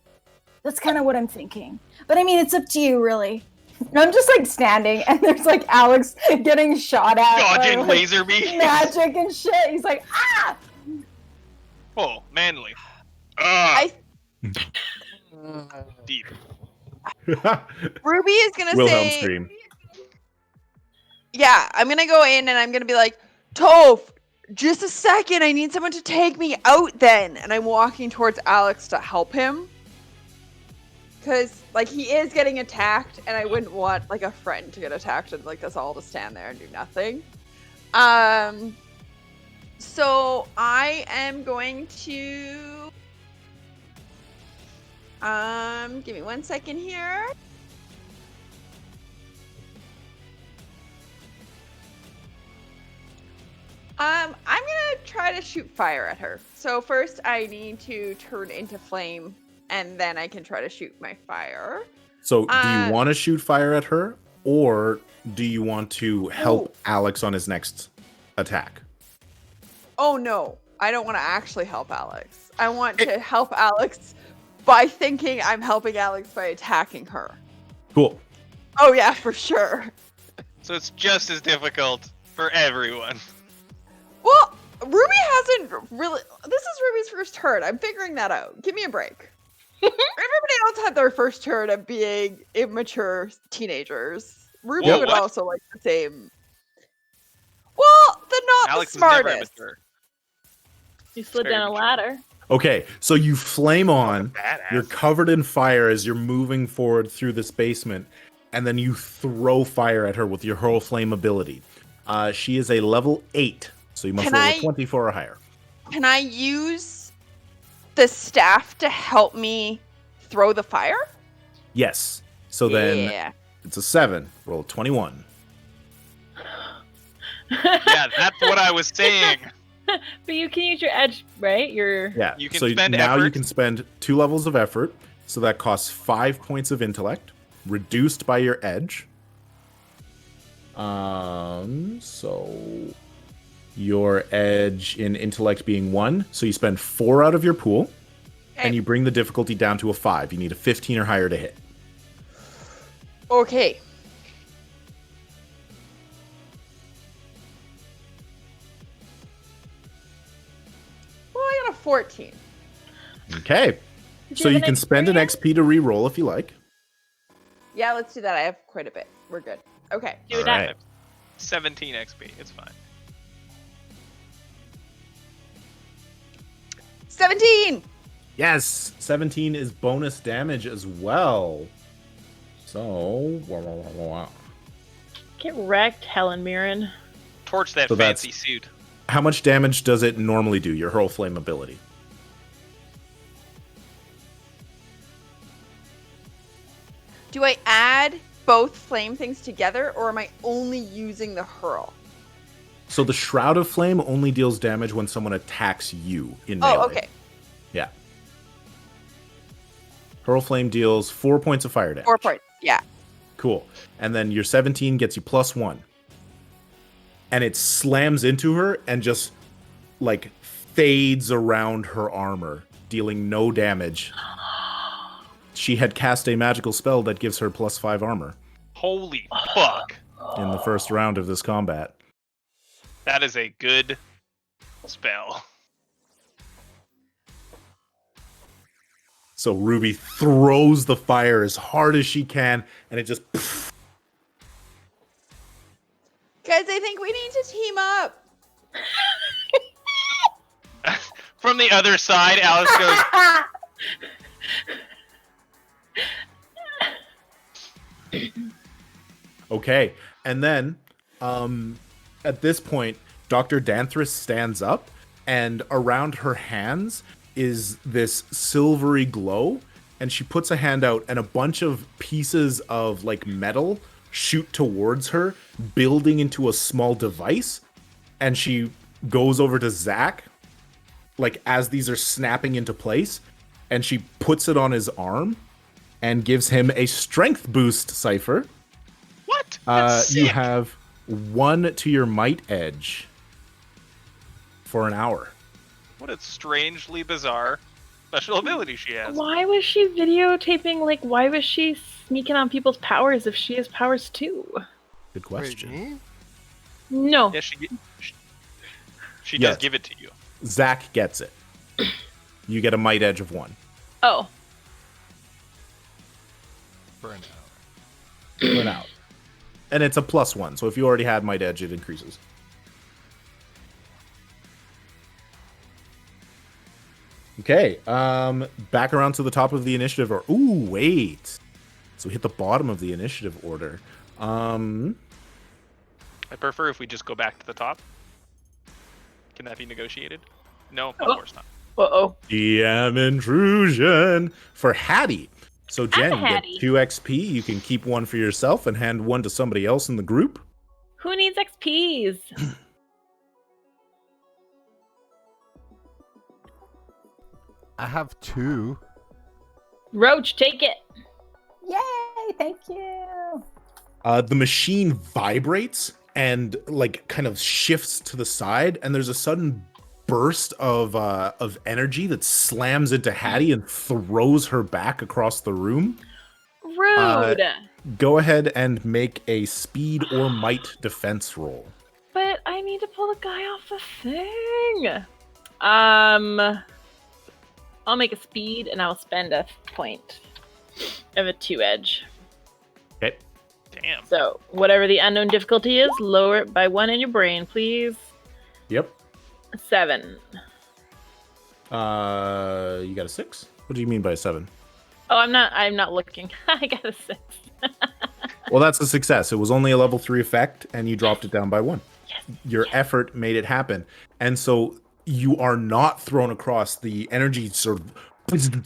That's kind of what I'm thinking. But I mean, it's up to you, really. and I'm just like standing, and there's like Alex getting shot at. Dodging like, laser beams. Magic and shit. He's like, ah! Oh, manly. Ah. Deep. Ruby is gonna Wilhelm say, scream. "Yeah, I'm gonna go in and I'm gonna be like, Toph, just a second. I need someone to take me out then." And I'm walking towards Alex to help him. Because, like, he is getting attacked, and I wouldn't want, like, a friend to get attacked and, like, us all to stand there and do nothing. So I am going to... give me 1 second here. I'm gonna try to shoot fire at her. So first I need to turn into flame, and then I can try to shoot my fire. So do you want to shoot fire at her, or do you want to help Alex on his next attack? Oh no, I don't want to actually help Alex. I want to help Alex by thinking I'm helping Alex by attacking her. Cool. Oh yeah, for sure. So it's just as difficult for everyone. Well, Ruby hasn't really... This is Ruby's first turn. I'm figuring that out. Give me a break. Everybody else had their first turn of being immature teenagers. Ruby would also like the same... Well, the not Alex the is never smartest. immature. You slid down a ladder. Okay, so you flame on, Badass. you're covered in fire as you're moving forward through this basement, and then you throw fire at her with your hurl flame ability. She is a level 8, so you must roll a 24 or higher. Can I use the staff to help me throw the fire? Yes. So then it's a 7. Roll 21. Yeah, that's what I was saying. But you can use your edge, right? Yeah. You can so spend now effort. you can spend 2 levels of effort. So that costs 5 points of intellect, reduced by your edge. So your edge in intellect being 1. So you spend 4 out of your pool, and you bring the difficulty down to a 5. You need a 15 or higher to hit. Okay. Well, I got a 14. Okay. So you can spend an XP to re-roll if you like. Yeah, let's do that. I have quite a bit. We're good. Okay. Do that. Right. 17 XP. It's fine. 17! Yes, 17 is bonus damage as well. So, Get wrecked, Helen Mirren. Torch that So fancy suit. how much damage does it normally do, your hurl flame ability? Do I add both flame things together, or am I only using the hurl? So the Shroud of Flame only deals damage when someone attacks you in melee. Oh, okay. Yeah. Hurl Flame deals 4 points of fire damage. 4 points. Yeah. Cool. And then your 17 gets you +1. And it slams into her and just, like, fades around her armor, dealing no damage. She had cast a magical spell that gives her +5 armor Holy fuck. in the first round of this combat. That is a good spell. So Ruby throws the fire as hard as she can, and it just... Guys, I think we need to team up. From the other side, Alice goes, Okay, and then at this point, Dr. Danthris stands up, and around her hands is this silvery glow, and she puts a hand out, and a bunch of pieces of like metal shoot towards her, building into a small device, and she goes over to Zach, like as these are snapping into place, and she puts it on his arm and gives him a strength boost, Cypher. what? That's You sick. have 1 to your might edge for an hour. What a strangely bizarre special ability she has. Why was she videotaping? Like, why was she sneaking on people's powers if she has powers too? Good question. Wait, me? No. Yeah, she does Yes. give it to you. Zach gets it. You get a might edge of 1 Oh. For an hour. for an hour. And it's a +1, so if you already had might edge, it increases. Okay, back around to the top of the initiative. Ooh, wait. So we hit the bottom of the initiative order. I prefer if we just go back to the top. Can that be negotiated? No, of course not. Uh-oh. DM intrusion for Hattie. So Jen, a you get Hattie. 2 XP. You can keep 1 for yourself and hand 1 to somebody else in the group. Who needs XPs? I have 2. Roach, take it. Yay! Thank you. The machine vibrates and like kind of shifts to the side, and there's a sudden burst of energy that slams into Hattie and throws her back across the room. Rude. Go ahead and make a speed or might defense roll. But I need to pull the guy off the thing. I'll make a speed and I'll spend a point of a 2 edge. Okay. Damn. So whatever the unknown difficulty is, lower it by 1 in your brain, please. Yep. 7. You got a 6? What do you mean by a 7? Oh, I'm not looking. I got a 6. Well, that's a success. It was only a level 3 effect, and you dropped it down by 1. Yes. Your effort made it happen. And so you are not thrown across. The energy sort of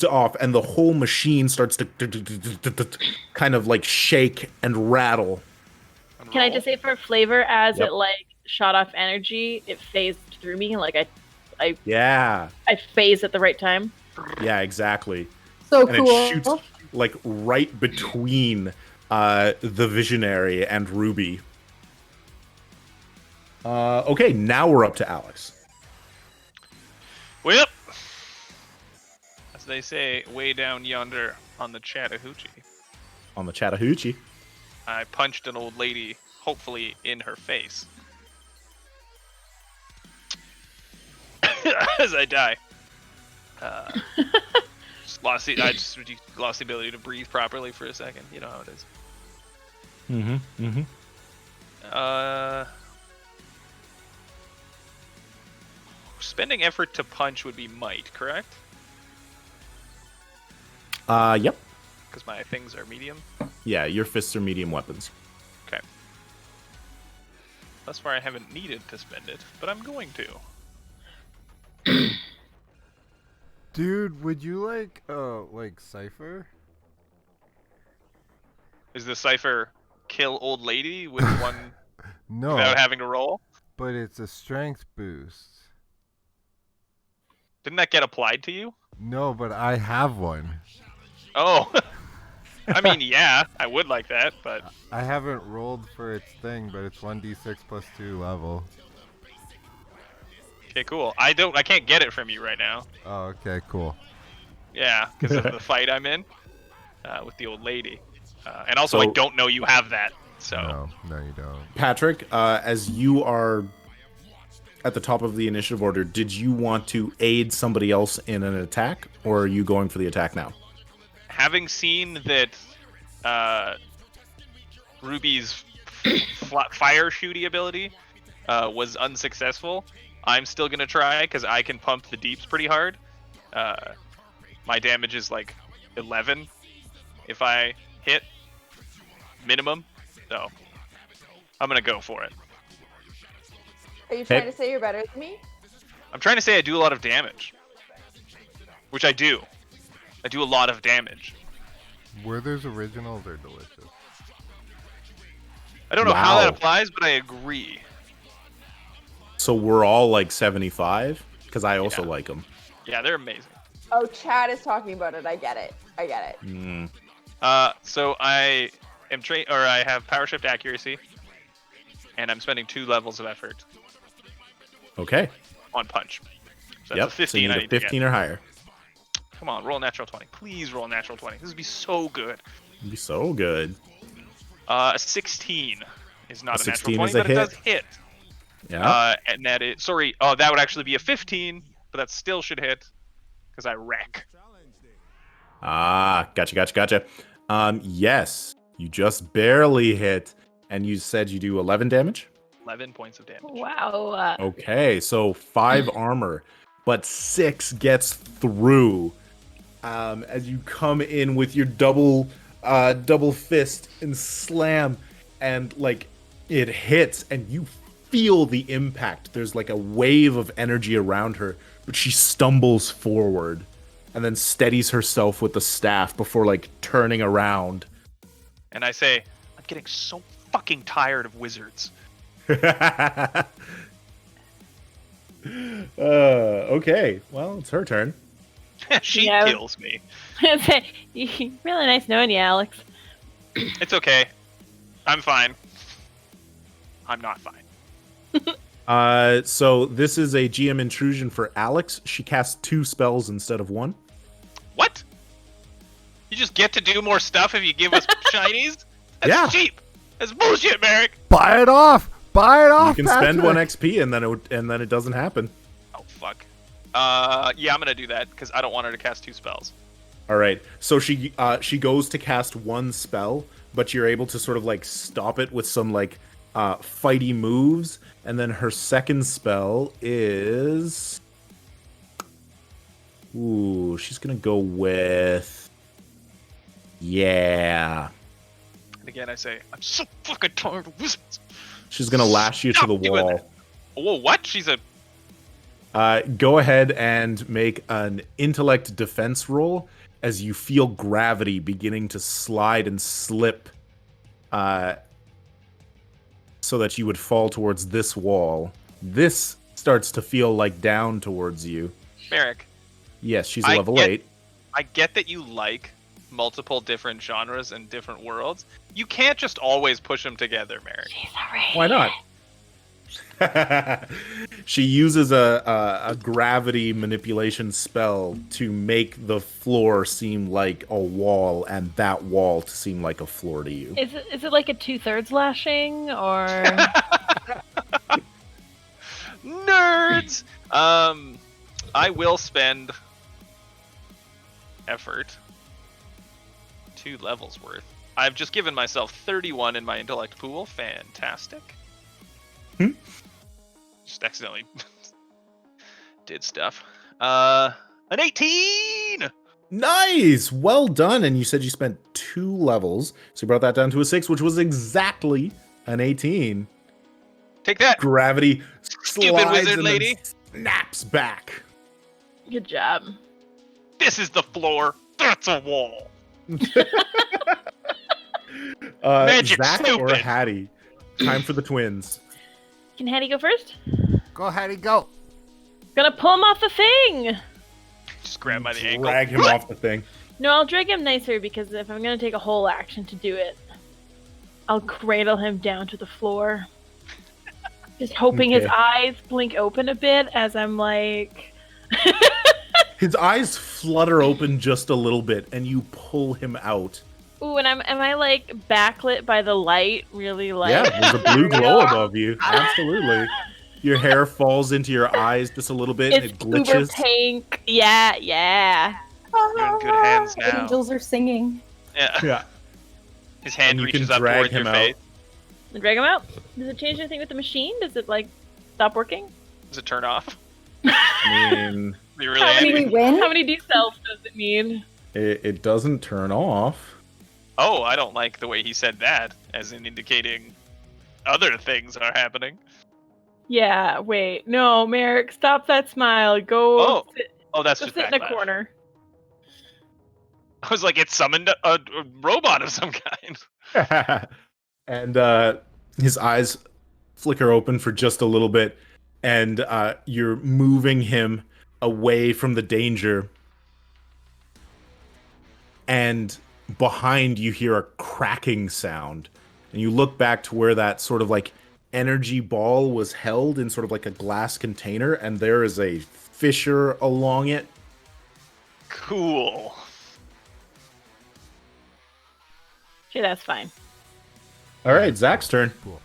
off, and the whole machine starts to kind of like shake and rattle. Can I just say for flavor, as Yep. it like shot off energy, it phased through me, like I phased at the right time. Yeah, exactly. So And cool. it shoots like right between the Visionary and Ruby. Okay, now we're up to Alex. Well, as they say, way down yonder on the Chattahoochee, On the Chattahoochee. I punched an old lady, hopefully in her face. As I die. I just lost the ability to breathe properly for a second. You know how it is. Spending effort to punch would be might, correct? Yep. Because my things are medium. Yeah, your fists are medium weapons. Okay. Thus far, I haven't needed to spend it, but I'm going to. Dude, would you like Cypher? Is the Cypher kill old lady with one No, without having to roll? but it's a strength boost. Didn't that get applied to you? No, but I have one. Oh. I mean, yeah, I would like that, but I haven't rolled for its thing, but it's 1d6 plus 2 level. okay, cool. I can't get it from you right now. Oh, okay, cool. Yeah, because of the fight I'm in with the old lady. And also, I So- don't know you have that, so... No, you don't. Patrick, as you are at the top of the initiative order, did you want to aid somebody else in an attack, or are you going for the attack now? Having seen that Ruby's fire shooty ability was unsuccessful, I'm still going to try, because I can pump the deeps pretty hard. My damage is like 11 if I hit minimum, so I'm going to go for it. Are you trying to say you're better than me? I'm trying to say I do a lot of damage, which I do. I do a lot of damage. Werther's originals are delicious. I don't know how that Wow. applies, but I agree. So we're all like 75? Because I also like them. Yeah, they're amazing. Oh, Chad is talking about it. I get it. So I am I have power shift accuracy, and I'm spending 2 levels of effort Okay. on punch. So that's Yep. a 15 So you I need need a to 15 get. or higher. Come on, roll a natural 20. Please roll a natural 20. This would be so good. It'd be so good. A 16 is not a, natural 16 20, is a but it does hit. hit. Yeah. And that is that would actually be a 15, but that still should hit because I wreck. Gotcha. Yes, you just barely hit, and you said you do 11 damage? 11 points of damage. Wow. Okay, so 5 armor, but 6 gets through. As you come in with your double fist and slam, and like it hits, and you feel the impact. There's like a wave of energy around her, but she stumbles forward and then steadies herself with the staff before like turning around. And I say, I'm getting so fucking tired of wizards. Okay, well, it's her turn. She Yeah. kills me. Really nice knowing you, Alex. It's okay. I'm fine. I'm not fine. So this is a GM intrusion for Alex. She casts 2 spells instead of 1. What? You just get to do more stuff if you give us shinies? That's Yeah. cheap. That's bullshit, Meric. Buy it off! You can spend Patrick! 1 XP and then it doesn't happen. Oh fuck. Yeah, I'm gonna do that because I don't want her to cast 2 spells. All right. So she goes to cast 1 spell, but you're able to sort of like stop it with some like fighty moves, and then her second spell is she's going to go with And again, I say, I'm so fucking tired of wizards. She's going to lash you to Stop the doing wall. that. Whoa, what? She's a Go ahead and make an intellect defense roll as you feel gravity beginning to slide and slip so that you would fall towards this wall. This starts to feel like down towards you. Meric. Yes, she's a level 8. I get that you like multiple different genres and different worlds. You can't just always push them together, Meric. Why not? She uses a gravity manipulation spell to make the floor seem like a wall and that wall to seem like a floor to you. Is it like a 2/3 lashing or? Nerds. I will spend effort. 2 levels worth. I've just given myself 31 in my intellect pool. Fantastic. Just accidentally did stuff. An 18! Nice! Well done. And you said you spent 2 levels. So you brought that down to a 6, which was exactly an 18. Take that! Gravity Stupid slides wizard and lady. then snaps back. Good job. This is the floor. That's a wall. Magic Zach or stupid. Hattie? Time for the twins. Can Hattie go first? Go, Hattie, go. Gonna pull him off the thing. Just grab by the ankle. Drag him off the thing. No, I'll drag him nicer because if I'm gonna take a whole action to do it, I'll cradle him down to the floor. Just hoping his Okay. eyes blink open a bit as I'm like... His eyes flutter open just a little bit, and you pull him out. Ooh, and am I like backlit by the light? Really like? Yeah, there's a blue glow above you. Absolutely. Your hair falls into your eyes just a little bit, and It's it uber glitches. pink. Yeah, yeah. You're in good hands now. Angels are singing. Yeah. Yeah. His hand And you reaches can up drag towards him your out. face. Drag him out. Does it change anything with the machine? Does it like stop working? Does it turn off? I mean, You're really How Can angry. we win? How many D-cells does it need? it doesn't turn off. Oh, I don't like the way he said that, as in indicating other things are happening. Yeah, wait. No, Meric, stop that smile. Go Oh, that's go just sit in a Backlash. corner. I was like, it summoned a robot of some kind. And his eyes flicker open for just a little bit, and you're moving him away from the danger. And behind you hear a cracking sound, and you look back to where that sort of like energy ball was held in sort of like a glass container, and there is a fissure along it. Cool. Okay, that's fine. All right, Zach's turn. Cool.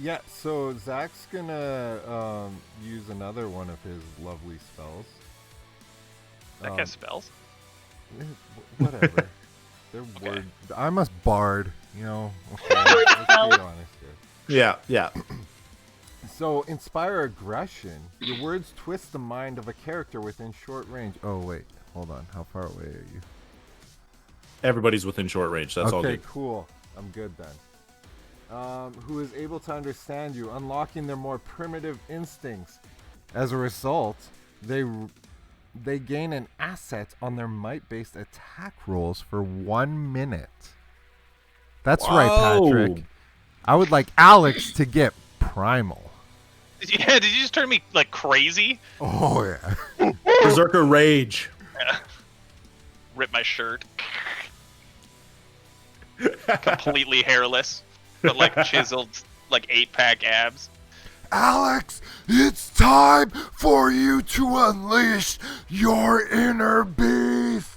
Yeah, so Zach's gonna use another one of his lovely spells. That guy's spells. Whatever. They're word. I'm a bard, you know. Okay, let's be honest here. Yeah. So, inspire aggression. Your words twist the mind of a character within short range. Oh, wait. Hold on. How far away are you? Everybody's within short range. That's all Okay, good. cool. I'm good then. Who is able to understand you, unlocking their more primitive instincts. As a result, they gain an asset on their might-based attack rolls for 1 minute. That's right, Whoa. Patrick. I would like Alex to get primal. Yeah, did you just turn me like crazy? Oh yeah. Berserker Rage. Rip my shirt. Completely hairless, but like chiseled, like 8-pack abs. Alex, it's time for you to unleash your inner beast.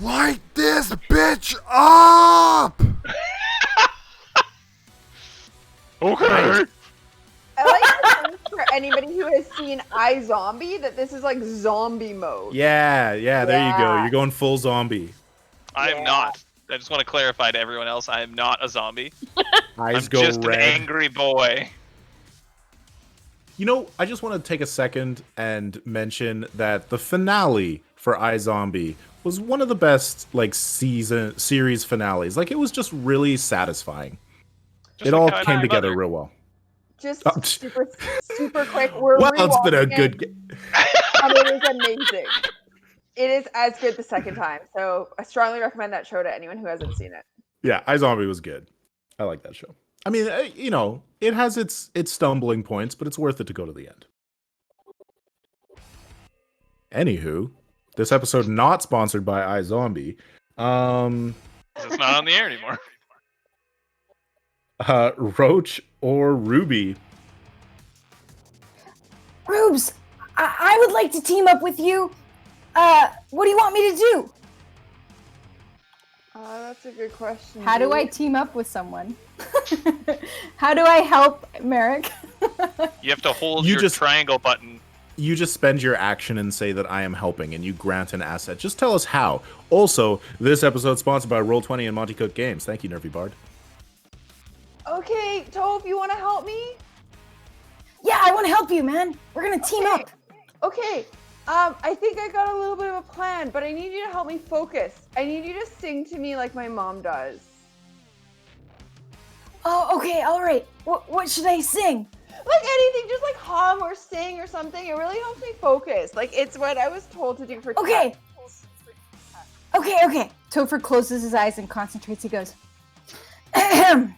Light this bitch up! Okay. I like to think for anybody who has seen iZombie that this is like zombie mode. Yeah, there you go. Yeah. You're going full zombie. I'm Yeah. not. I just want to clarify to everyone else, I am not a zombie. Eyes I'm go just red. an angry boy. You know, I just want to take a second and mention that the finale for iZombie was one of the best like series finales. Like it was just really satisfying. Just It like all how I came met together Mother. real well. Just super quick. We're Well, it's been a rewatching good. it, and it is amazing. It is as good the second time. So I strongly recommend that show to anyone who hasn't seen it. Yeah, iZombie was good. I like that show. I mean, it has its stumbling points, but it's worth it to go to the end. Anywho, this episode not sponsored by iZombie. It's not on the air anymore. Roach or Ruby? Rubes, I would like to team up with you. What do you want me to do? That's a good question. How do I team up with someone? How do I help Meric? You have to hold your triangle button. You just spend your action and say that I am helping, and you grant an asset. Just tell us how. Also, this episode sponsored by Roll20 and Monty Cook Games. Thank you, Nervy Bard. Okay, Toph, you want to help me? Yeah, I want to help you, man. We're gonna team up. Okay. I think I got a little bit of a plan, but I need you to help me focus. I need you to sing to me like my mom does. Oh, okay, all right. What should I sing? Like anything, just like hum or sing or something. It really helps me focus. Like it's what I was told to do for Okay. tests. Okay. Topher closes his eyes and concentrates. He goes, Ahem.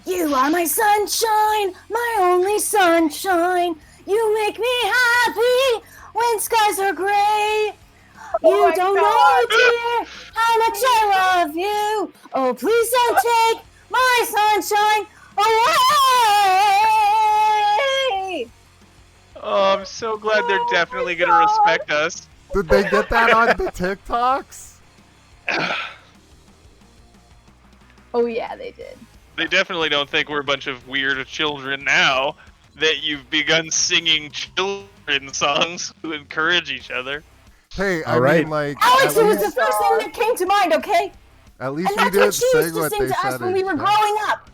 You are my sunshine, my only sunshine. You make me happy when skies are gray. You don't know, dear, how much I love you. Oh, please don't take my sunshine away. Oh, I'm so glad they're definitely going to respect us. Did they get that on the TikToks? oh yeah, they did. They definitely don't think we're a bunch of weird children now that you've begun singing children songs to encourage each other. Hey, All right. mean, like... Alex, it was the first thing that came to mind, okay? At least And we that's didn't what she used sing to what sing they to us said when in we were chat. growing up.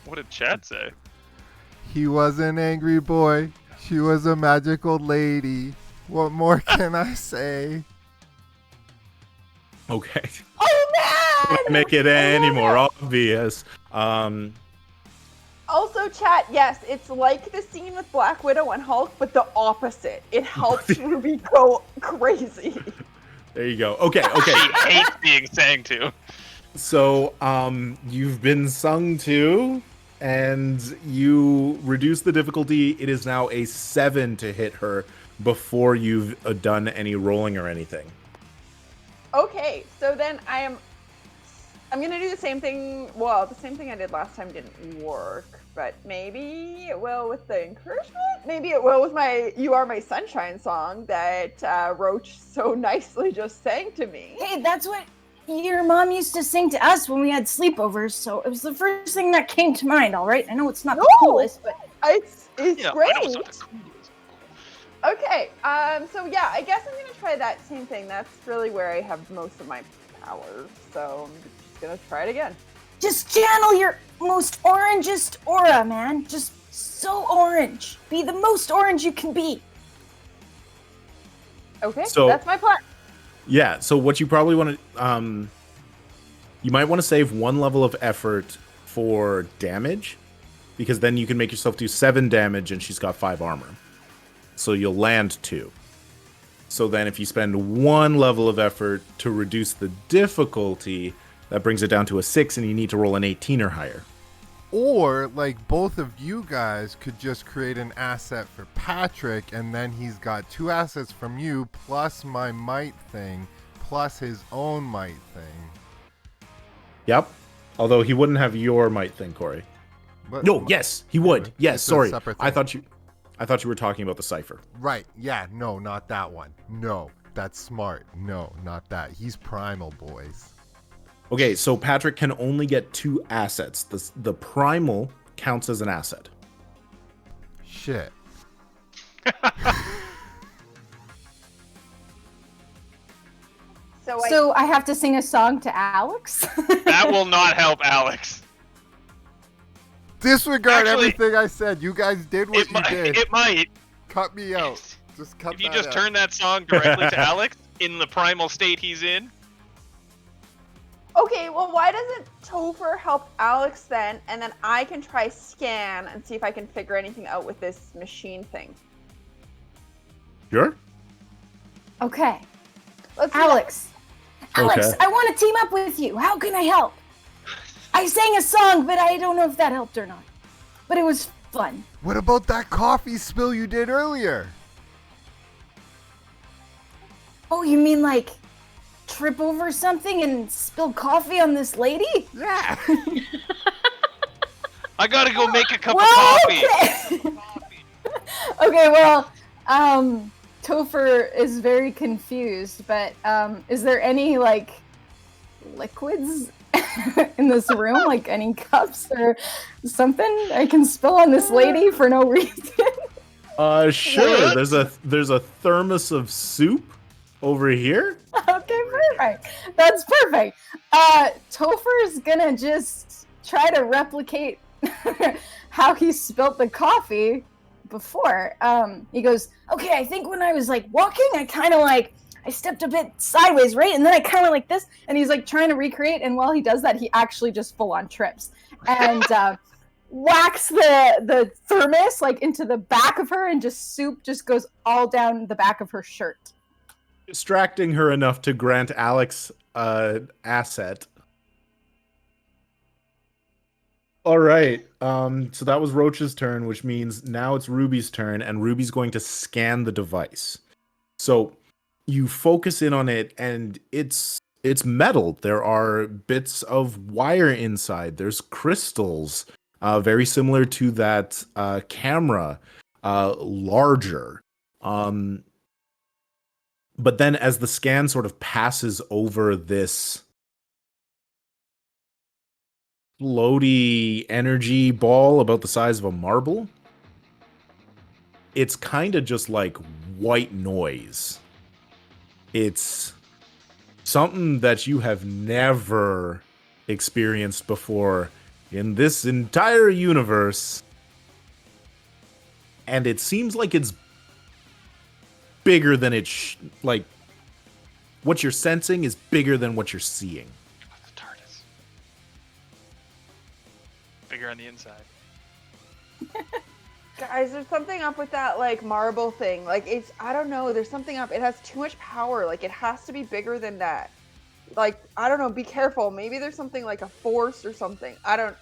What did Chad say? He was an angry boy. She was a magical lady. What more can I say? Okay. Oh, man! Make it any more obvious. Also, chat, yes, it's like the scene with Black Widow and Hulk, but the opposite. It helps Ruby go crazy. There you go. Okay. She hates being sang to. So, you've been sung to, and you reduce the difficulty. It is now a 7 to hit her before you've done any rolling or anything. Okay, so then I'm gonna do the same thing. Well, the same thing I did last time didn't work, but maybe it will with the encouragement. Maybe it will with my "You Are My Sunshine" song that Roach so nicely just sang to me. Hey, that's what your mom used to sing to us when we had sleepovers, so it was the first thing that came to mind, all right? I know it's not the coolest, but... It's Yeah, great. I know it's not the coolest. Okay, so yeah, I guess I'm gonna try that same thing. That's really where I have most of my powers, so I'm just gonna try it again. Just channel your most orangest aura, man. Just so orange. Be the most orange you can be. Okay, So- that's my plan. Yeah, so what you probably want to... you might want to save 1 level of effort for damage, because then you can make yourself do 7 damage and she's got 5 armor. So you'll land 2. So then if you spend 1 level of effort to reduce the difficulty, that brings it down to a 6 and you need to roll an 18 or higher. Or, like, both of you guys could just create an asset for Patrick, and then he's got 2 assets from you, plus my might thing, plus his own might thing. Yep. Although he wouldn't have your might thing, Corey. But No, yes, he would. Yes, It's a sorry. separate I thing. thought you were talking about the cipher. Right, yeah, no, not that one. No, that's smart. No, not that. He's primal, boys. Okay, so Patrick can only get 2 assets. The primal counts as an asset. Shit. So I have to sing a song to Alex? That will not help Alex. Disregard Actually, everything I said. You guys did what you did. It might. Cut me out. Just cut If you that just out. turn that song directly to Alex in the primal state he's in, Okay, well, why doesn't Topher help Alex then, and then I can try scan and see if I can figure anything out with this machine thing. Sure. Okay. Let's do Alex, Okay. I want to team up with you. How can I help? I sang a song, but I don't know if that helped or not. But it was fun. What about that coffee spill you did earlier? Oh, you mean like trip over something and spill coffee on this lady? Yeah. I gotta go make a cup of coffee. Okay. Okay, well, Topher is very confused, but is there any like liquids in this room, like any cups or something I can spill on this lady for no reason? Sure. There's a thermos of soup over here. Okay, perfect. That's perfect. Topher's gonna just try to replicate how he spilt the coffee before. He goes, okay, I think when I was like walking, I kind of like, I stepped a bit sideways, right? And then I kind of like this, and he's like trying to recreate, and while he does that, he actually just full on trips and whacks the thermos like into the back of her, and just soup just goes all down the back of her shirt. Distracting her enough to grant Alex asset. All right. So that was Roach's turn, which means now it's Ruby's turn, and Ruby's going to scan the device. So you focus in on it, and it's metal. There are bits of wire inside. There's crystals, very similar to that camera, larger. But then as the scan sort of passes over this floaty energy ball about the size of a marble, it's kind of just like white noise. It's something that you have never experienced before in this entire universe. And it seems like it's bigger than like what you're sensing is bigger than what you're seeing. The TARDIS. Bigger on the inside. Guys, there's something up with that like marble thing. Like it's, I don't know, there's something up. It has too much power. Like it has to be bigger than that. Like, I don't know, be careful. Maybe there's something like a force or something. I don't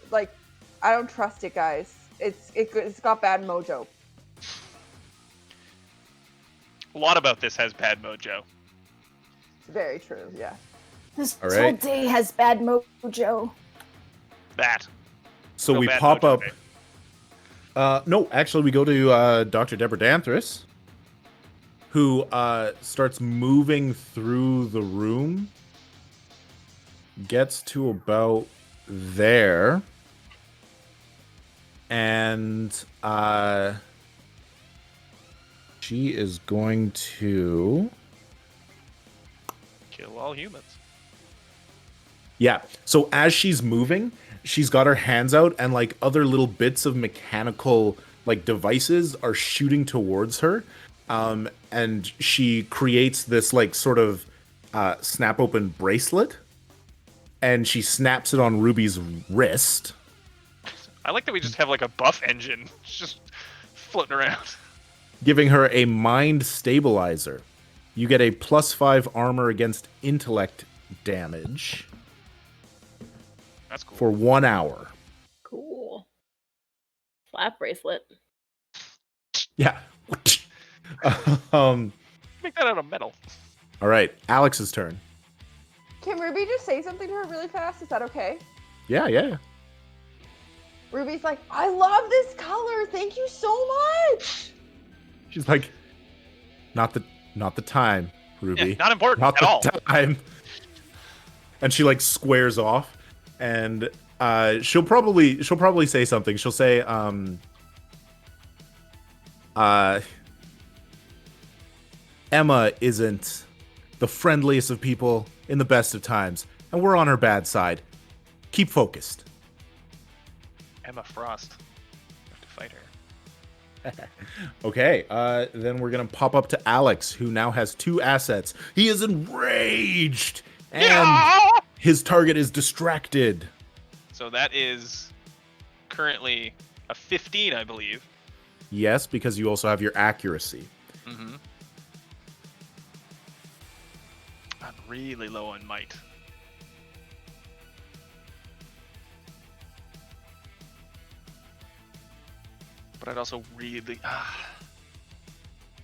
trust it, guys. It's got bad mojo. A lot about this has bad mojo. Very true, yeah. This All whole right. day has bad mojo. That. So No we bad pop mojo up. day. No, actually, we go to Dr. Deborah Danthris, who starts moving through the room, gets to about there, and she is going to... Kill all humans. Yeah. So as she's moving, she's got her hands out, and like other little bits of mechanical like devices are shooting towards her. And she creates this like sort of snap open bracelet, and she snaps it on Ruby's wrist. I like that we just have like a buff engine just floating around. Giving her a mind stabilizer. You get a +5 armor against intellect damage That's cool. for 1 hour. Cool. Slap bracelet. Yeah. Make that out of metal. All right, Alex's turn. Can Ruby just say something to her really fast? Is that okay? Yeah. Ruby's like, I love this color. Thank you so much. She's like, not the time, Ruby. Yeah, not important Not at all. the time. And she like squares off, and she'll probably say something. She'll say, Emma isn't the friendliest of people in the best of times, and we're on her bad side. Keep focused. Emma Frost. I have to fight her. Okay, then we're gonna pop up to Alex, who now has 2 assets. He is enraged, and His target is distracted. So that is currently a 15, I believe. Yes, because you also have your accuracy. Mm-hmm. I'm really low on might. But I'd also really...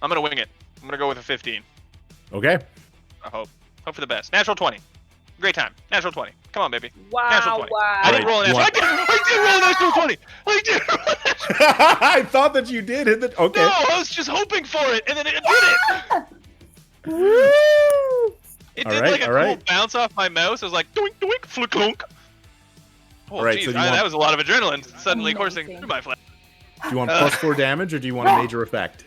I'm going to wing it. I'm going to go with a 15. Okay. I hope. Hope for the best. Natural 20. Great time. Natural 20. Come on, baby. Wow, Natural 20. wow. I didn't roll a natural. I did roll a natural 20. I did roll a natural. I thought that you did. Okay. No, I was just hoping for it, and then it did it. Woo! It All did right, like a all cool right. bounce off my mouse. It was like doink doink flick clunk. Oh, All right, geez, so do you want- that was a lot of adrenaline suddenly coursing Amazing. through my flesh. Do you want plus 4 damage or do you want a major effect?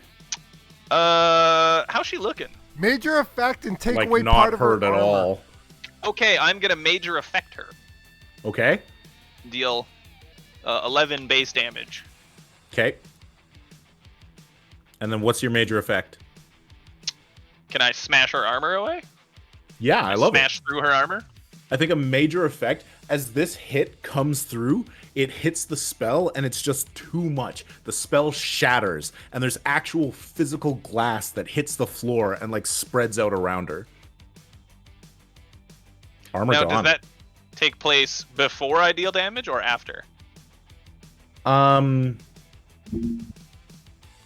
How's she looking? Major effect and take Like away not part of her hurt at armor. all. Okay, I'm gonna major affect her. Okay. Deal 11 base damage. Okay. And then what's your major effect? Can I smash her armor away? Yeah, I love it. Smash through her armor? I think a major effect, as this hit comes through, it hits the spell and it's just too much. The spell shatters and there's actual physical glass that hits the floor and like spreads out around her. Armor Now, gone. does that take place before I deal damage or after?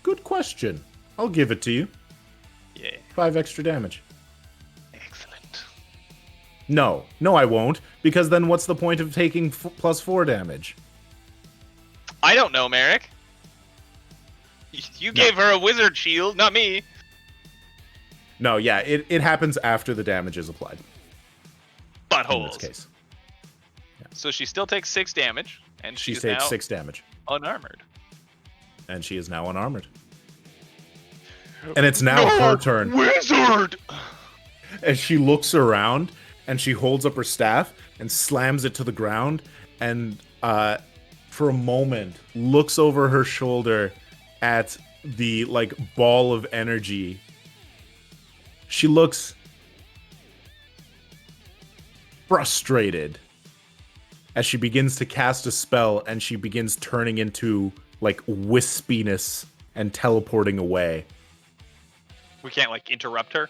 Good question. I'll give it to you. Yeah. 5 extra damage. Excellent. No, I won't, because then what's the point of taking plus 4 damage? I don't know, Meric. You gave her a wizard shield, not me. No, yeah, it happens after the damage is applied. In Buttholes. this case. So she still takes 6 damage, and She she's takes now 6 damage. unarmored. And she is now unarmored. And it's now her turn. Wizard! As she looks around and she holds up her staff and slams it to the ground and for a moment looks over her shoulder at the like ball of energy. She looks frustrated as she begins to cast a spell and she begins turning into like wispiness and teleporting away. We can't, like, interrupt her?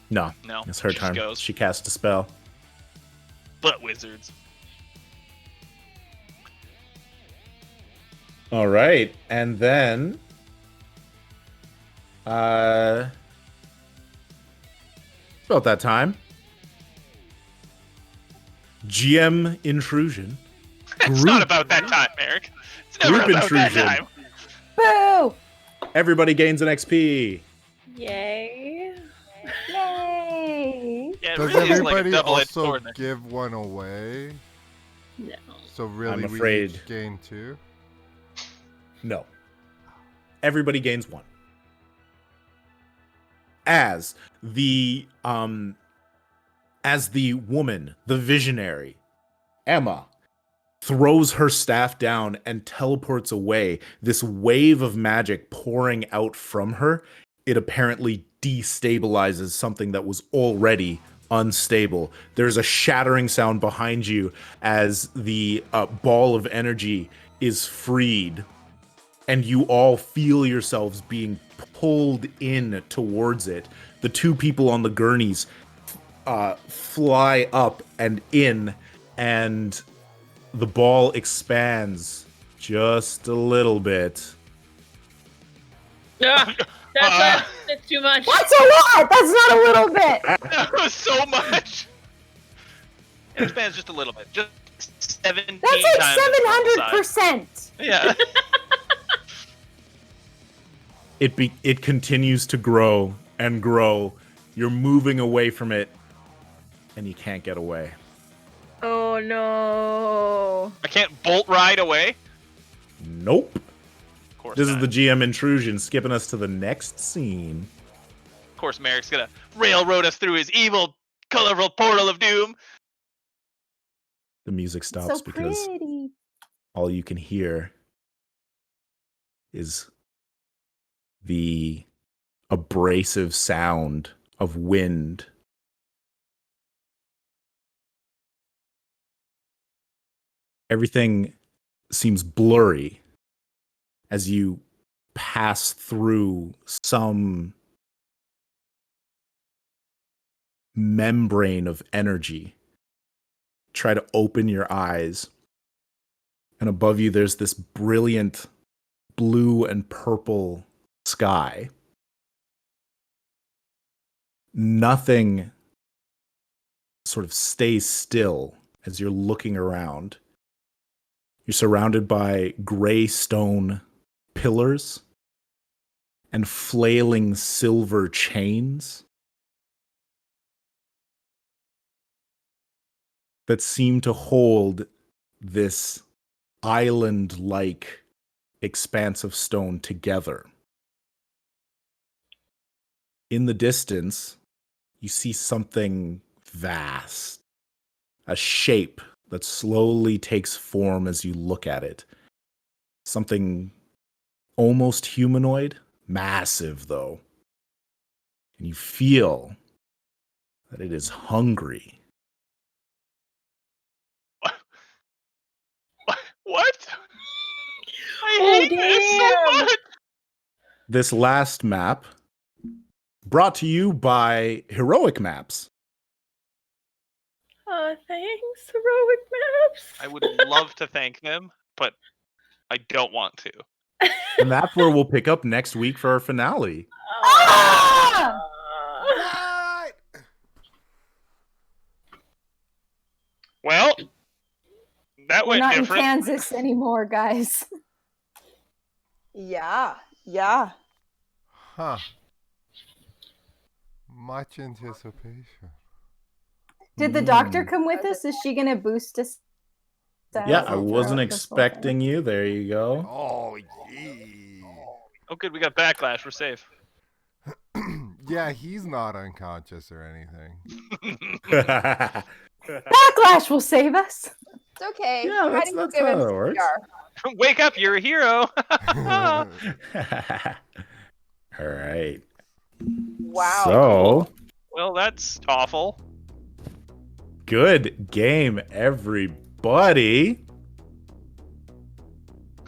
No, No. it's her she just turn. goes. She casts a spell. But wizards. All right, and then it's about that time. GM intrusion. It's not about that time, Meric. It's never Group about intrusion. that time. Boo! Everybody gains an XP. Yay. Yay! Yeah, it Does really is like a everybody double-edged also sword there. give one away? No. So really, I'm we afraid- each gain 2? No. Everybody gains 1. As the woman, the visionary, Emma, throws her staff down and teleports away, this wave of magic pouring out from her, it apparently destabilizes something that was already unstable. There's a shattering sound behind you as the ball of energy is freed, and you all feel yourselves being pulled in towards it. The 2 people on the gurneys fly up and in, and the ball expands just a little bit. Ah, that's too much. That's a lot! That's not a little bit! That was so much. It expands just a little bit. Just 17 That's times. like its normal size. 700%! Yeah. It continues to grow and grow. You're moving away from it, and you can't get away. Oh no. I can't bolt ride away. Nope. Of course This not. is the GM intrusion, skipping us to the next scene. Of course, Meric's gonna railroad us through his evil, colorful portal of doom. The music stops So because pretty. all you can hear is the abrasive sound of wind everything seems blurry as you pass through some membrane of energy. Try to open your eyes, and above you there's this brilliant blue and purple sky. Nothing sort of stays still as you're looking around. You're surrounded by gray stone pillars and flailing silver chains that seem to hold this island-like expanse of stone together. In the distance, you see something vast, a shape that slowly takes form as you look at it. Something almost humanoid, massive though. And you feel that it is hungry. What? I hate this so much. This last map, brought to you by Heroic Maps. Thanks, Heroic Maps. I would love to thank them, but I don't want to. And that's where we'll pick up next week for our finale. Ah! What? Well, that We're went not different. in Kansas anymore, guys. Yeah. Huh. Much anticipation. Did the doctor come with us? Is she gonna boost us? Yeah, I wasn't expecting you. There you go. Oh, yeah. Oh, good. We got Backlash. We're safe. Yeah, he's not unconscious or anything. Backlash will save us. It's okay. Yeah, that's Patty will how give him it works. CPR. Wake up. You're a hero. All right. Wow. So, Well, that's awful. good game, everybody.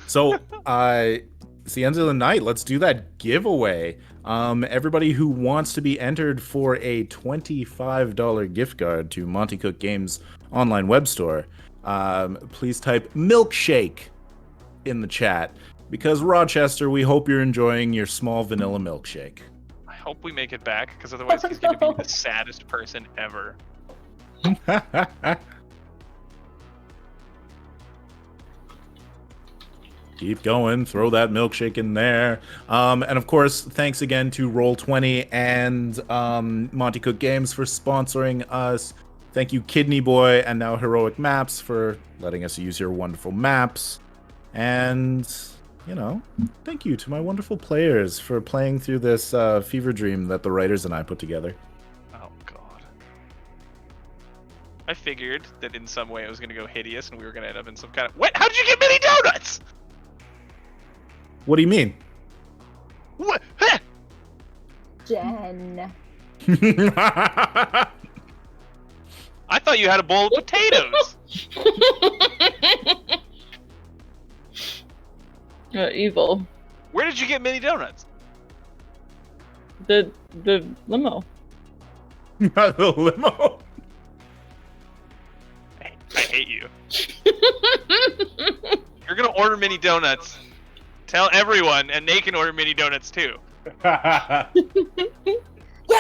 So, it's the end of the night. Let's do that giveaway. Everybody who wants to be entered for a $25 gift card to Monty Cook Games online web store, please type milkshake in the chat, because Rochester, we hope you're enjoying your small vanilla milkshake. I hope we make it back, because otherwise he's going to be the saddest person ever. Keep going, throw that milkshake in there. And of course, thanks again to Roll20 and Monty Cook Games for sponsoring us. Thank you, Kidney Boy, and now Heroic Maps for letting us use your wonderful maps. And, you know, thank you to my wonderful players for playing through this fever dream that the writers and I put together. Oh, God. I figured that in some way it was going to go hideous and we were going to end up in some kind of... What? How did you get mini donuts? What do you mean? What? Huh! Jen. I thought you had a bowl of potatoes. Evil. Where did you get mini donuts? The limo. Not the limo. I hate you. You're going to order mini donuts. Tell everyone, and they can order mini donuts too. Yeah,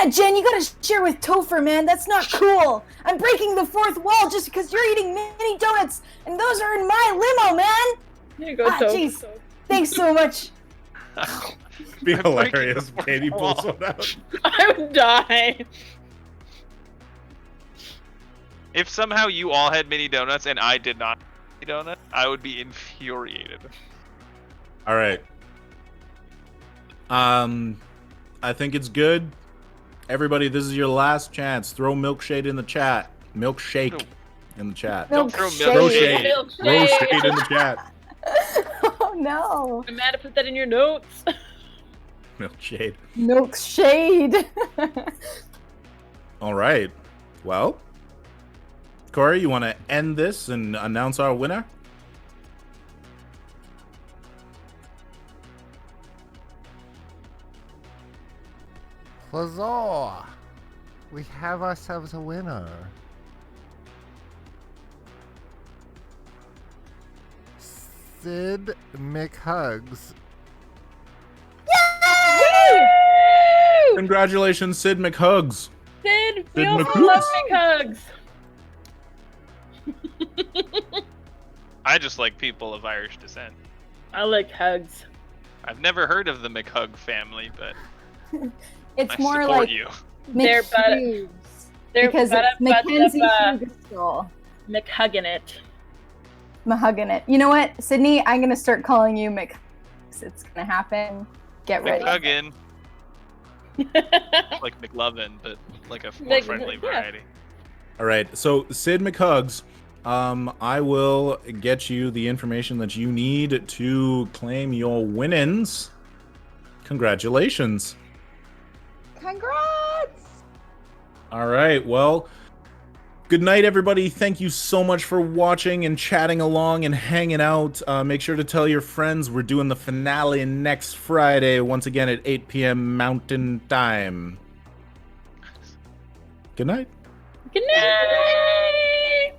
Jen, you gotta share with Topher, man. That's not cool. I'm breaking the fourth wall just because you're eating mini donuts, and those are in my limo, man. Here you go, Toph. Jeez. Thanks so much. Be hilarious if Katie pulls one out. I would die. If somehow you all had mini donuts and I did not have mini donut, I would be infuriated. All right. I think it's good. Everybody, this is your last chance. Throw milkshake in the chat. Milkshake in the chat. Don't throw Throw milkshake. shade. Throw shade in the chat. Oh no. I'm mad to put that in your notes. Milkshade. Milkshade. All right. Well, Corey, you want to end this and announce our winner? Huzzah! We have ourselves a winner. Sid McHugs. Congratulations, Sid McHugs. Sid, we Sid also McHugs. love big hugs. I just like people of Irish descent. I like hugs. I've never heard of the McHug family, but It's I more support like you. They're McHughes. They're Because it's Mackenzie Hugestel. McHugging it. Mahugging it. You know what, Sydney? I'm gonna start calling you Mc. It's gonna happen. Get ready. McHuggin. Like McLovin, but like a more Like, friendly yeah. variety. All right, so Sid McHugs, I will get you the information that you need to claim your winnings. Congratulations. Congrats! All right, well, good night, everybody. Thank you so much for watching and chatting along and hanging out. Make sure to tell your friends we're doing the finale next Friday, once again at 8 p.m. Mountain Time. Good night. Good night.